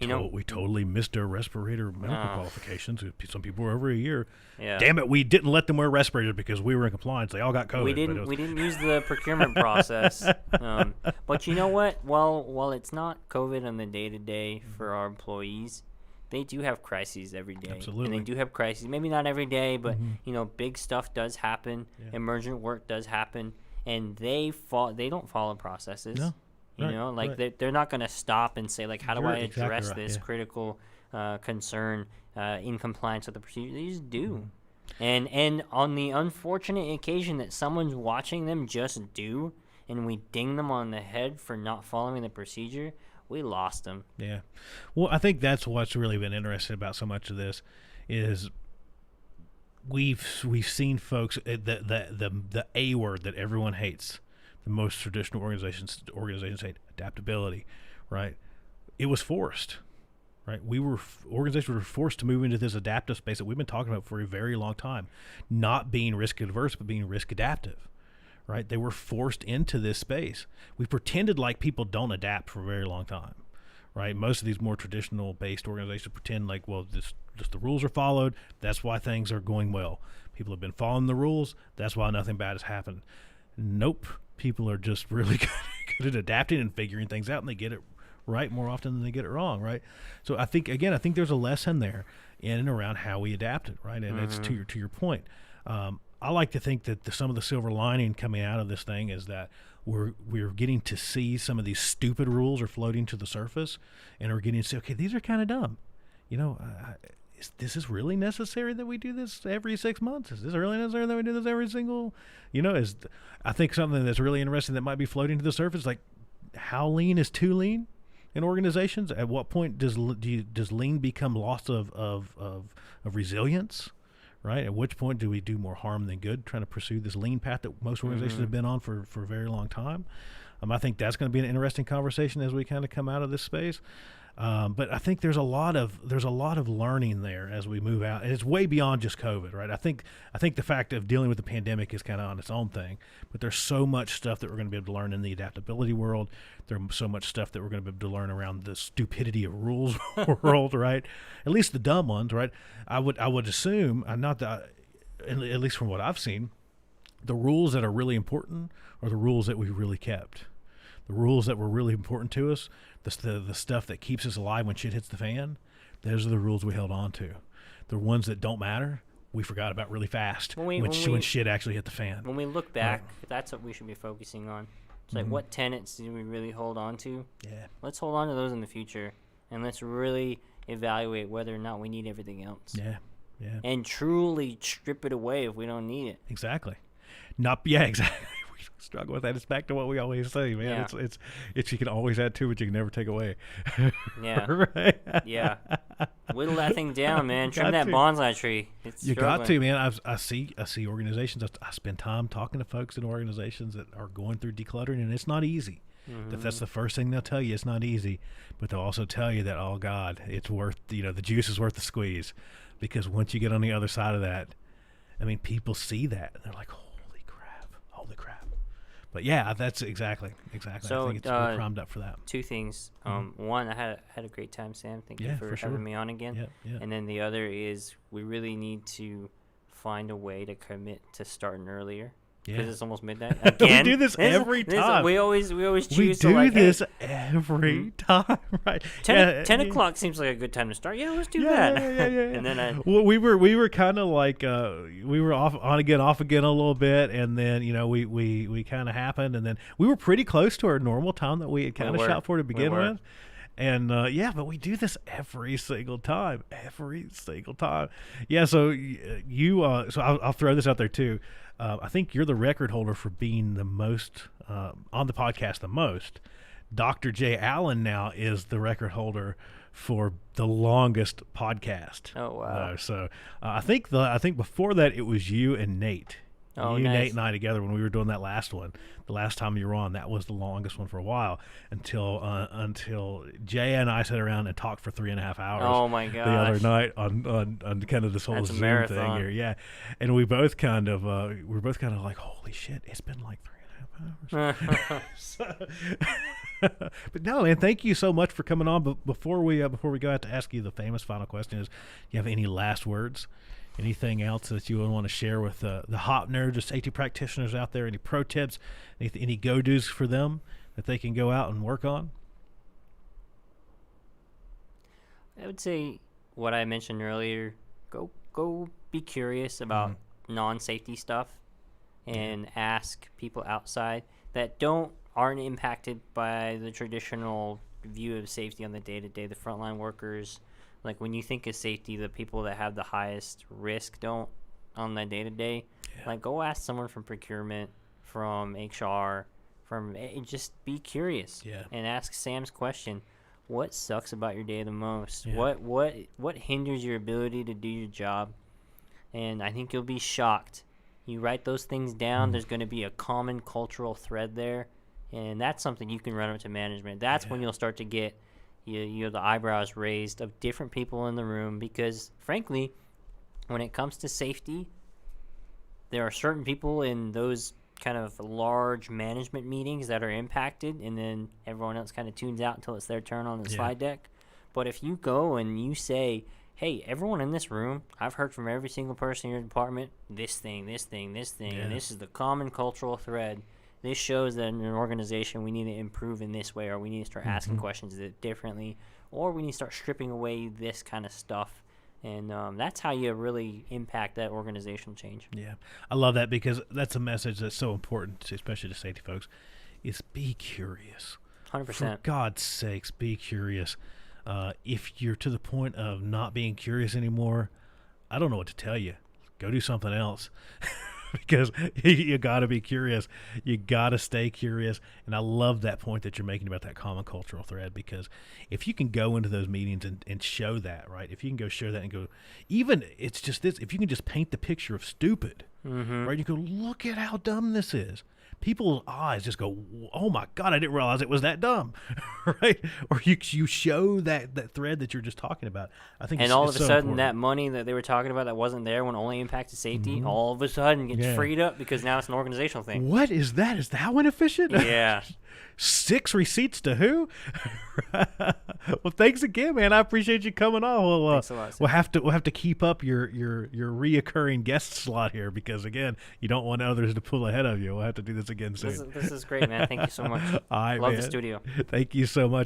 totally missed our respirator medical qualifications. Some people were over a year. Yeah. Damn it, we didn't let them wear respirators because we were in compliance. They all got COVID. We didn't use the procurement process. But you know what? While it's not COVID on the day-to-day for our employees, they do have crises every day. Absolutely. And they do have crises. Maybe not every day, but, big stuff does happen. Yeah. Emergent work does happen. And they don't follow processes. No. They're not going to stop and say, like, how do I address this critical concern in compliance with the procedure? They just do. And on the unfortunate occasion that someone's watching them just do, and we ding them on the head for not following the procedure, we lost them. Yeah. Well, I think that's what's really been interesting about so much of this is we've seen folks, the A word that everyone hates, the most traditional organizations hate, adaptability, right? It was forced, right? Organizations were forced to move into this adaptive space that we've been talking about for a very long time, not being risk adverse, but being risk adaptive. Right, they were forced into this space. We pretended like people don't adapt for a very long time, right? Most of these more traditional-based organizations pretend like, well, just the rules are followed. That's why things are going well. People have been following the rules. That's why nothing bad has happened. Nope. People are just really good at adapting and figuring things out, and they get it right more often than they get it wrong, right? So I think there's a lesson there in and around how we adapted, right? And it's to your point. I like to think that some of the silver lining coming out of this thing is that we're getting to see some of these stupid rules are floating to the surface, and we're getting to say, okay, these are kind of dumb. Is this really necessary that we do this every 6 months? Is this really necessary that we do this every single? I think something that's really interesting that might be floating to the surface, like how lean is too lean in organizations? At what point does lean become loss of resilience? Right? At which point do we do more harm than good trying to pursue this lean path that most organizations have been on for a very long time? I think that's going to be an interesting conversation as we kind of come out of this space. But I think there's a lot of learning there as we move out, and it's way beyond just COVID, right? I think the fact of dealing with the pandemic is kind of on its own thing, but there's so much stuff that we're going to be able to learn in the adaptability world. There's so much stuff that we're going to be able to learn around the stupidity of rules world, right? At least the dumb ones, right? I would assume, not that, at least from what I've seen, the rules that are really important are the rules that we really kept. The rules that were really important to us, the stuff that keeps us alive when shit hits the fan, those are the rules we held on to. The ones that don't matter, we forgot about really fast when shit actually hit the fan. When we look back, that's what we should be focusing on. It's like, what tenets do we really hold on to? Yeah. Let's hold on to those in the future, and let's really evaluate whether or not we need everything else. Yeah. And truly strip it away if we don't need it. Exactly. Exactly. Struggle with that. It's back to what we always say, man. Yeah. It's you can always add to, but you can never take away. Yeah. Right? Yeah. Whittle that thing down, man. Trim that bonsai tree. You got to, man. I see organizations. I spend time talking to folks in organizations that are going through decluttering, and it's not easy. That's the first thing they'll tell you. It's not easy, but they'll also tell you that, oh God, it's worth, the juice is worth the squeeze, because once you get on the other side of that, I mean, people see that and they're like, holy crap. But yeah, that's exactly. So, I think we're primed up for that. Two things. One, I had a great time, Sam. Thank you for having me on again. Yeah. And then the other is we really need to find a way to commit to starting earlier. because it's almost midnight. Again, we do this every time. We always choose. We do like, this every time, right? 10 o'clock seems like a good time to start. Yeah, let's do that. Yeah. And then well, we were kind of like we were off again a little bit, and then we kind of happened, and then we were pretty close to our normal time that we had kind of shot for to begin with. And but we do this every single time. Yeah, so I'll throw this out there too. I think you're the record holder for being the most on the podcast. The most. Dr. J. Allen now is the record holder for the longest podcast. Oh wow! I think before that it was you and Nate. Oh, you, nice. Nate, and I together when we were doing that last one. The last time you were on, that was the longest one for a while until Jay and I sat around and talked for 3.5 hours. Oh my gosh! The other night on kind of this whole Zoom thing here, yeah. And we both kind of like, holy shit, it's been like 3.5 hours. But no, man, thank you so much for coming on. But before we go out to ask you the famous final question is, do you have any last words? Anything else that you would want to share with the hot nerds or safety practitioners out there? Any pro tips, any go-dos for them that they can go out and work on? I would say what I mentioned earlier, go be curious about non-safety stuff and ask people outside that aren't impacted by the traditional view of safety on the day-to-day, the frontline workers. Like when you think of safety, the people that have the highest risk don't on the day-to-day. Like go ask someone from procurement, from HR, just be curious and ask Sam's question. What sucks about your day the most? Yeah. What hinders your ability to do your job? And I think you'll be shocked. You write those things down, there's going to be a common cultural thread there, and that's something you can run up to management. That's when you'll start to get the eyebrows raised of different people in the room, because frankly, when it comes to safety, there are certain people in those kind of large management meetings that are impacted, and then everyone else kind of tunes out until it's their turn on the slide deck. But if you go and you say, hey, everyone in this room, I've heard from every single person in your department, this thing, and this is the common cultural thread. This shows that in an organization we need to improve in this way, or we need to start asking questions differently, or we need to start stripping away this kind of stuff. And that's how you really impact that organizational change. Yeah, I love that, because that's a message that's so important, especially to safety folks, is be curious. 100%. For God's sakes, be curious. If you're to the point of not being curious anymore, I don't know what to tell you. Go do something else. Because you got to be curious. You got to stay curious. And I love that point that you're making about that common cultural thread, because if you can go into those meetings and show that, right? If you can go show that and go, even it's just this, if you can just paint the picture of stupid, right? You go, look at how dumb this is. People's eyes just go, oh my God, I didn't realize it was that dumb, right? Or you show that thread that you're just talking about. I think, and all of a so sudden, important. that money that they were talking about that wasn't there when it only impacted safety, all of a sudden gets freed up because now it's an organizational thing. What is that? Is that one efficient? Yeah. 6 receipts to who? Well, thanks again, man. I appreciate you coming on. Thanks a lot, we'll have to keep up your reoccurring guest slot here, because again, you don't want others to pull ahead of you. We'll have to do this again soon. This is great, man. Thank you so much. All right, Love man. the studio. Thank you so much.